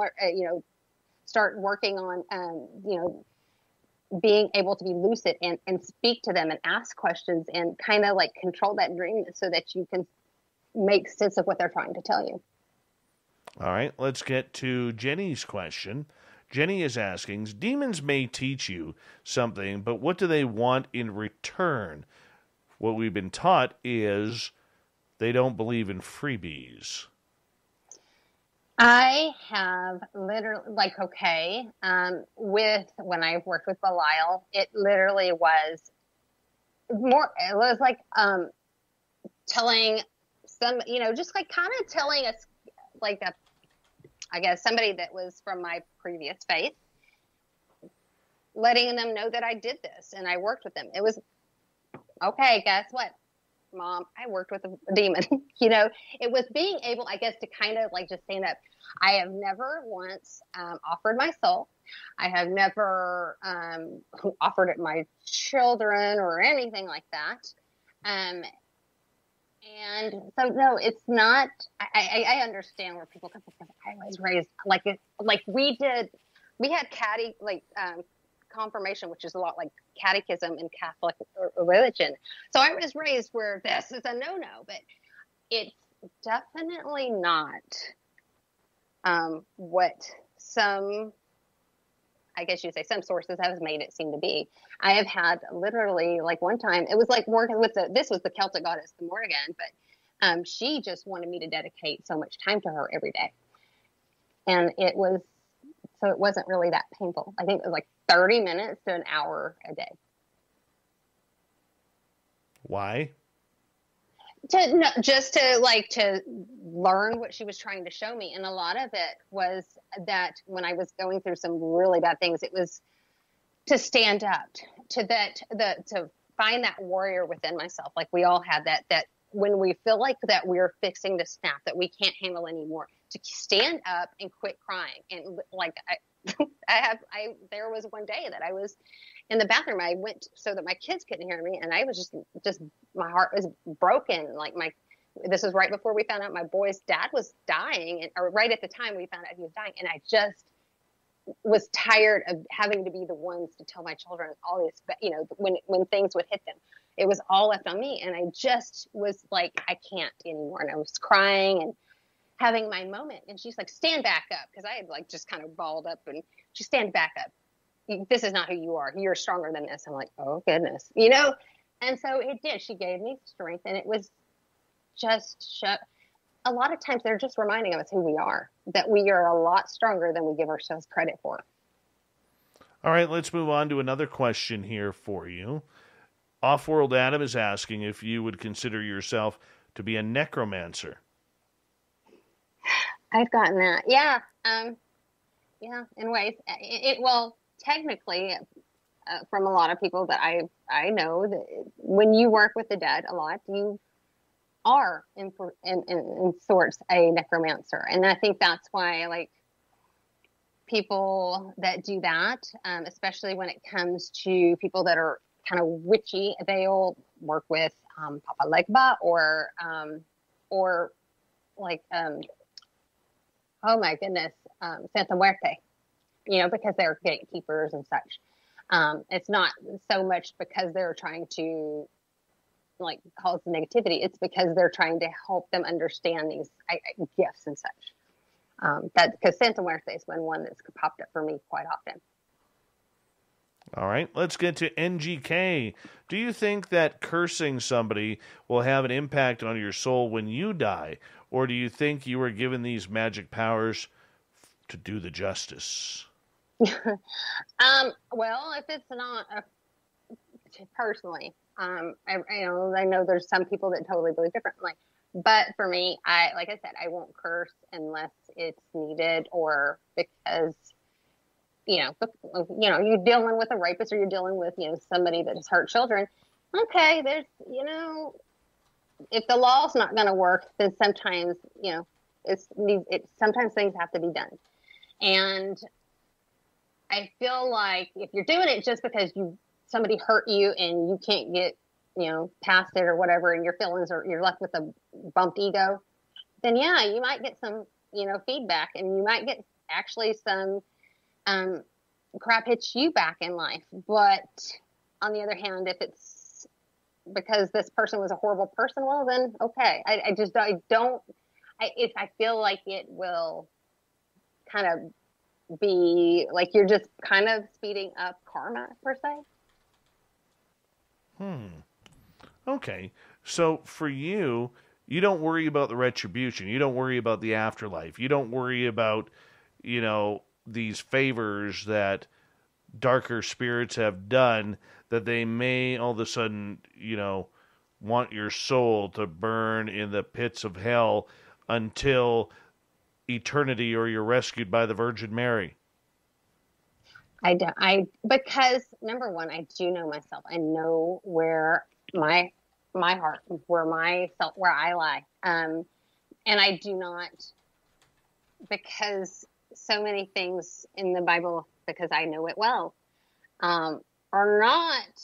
start working on, being able to be lucid and speak to them and ask questions and kind of control that dream so that you can make sense of what they're trying to tell you. All right, let's get to Jenny's question. Jenny is asking, demons may teach you something, but what do they want in return? What we've been taught is they don't believe in freebies. I have literally, when I worked with Belial, it literally was telling some, just kind of telling us, somebody that was from my previous faith, letting them know that I did this and I worked with them. It was, okay, guess what, Mom, I worked with a demon. It was being able, to kind of just stand up. I have never once offered my soul. I have never offered it my children or anything like that. And so, no, it's not, I understand where people come from, because I was raised we had confirmation, which is a lot like catechism in Catholic religion. So I was raised where this is a no-no, but it's definitely not what some, I guess you'd say, some sources have made it seem to be. I have had literally, like, one time, it was like working with this was the Celtic goddess, the Morrigan, but she just wanted me to dedicate so much time to her every day. And it wasn't really that painful. I think it was like 30 minutes to an hour a day. Why? Just to learn what she was trying to show me. And a lot of it was that when I was going through some really bad things, it was to stand up, to find that warrior within myself. Like we all have that when we feel like that we're fixing to snap, that we can't handle anymore, to stand up and quit crying. And like there was one day that I was in the bathroom. I went so that my kids couldn't hear me, and I was just my heart was broken. Like this was right before we found out my boy's dad was dying, or right at the time we found out he was dying, and I just was tired of having to be the ones to tell my children all this, when things would hit them. It was all left on me, and I just was like, I can't anymore. And I was crying and having my moment. And she's like, stand back up. Because I had like just kind of balled up, and she stand back up. This is not who you are. You're stronger than this. I'm like, oh goodness, And so it did. She gave me strength, and it was just a lot of times they're just reminding us who we are, that we are a lot stronger than we give ourselves credit for. All right, let's move on to another question here for you. Offworld Adam is asking if you would consider yourself to be a necromancer. I've gotten that. Yeah. Yeah, in ways. Well, technically, from a lot of people that I know, that when you work with the dead a lot, you are in sorts a necromancer. And I think that's why, like, people that do that, especially when it comes to people that are kind of witchy, they'll work with Papa Legba or like, oh my goodness, Santa Muerte, because they're gatekeepers and such. It's not so much because they're trying to like cause negativity. It's because they're trying to help them understand these gifts and such. Because Santa Muerte has been one that's popped up for me quite often. All right, let's get to NGK. Do you think that cursing somebody will have an impact on your soul when you die? Or do you think you were given these magic powers to do the justice? Well, if it's not personally, I know there's some people that totally believe differently, but for me, like I said, I won't curse unless it's needed, or because you're dealing with a rapist, or you're dealing with somebody that has hurt children. Okay, there's if the law's not going to work, then sometimes sometimes things have to be done, and I feel like if you're doing it just because somebody hurt you and you can't get, past it or whatever, and your feelings you're left with a bumped ego, then yeah, you might get some, feedback, and you might get actually some, crap hits you back in life. But on the other hand, if it's because this person was a horrible person, well then, okay. I feel like it will kind of be like you're just kind of speeding up karma per se. Okay. So for you, you don't worry about the retribution. You don't worry about the afterlife. You don't worry about, these favors that darker spirits have done that they may all of a sudden, want your soul to burn in the pits of hell until eternity, or you're rescued by the Virgin Mary. Because number one, I do know myself. I know where my heart, where I lie. And I do not, because so many things in the Bible, because I know it well, are not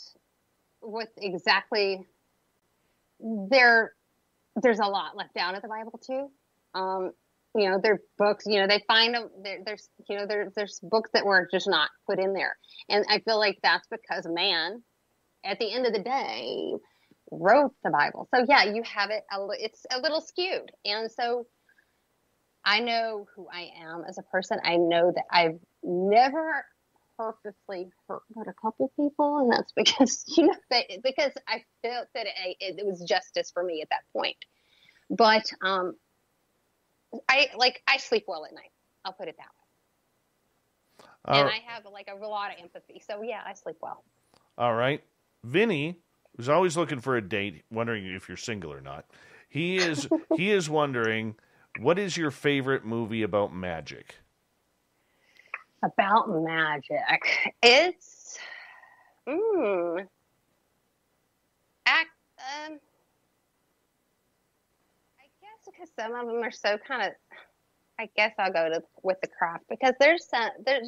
what exactly there's a lot left out of the Bible too. There are books, they find them, there's books that were just not put in there. And I feel like that's because man, at the end of the day, wrote the Bible. So yeah, you have it, it's a little skewed. And so I know who I am as a person. I know that I've never purposely hurt but a couple people, and that's because because I felt that it was justice for me at that point. But I sleep well at night. I'll put it that way. And I have like a lot of empathy, so yeah, I sleep well. All right, Vinny was always looking for a date, wondering if you're single or not. He is wondering, what is your favorite movie about magic? About magic, it's I guess because some of them are so kind of. I guess I'll go with the craft, because there's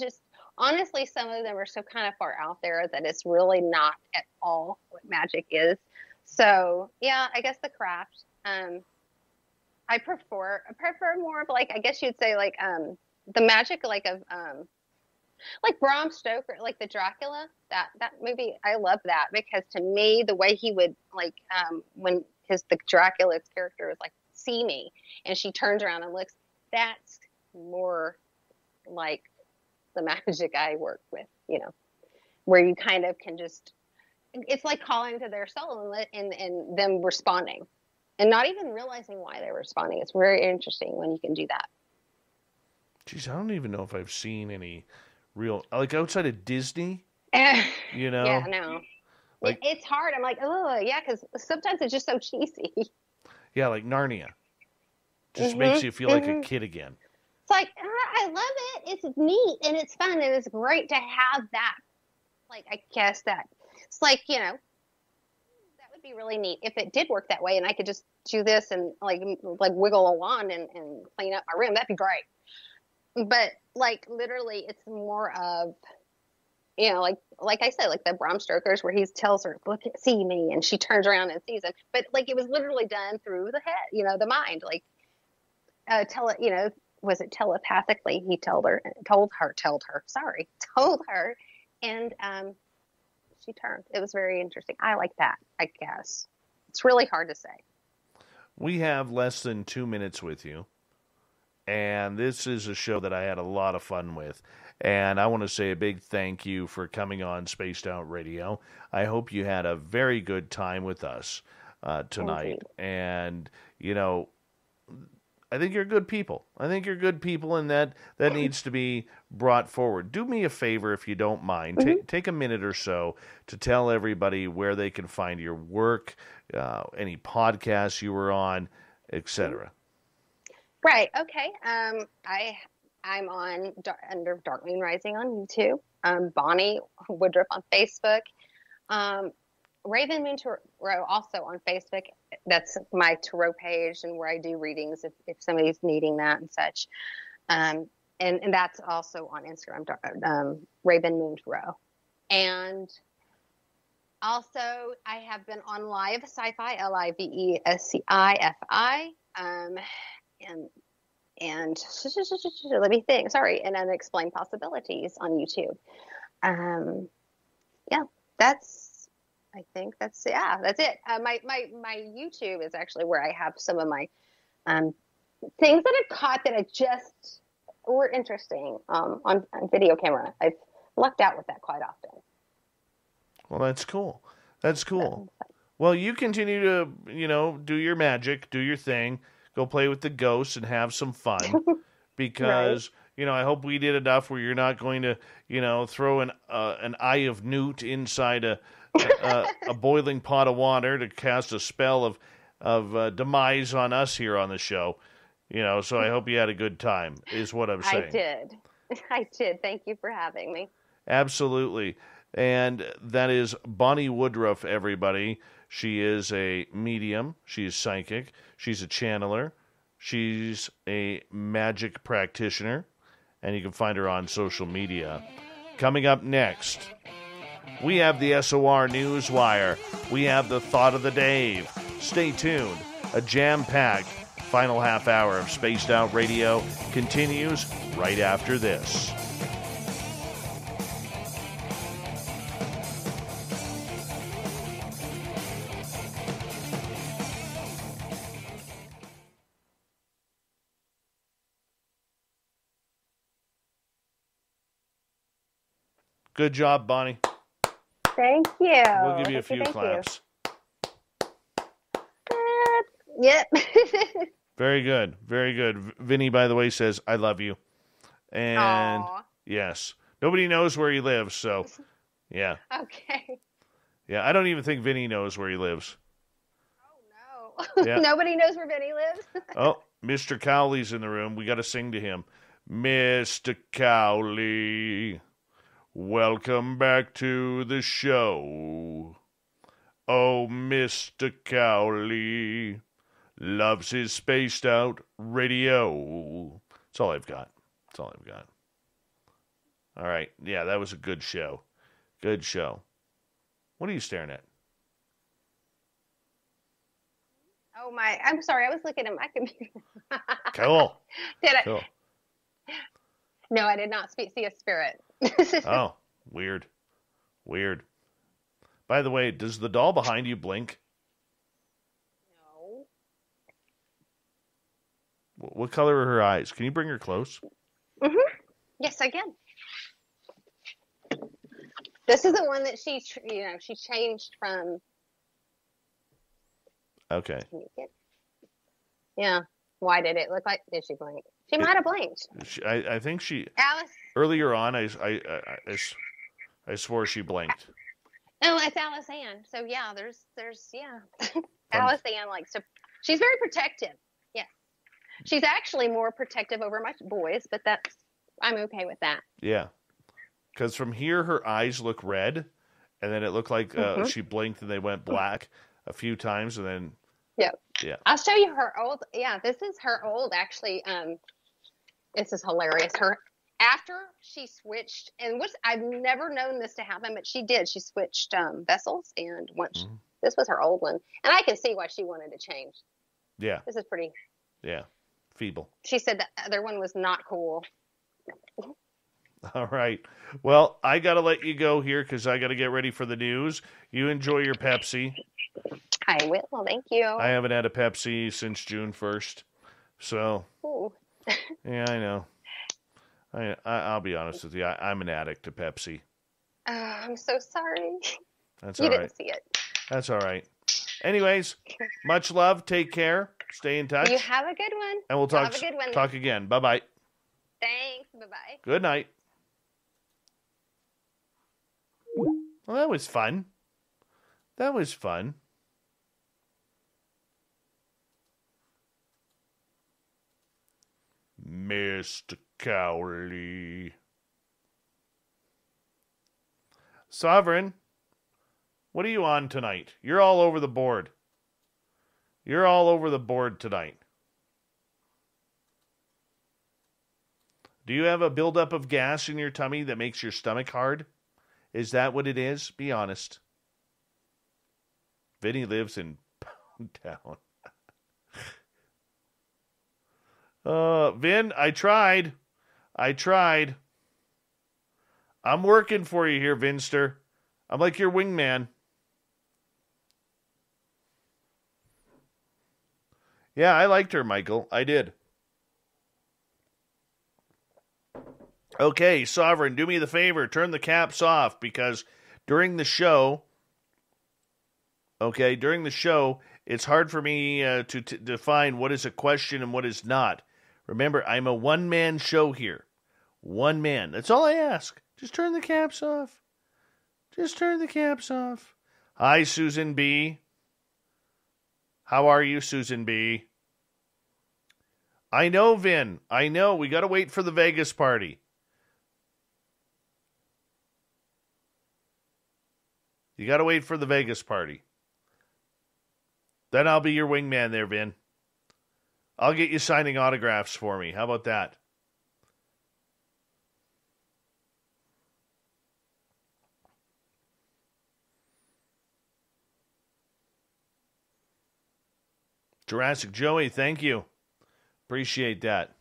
just honestly some of them are so kind of far out there that it's really not at all what magic is. So yeah, I guess the craft. I prefer more of like, I guess you'd say like the magic like of like Bram Stoker, like the Dracula, that movie. I love that, because to me the way he would like when the Dracula's character was like, see me, and she turns around and looks, that's more like the magic I work with, where you kind of can just, it's like calling to their soul and them responding and not even realizing why they're responding. It's very interesting when you can do that. Geez, I don't even know if I've seen any real, like outside of Disney, Yeah, no. Like, it's hard. I'm like, oh, yeah, because sometimes it's just so cheesy. Yeah, like Narnia. Just makes you feel like a kid again. It's like, I love it. It's neat and it's fun and it's great to have that. Like, I guess that it's like, that would be really neat if it did work that way and I could just do this and like wiggle a wand and clean up my room. That'd be great. But like literally, it's more of, like I said, like the Bram Stoker's where he tells her, look, see me, and she turns around and sees him. But like it was literally done through the head, the mind, like. Was it telepathically? He told her, and she turned. It was very interesting. I like that, I guess. It's really hard to say. We have less than 2 minutes with you, and this is a show that I had a lot of fun with, and I want to say a big thank you for coming on Spaced Out Radio. I hope you had a very good time with us tonight, and, I think you're good people. And that needs to be brought forward. Do me a favor, if you don't mind. Take a minute or so to tell everybody where they can find your work, any podcasts you were on, etc. Right. Okay. I'm on under Dark Moon Rising on YouTube. Bonnie Woodruff on Facebook. Raven Moon Tarot also on Facebook. That's my tarot page and where I do readings if somebody's needing that and such. And that's also on Instagram, Raven Moon Tarot. And also I have been on Live Sci-Fi, LIVESCIFI. And let me think. Sorry, and Unexplained Possibilities on YouTube. I think that's it. My YouTube is actually where I have some of my things that I caught that I just were interesting on video camera. I've lucked out with that quite often. Well, that's cool. Well, you continue to, do your magic, do your thing, go play with the ghosts and have some fun because, right. I hope we did enough where you're not going to, throw an eye of newt inside a boiling pot of water to cast a spell of demise on us here on the show. So I hope you had a good time, is what I'm saying. I did. Thank you for having me. Absolutely. And that is Bonnie Woodruff, everybody. She is a medium. She is psychic. She's a channeler. She's a magic practitioner. And you can find her on social media. Coming up next, we have the SOR Newswire. We have the Thought of the Dave. Stay tuned. A jam-packed final half hour of Spaced Out Radio continues right after this. Good job, Bonnie. Thank you. We'll give you a few Thank claps. Yep. Very good. Very good. Vinny, by the way, says, I love you. And Aww. yes, nobody knows where he lives. So, yeah. Okay. Yeah, I don't even think Vinny knows where he lives. Oh, no. Yeah. Nobody knows where Vinny lives? Oh, Mr. Cowley's in the room. We got to sing to him. Mr. Cowley, welcome back to the show. Oh, Mr. Cowley loves his spaced out radio. That's all I've got. That's all I've got. All right. Yeah, that was a good show. Good show. What are you staring at? Oh, my. I'm sorry. I was looking at my computer. Cool. Did I? Cool. No, I did not see a spirit. Oh, weird. Weird. By the way, does the doll behind you blink? No. What color are her eyes? Can you bring her close? Mm-hmm. Yes, I can. This is the one that she changed from. Okay. Yeah. Why did it look like? Did she blink? She might have blinked. I think she. Alice. Earlier on, I swore she blinked. Oh, it's Alice Ann. So yeah, there's Alice Ann likes to. She's very protective. Yes. She's actually more protective over my boys, but I'm okay with that. Yeah. Because from here, her eyes look red, and then it looked like she blinked and they went black a few times, and then. Yep. Yeah. I'll show you her old. Yeah, this is her old. Actually, this is hilarious. After she switched, and I've never known this to happen, but she did. She switched vessels, and once this was her old one, and I can see why she wanted to change. Yeah. This is pretty. Yeah. Feeble. She said the other one was not cool. All right. Well, I got to let you go here because I got to get ready for the news. You enjoy your Pepsi. I will. Well, thank you. I haven't had a Pepsi since June 1st. So, Ooh. Yeah, I know. I'll be honest with you. I'm an addict to Pepsi. I'm so sorry. That's you all right. didn't see it. That's all right. Anyways, much love. Take care. Stay in touch. You have a good one. And we'll Have a good one. talk again. Bye-bye. Thanks. Bye-bye. Good night. Well, that was fun. That was fun. Mr. Cowley. Sovereign, what are you on tonight? You're all over the board. You're all over the board tonight. Do you have a buildup of gas in your tummy that makes your stomach hard? Is that what it is? Be honest. Vinny lives in Pound Town. Vin, I tried. I'm working for you here, Vinster. I'm like your wingman. Yeah, I liked her, Michael. I did. Okay, Sovereign, do me the favor. Turn the caps off because during the show, it's hard for me to define what is a question and what is not. Remember, I'm a one-man show here. One man. That's all I ask. Just turn the caps off. Just turn the caps off. Hi, Susan B. How are you, Susan B? I know, Vin. I know. We got to wait for the Vegas party. You got to wait for the Vegas party. Then I'll be your wingman there, Vin. I'll get you signing autographs for me. How about that? Jurassic Joey, thank you. Appreciate that.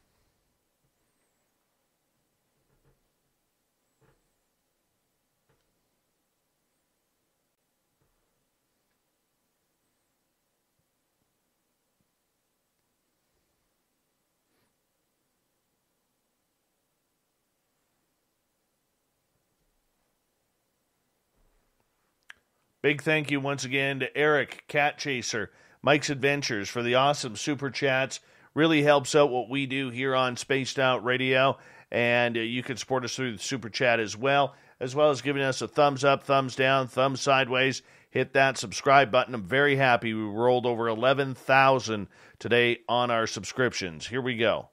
Big thank you once again to Eric, Cat Chaser, Mike's Adventures for the awesome super chats. Really helps out what we do here on Spaced Out Radio. And you can support us through the super chat as well as giving us a thumbs up, thumbs down, thumbs sideways. Hit that subscribe button. I'm very happy we rolled over 11,000 today on our subscriptions. Here we go.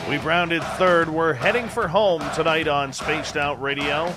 We've rounded third. We're heading for home tonight on Spaced Out Radio.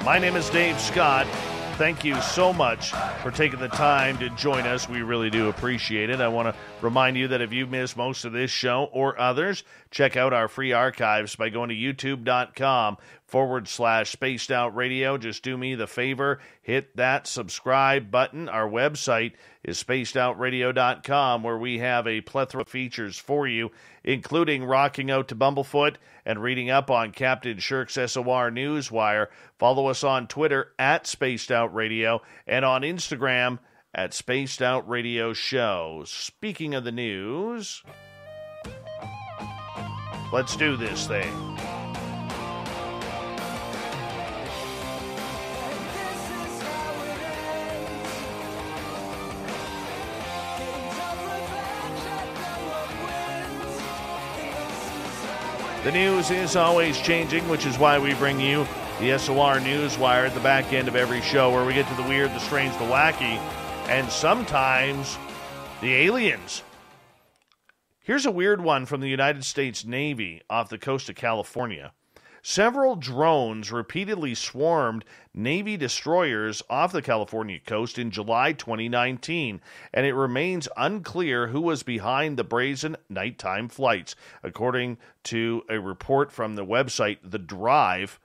My name is Dave Scott. Thank you so much for taking the time to join us. We really do appreciate it. I want to remind you that if you missed most of this show or others, check out our free archives by going to youtube.com/Spaced Out Radio. Just do me the favor, hit that subscribe button. Our website is spacedoutradio.com, where we have a plethora of features for you, including rocking out to Bumblefoot and reading up on Captain Shirk's SOR Newswire. Follow us on Twitter at Spaced Out Radio and on Instagram at Spaced Out Radio Show. Speaking of the news, let's do this thing. The news is always changing, which is why we bring you the SOR Newswire at the back end of every show, where we get to the weird, the strange, the wacky, and sometimes the aliens. Here's a weird one from the United States Navy off the coast of California. Several drones repeatedly swarmed Navy destroyers off the California coast in July 2019, and it remains unclear who was behind the brazen nighttime flights. According to a report from the website The Drive,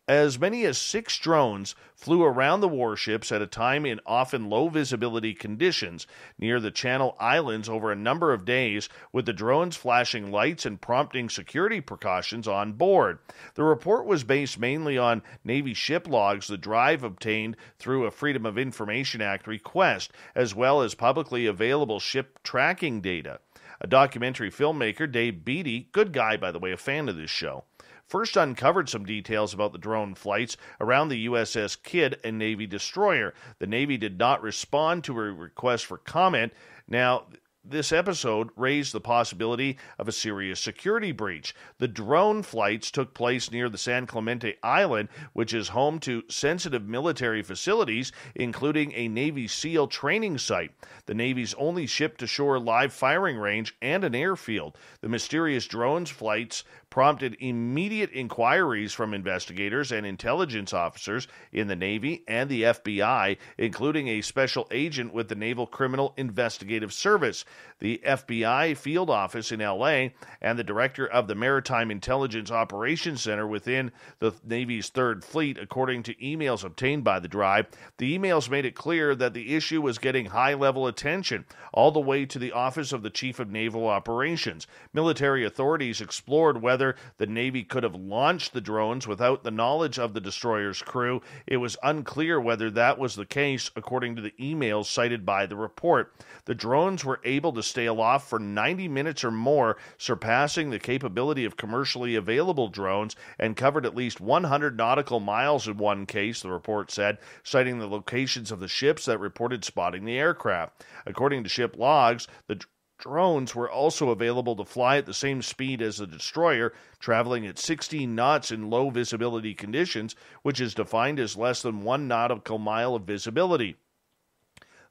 as many as 6 drones flew around the warships at a time in often low-visibility conditions near the Channel Islands over a number of days, with the drones flashing lights and prompting security precautions on board. The report was based mainly on Navy ship logs the Drive obtained through a Freedom of Information Act request, as well as publicly available ship tracking data. A documentary filmmaker, Dave Beatty, good guy, by the way, a fan of this show, first uncovered some details about the drone flights around the USS Kidd, a Navy destroyer. The Navy did not respond to a request for comment. Now, this episode raised the possibility of a serious security breach. The drone flights took place near the San Clemente Island, which is home to sensitive military facilities, including a Navy SEAL training site, the Navy's only ship-to-shore live firing range, and an airfield. The mysterious drones flights prompted immediate inquiries from investigators and intelligence officers in the Navy and the FBI, including a special agent with the Naval Criminal Investigative Service, the FBI field office in L.A., and the director of the Maritime Intelligence Operations Center within the Navy's 3rd Fleet, according to emails obtained by the Drive. The emails made it clear that the issue was getting high-level attention, all the way to the Office of the Chief of Naval Operations. Military authorities explored whether the Navy could have launched the drones without the knowledge of the destroyer's crew. It was unclear whether that was the case, according to the emails cited by the report. The drones were able to stay aloft for 90 minutes or more, surpassing the capability of commercially available drones, and covered at least 100 nautical miles in one case, the report said, citing the locations of the ships that reported spotting the aircraft. According to ship logs, the drones were also available to fly at the same speed as the destroyer, traveling at 16 knots in low visibility conditions, which is defined as less than 1 nautical mile of visibility.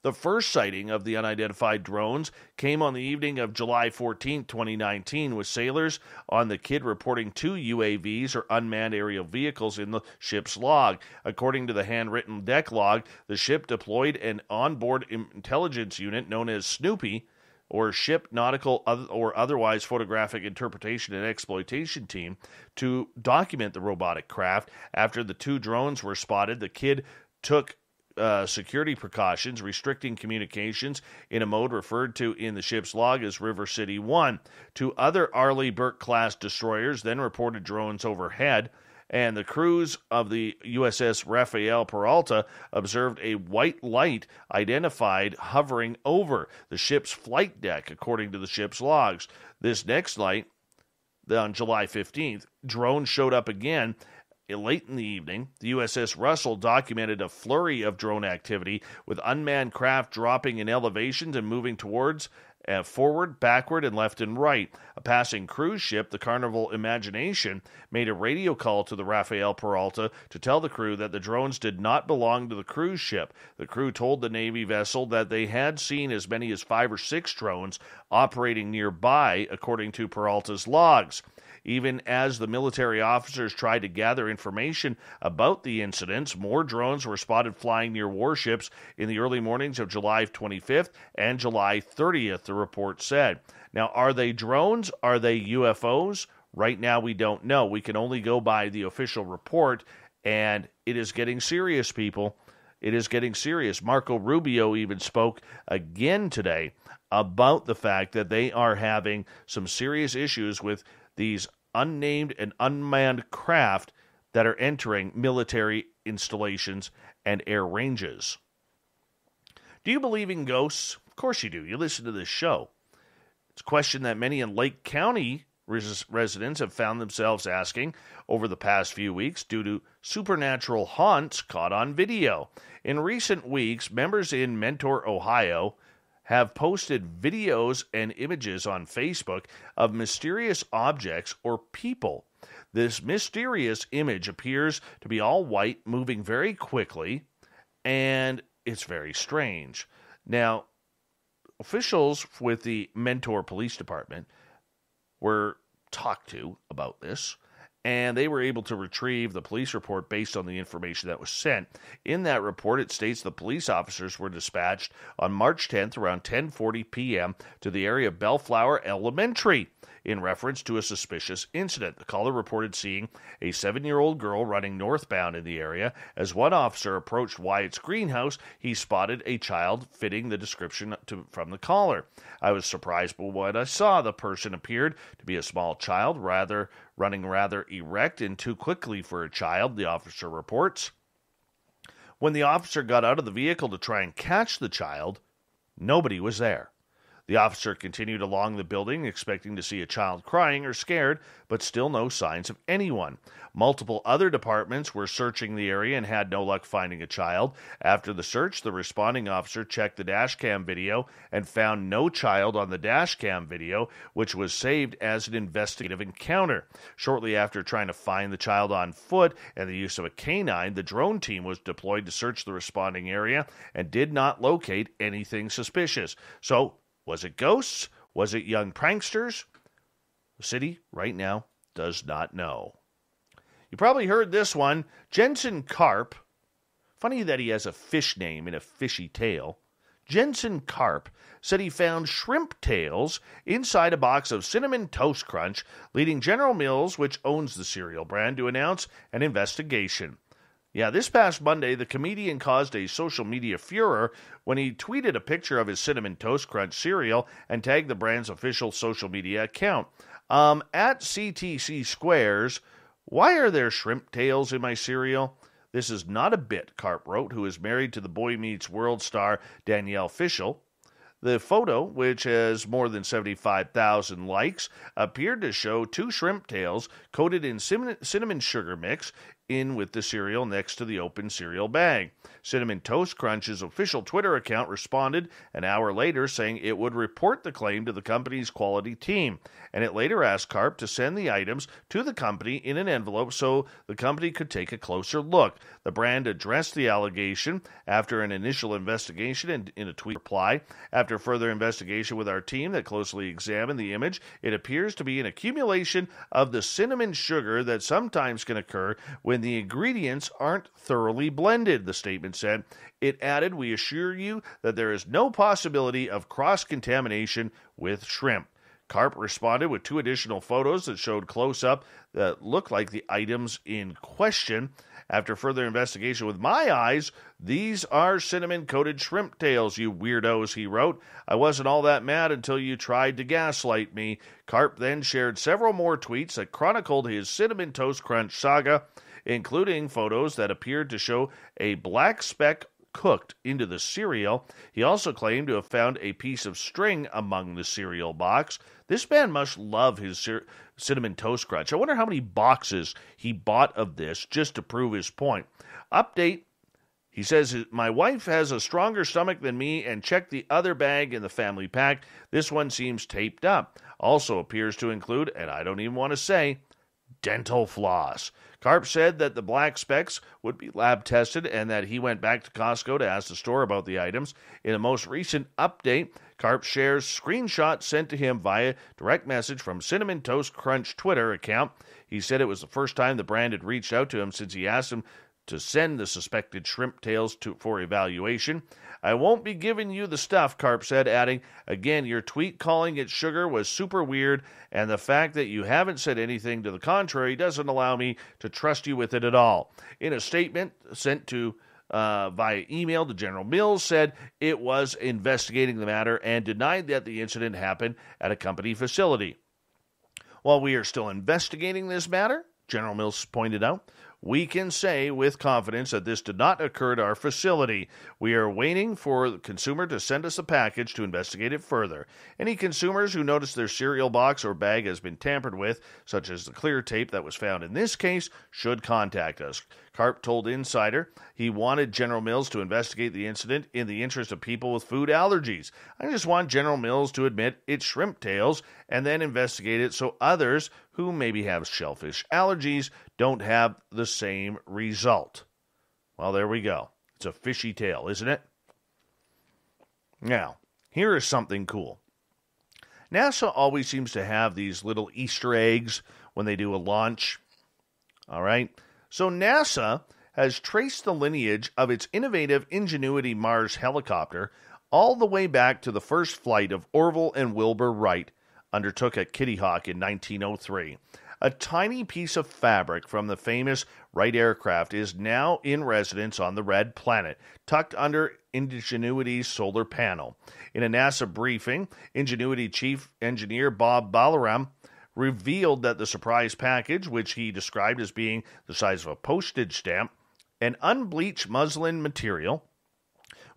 The first sighting of the unidentified drones came on the evening of July 14, 2019, with sailors on the Kidd reporting 2 UAVs, or unmanned aerial vehicles, in the ship's log. According to the handwritten deck log, the ship deployed an onboard intelligence unit known as Snoopy, or Ship Nautical or Otherwise Photographic Interpretation and Exploitation Team, to document the robotic craft. After the 2 drones were spotted, the Kidd took security precautions, restricting communications in a mode referred to in the ship's log as River City 1. 2 other Arleigh Burke-class destroyers then reported drones overhead. And the crews of the USS Rafael Peralta observed a white light identified hovering over the ship's flight deck, according to the ship's logs. This next light, on July 15th, drones showed up again late in the evening. The USS Russell documented a flurry of drone activity, with unmanned craft dropping in elevations and moving towards forward, backward, and left and right. A passing cruise ship, the Carnival Imagination, made a radio call to the Rafael Peralta to tell the crew that the drones did not belong to the cruise ship. The crew told the Navy vessel that they had seen as many as 5 or 6 drones operating nearby, according to Peralta's logs. Even as the military officers tried to gather information about the incidents, more drones were spotted flying near warships in the early mornings of July 25th and July 30th, the report said. Now, are they drones? Are they UFOs? Right now, we don't know. We can only go by the official report, and it is getting serious, people. It is getting serious. Marco Rubio even spoke again today about the fact that they are having some serious issues with these unnamed and unmanned craft that are entering military installations and air ranges. Do you believe in ghosts? Of course you do. You listen to this show. It's a question that many in Lake County residents have found themselves asking over the past few weeks due to supernatural haunts caught on video. In recent weeks, members in Mentor, Ohio, have posted videos and images on Facebook of mysterious objects or people. This mysterious image appears to be all white, moving very quickly, and it's very strange. Now, officials with the Mentor Police Department were talked to about this, and they were able to retrieve the police report based on the information that was sent. In that report, it states the police officers were dispatched on March 10th around 10:40 p.m. to the area of Bellflower Elementary in reference to a suspicious incident. The caller reported seeing a 7-year-old girl running northbound in the area. As one officer approached Wyatt's greenhouse, he spotted a child fitting the description from the caller. I was surprised by what I saw. The person appeared to be a small child, running rather erect and too quickly for a child, the officer reports. When the officer got out of the vehicle to try and catch the child, nobody was there. The officer continued along the building, expecting to see a child crying or scared, but still no signs of anyone. Multiple other departments were searching the area and had no luck finding a child. After the search, the responding officer checked the dashcam video and found no child on the dashcam video, which was saved as an investigative encounter. Shortly after trying to find the child on foot and the use of a canine, the drone team was deployed to search the responding area and did not locate anything suspicious. So, was it ghosts? Was it young pranksters? The city, right now, does not know. You probably heard this one. Jensen Karp. Funny that he has a fish name and a fishy tail. Jensen Karp said he found shrimp tails inside a box of Cinnamon Toast Crunch, leading General Mills, which owns the cereal brand, to announce an investigation. Yeah, this past Monday, the comedian caused a social media furor when he tweeted a picture of his Cinnamon Toast Crunch cereal and tagged the brand's official social media account. At CTC Squares, why are there shrimp tails in my cereal? This is not a bit, Karp wrote, who is married to the Boy Meets World star Danielle Fishel. The photo, which has more than 75,000 likes, appeared to show 2 shrimp tails coated in cinnamon sugar mix in with the cereal next to the open cereal bag. Cinnamon Toast Crunch's official Twitter account responded an hour later saying it would report the claim to the company's quality team, and it later asked Karp to send the items to the company in an envelope so the company could take a closer look. The brand addressed the allegation after an initial investigation and in a tweet reply. After further investigation with our team that closely examined the image, it appears to be an accumulation of the cinnamon sugar that sometimes can occur when the ingredients aren't thoroughly blended, the statement said. It added, we assure you that there is no possibility of cross-contamination with shrimp. Karp responded with 2 additional photos that showed close-up that looked like the items in question. After further investigation with my eyes, these are cinnamon-coated shrimp tails, you weirdos, he wrote. I wasn't all that mad until you tried to gaslight me. Karp then shared several more tweets that chronicled his Cinnamon Toast Crunch saga, including photos that appeared to show a black speck cooked into the cereal. He also claimed to have found a piece of string among the cereal box. This man must love his Cinnamon Toast Crunch. I wonder how many boxes he bought of this just to prove his point. Update, he says, my wife has a stronger stomach than me and checked the other bag in the family pack. This one seems taped up. Also appears to include, and I don't even want to say, dental floss. Karp said that the black specks would be lab tested and that he went back to Costco to ask the store about the items. In a most recent update, Karp shares screenshots sent to him via direct message from Cinnamon Toast Crunch Twitter account. He said it was the first time the brand had reached out to him since he asked him to send the suspected shrimp tails for evaluation. I won't be giving you the stuff, Karp said, adding, again, your tweet calling it sugar was super weird, and the fact that you haven't said anything to the contrary doesn't allow me to trust you with it at all. In a statement sent to via email to General Mills, said it was investigating the matter and denied that the incident happened at a company facility. While we are still investigating this matter, General Mills pointed out, we can say with confidence that this did not occur at our facility. We are waiting for the consumer to send us a package to investigate it further. Any consumers who notice their cereal box or bag has been tampered with, such as the clear tape that was found in this case, should contact us. Karp told Insider he wanted General Mills to investigate the incident in the interest of people with food allergies. I just want General Mills to admit it's shrimp tails and then investigate it so others who maybe have shellfish allergies don't have the same result. Well, there we go. It's a fishy tale, isn't it? Now, here is something cool. NASA always seems to have these little Easter eggs when they do a launch. All right? So NASA has traced the lineage of its innovative Ingenuity Mars helicopter all the way back to the first flight of Orville and Wilbur Wright, undertook at Kitty Hawk in 1903. A tiny piece of fabric from the famous Wright aircraft is now in residence on the Red Planet, tucked under Ingenuity's solar panel. In a NASA briefing, Ingenuity Chief Engineer Bob Balaram revealed that the surprise package, which he described as being the size of a postage stamp, an unbleached muslin material,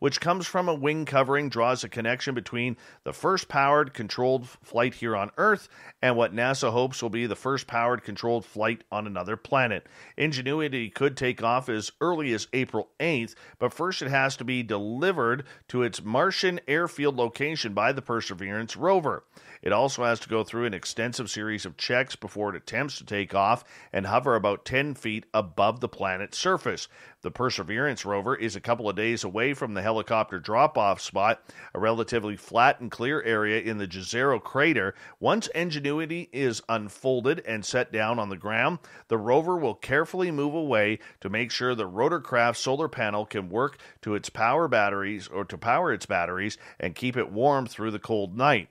which comes from a wing covering, draws a connection between the first powered, controlled flight here on Earth and what NASA hopes will be the first powered, controlled flight on another planet. Ingenuity could take off as early as April 8th, but first it has to be delivered to its Martian airfield location by the Perseverance rover. It also has to go through an extensive series of checks before it attempts to take off and hover about 10 feet above the planet's surface. The Perseverance rover is a couple of days away from the helicopter drop-off spot, a relatively flat and clear area in the Jezero crater. Once Ingenuity is unfolded and set down on the ground, the rover will carefully move away to make sure the rotorcraft solar panel can work to its power batteries or to power its batteries and keep it warm through the cold night.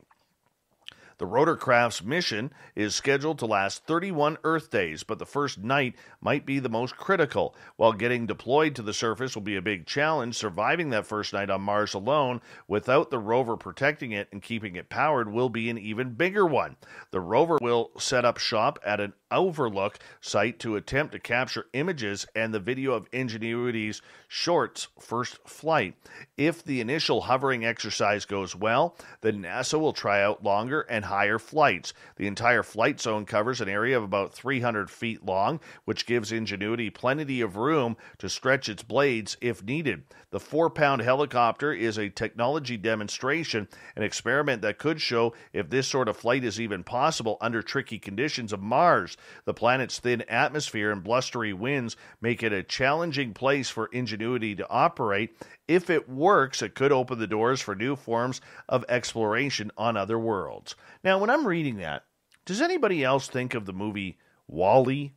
The rotorcraft's mission is scheduled to last 31 Earth days, but the first night might be the most critical. While getting deployed to the surface will be a big challenge, surviving that first night on Mars alone without the rover protecting it and keeping it powered will be an even bigger one. The rover will set up shop at an overlook site to attempt to capture images and the video of Ingenuity's short's first flight. If the initial hovering exercise goes well, then NASA will try out longer and higher flights. The entire flight zone covers an area of about 300 feet long, which gives Ingenuity plenty of room to stretch its blades if needed. The 4-pound helicopter is a technology demonstration, an experiment that could show if this sort of flight is even possible under tricky conditions of Mars. The planet's thin atmosphere and blustery winds make it a challenging place for Ingenuity to operate. If it works, it could open the doors for new forms of exploration on other worlds. Now, when I'm reading that, does anybody else think of the movie WALL-E?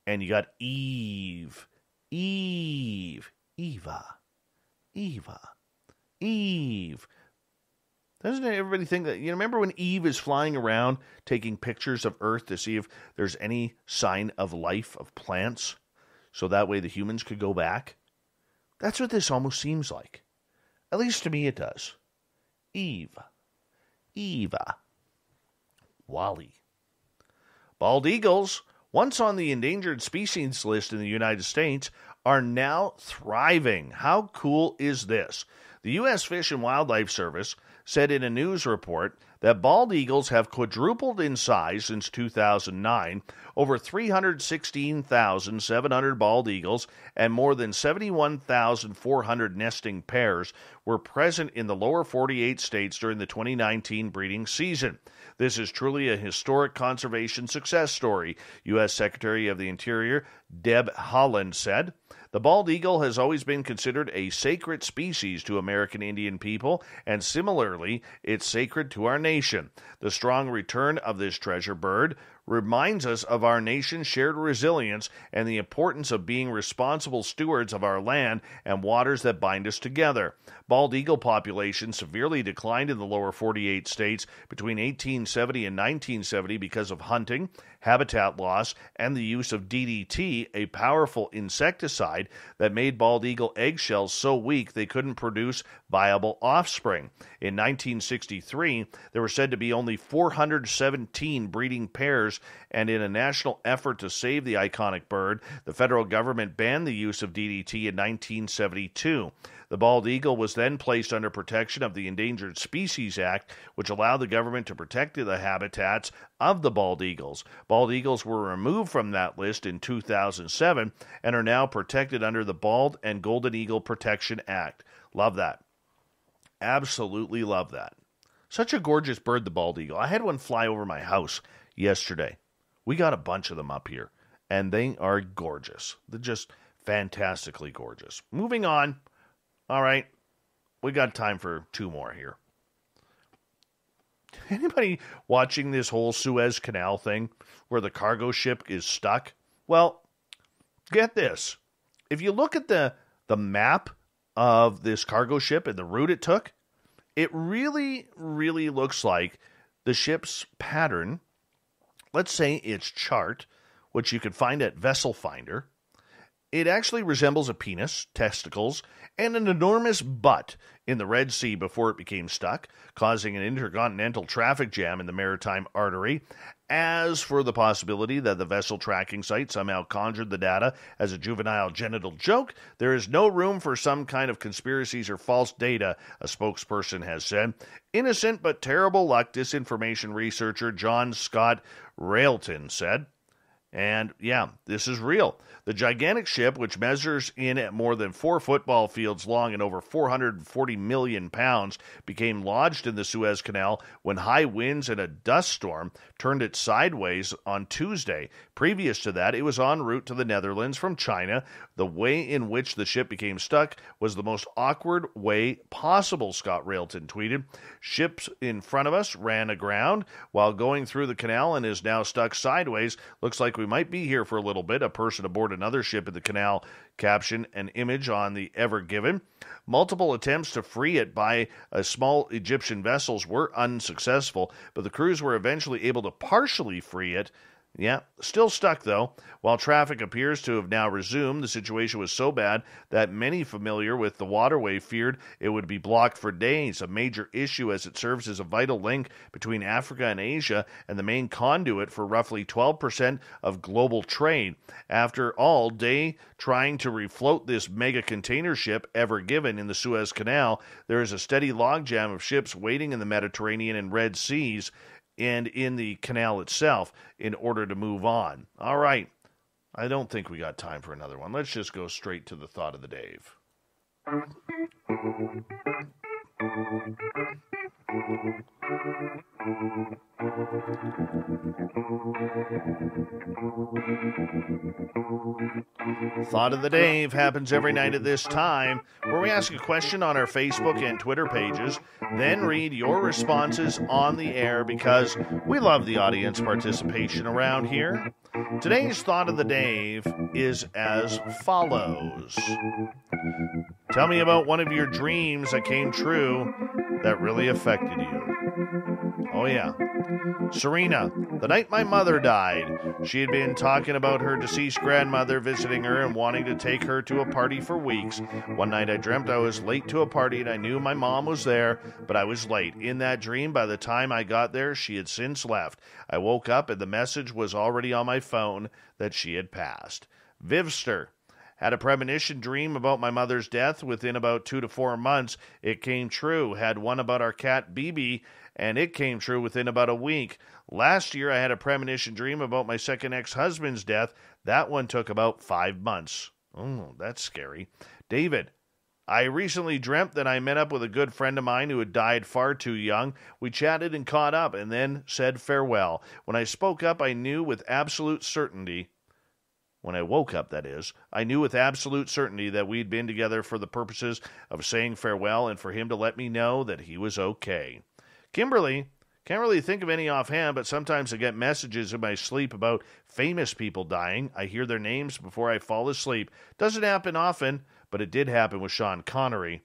And you got Eve. Doesn't everybody think that? You remember when Eve is flying around taking pictures of Earth to see if there's any sign of life, of plants, so that way the humans could go back? That's what this almost seems like. At least to me it does. Eva. Wally. Bald eagles, once on the endangered species list in the United States, are now thriving. How cool is this? The U.S. Fish and Wildlife Service said in a news report that bald eagles have quadrupled in size since 2009. Over 316,700 bald eagles and more than 71,400 nesting pairs were present in the lower 48 states during the 2019 breeding season. This is truly a historic conservation success story, U.S. Secretary of the Interior Deb Haaland said. The bald eagle has always been considered a sacred species to American Indian people, and similarly, it's sacred to our nation. The strong return of this treasure bird reminds us of our nation's shared resilience and the importance of being responsible stewards of our land and waters that bind us together. Bald eagle populations severely declined in the lower 48 states between 1870 and 1970 because of hunting, habitat loss, and the use of DDT, a powerful insecticide that made bald eagle eggshells so weak they couldn't produce viable offspring. In 1963, there were said to be only 417 breeding pairs, and in a national effort to save the iconic bird, the federal government banned the use of DDT in 1972. The bald eagle was then placed under protection of the Endangered Species Act, which allowed the government to protect the habitats of the bald eagles. Bald eagles were removed from that list in 2007 and are now protected under the Bald and Golden Eagle Protection Act. Love that. Absolutely love that. Such a gorgeous bird, the bald eagle. I had one fly over my house yesterday. We got a bunch of them up here, and they are gorgeous. They're just fantastically gorgeous. Moving on. All right, we got time for two more here. Anybody watching this whole Suez Canal thing where the cargo ship is stuck? Well, get this. If you look at the map of this cargo ship and the route it took, it really, really looks like the ship's pattern, let's say its chart, which you can find at Vessel Finder, it actually resembles a penis, testicles, and an enormous butt in the Red Sea before it became stuck, causing an intercontinental traffic jam in the maritime artery. As for the possibility that the vessel tracking site somehow conjured the data as a juvenile genital joke, there is no room for some kind of conspiracies or false data, a spokesperson has said. Innocent but terrible luck, disinformation researcher John Scott Railton said. And yeah, this is real. The gigantic ship, which measures in at more than 4 football fields long and over 440 million pounds, became lodged in the Suez Canal when high winds and a dust storm turned it sideways on Tuesday. Previous to that, it was en route to the Netherlands from China. The way in which the ship became stuck was the most awkward way possible, Scott Railton tweeted. Ships in front of us ran aground while going through the canal and is now stuck sideways. Looks like we might be here for a little bit. A person aboard another ship in the canal captioned an image on the Ever Given. Multiple attempts to free it by small Egyptian vessels were unsuccessful, but the crews were eventually able to partially free it. Yeah, still stuck though. While traffic appears to have now resumed, the situation was so bad that many familiar with the waterway feared it would be blocked for days, a major issue as it serves as a vital link between Africa and Asia and the main conduit for roughly 12% of global trade. After all day trying to refloat this mega container ship Ever Given in the Suez Canal, there is a steady logjam of ships waiting in the Mediterranean and Red Seas and in the canal itself in order to move on. All right. I don't think we got time for another one. Let's just go straight to the thought of the day. Thought of the Day happens every night at this time, where we ask a question on our Facebook and Twitter pages, then read your responses on the air because we love the audience participation around here. Today's Thought of the Day is as follows. Tell me about one of your dreams that came true that really affected you? Oh, yeah. Serena, the night my mother died, she had been talking about her deceased grandmother visiting her and wanting to take her to a party for weeks. One night I dreamt I was late to a party and I knew my mom was there, but I was late. In that dream, by the time I got there, she had since left. I woke up and the message was already on my phone that she had passed. Vivster, had a premonition dream about my mother's death within about 2 to 4 months. It came true. Had one about our cat BB, and it came true within about a week. Last year, I had a premonition dream about my second ex-husband's death. That one took about 5 months. Oh, that's scary. David, I recently dreamt that I met up with a good friend of mine who had died far too young. We chatted and caught up and then said farewell. When I spoke up, I knew with absolute certainty, when I woke up, that is, I knew with absolute certainty that we'd been together for the purposes of saying farewell and for him to let me know that he was okay. Kimberly, can't really think of any offhand, but sometimes I get messages in my sleep about famous people dying. I hear their names before I fall asleep. Doesn't happen often, but it did happen with Sean Connery.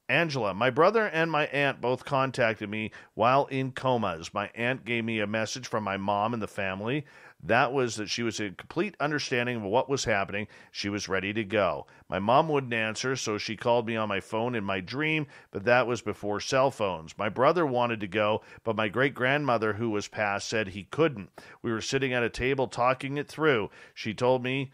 Angela, my brother and my aunt both contacted me while in comas. My aunt gave me a message from my mom and the family. That was that she was in complete understanding of what was happening. She was ready to go. My mom wouldn't answer, so she called me on my phone in my dream, but that was before cell phones. My brother wanted to go, but my great-grandmother, who was passed, said he couldn't. We were sitting at a table talking it through. She told me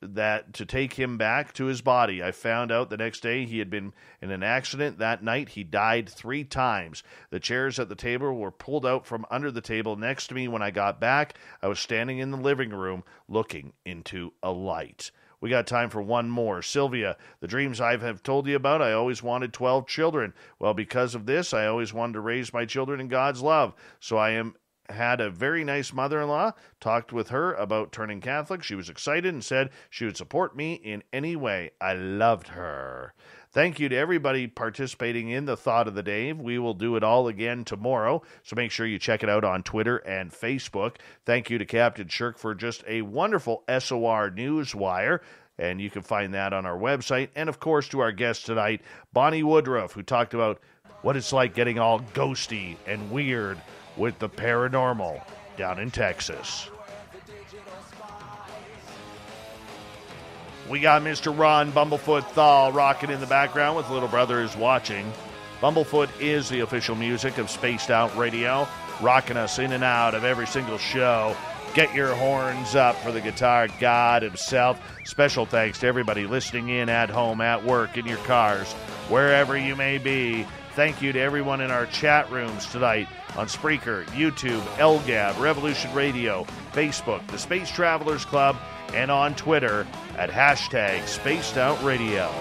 that to take him back to his body. I found out the next day he had been in an accident. That night he died 3 times. The chairs at the table were pulled out from under the table next to me. When I got back, I was standing in the living room looking into a light. We got time for one more. Sylvia, the dreams I have told you about, I always wanted 12 children. Well, because of this, I always wanted to raise my children in God's love. So I had a very nice mother-in-law, talked with her about turning Catholic. She was excited and said she would support me in any way. I loved her. Thank you to everybody participating in the Thought of the Day. We will do it all again tomorrow, so make sure you check it out on Twitter and Facebook. Thank you to Captain Shirk for just a wonderful SOR Newswire, and you can find that on our website. And, of course, to our guest tonight, Bonnie Woodruff, who talked about what it's like getting all ghosty and weird with the paranormal down in Texas. We got Mr. Ron Bumblefoot Thal rocking in the background with Little Brother Is Watching. Bumblefoot is the official music of Spaced Out Radio, rocking us in and out of every single show. Get your horns up for the guitar god himself. Special thanks to everybody listening in at home, at work, in your cars, wherever you may be. Thank you to everyone in our chat rooms tonight on Spreaker, YouTube, LGAB, Revolution Radio, Facebook, the Space Travelers Club, and on Twitter at hashtag Spaced Out Radio.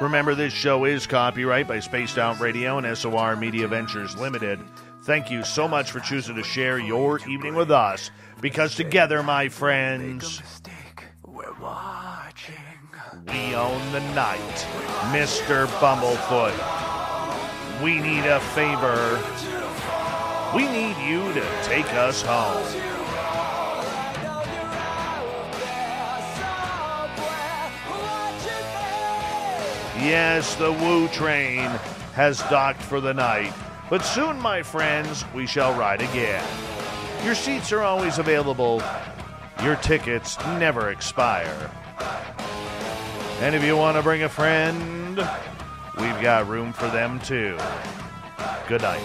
Remember, this show is copyright by Spaced Out Radio and SOR Media Ventures Limited. Thank you so much for choosing to share your evening with us, because together, my friends, we're watching. We own the night. Mr. Bumblefoot, we need a favor. We need you to take us home. Yes, the Woo train has docked for the night. But soon, my friends, we shall ride again. Your seats are always available. Your tickets never expire. And if you want to bring a friend, we've got room for them too. Good night.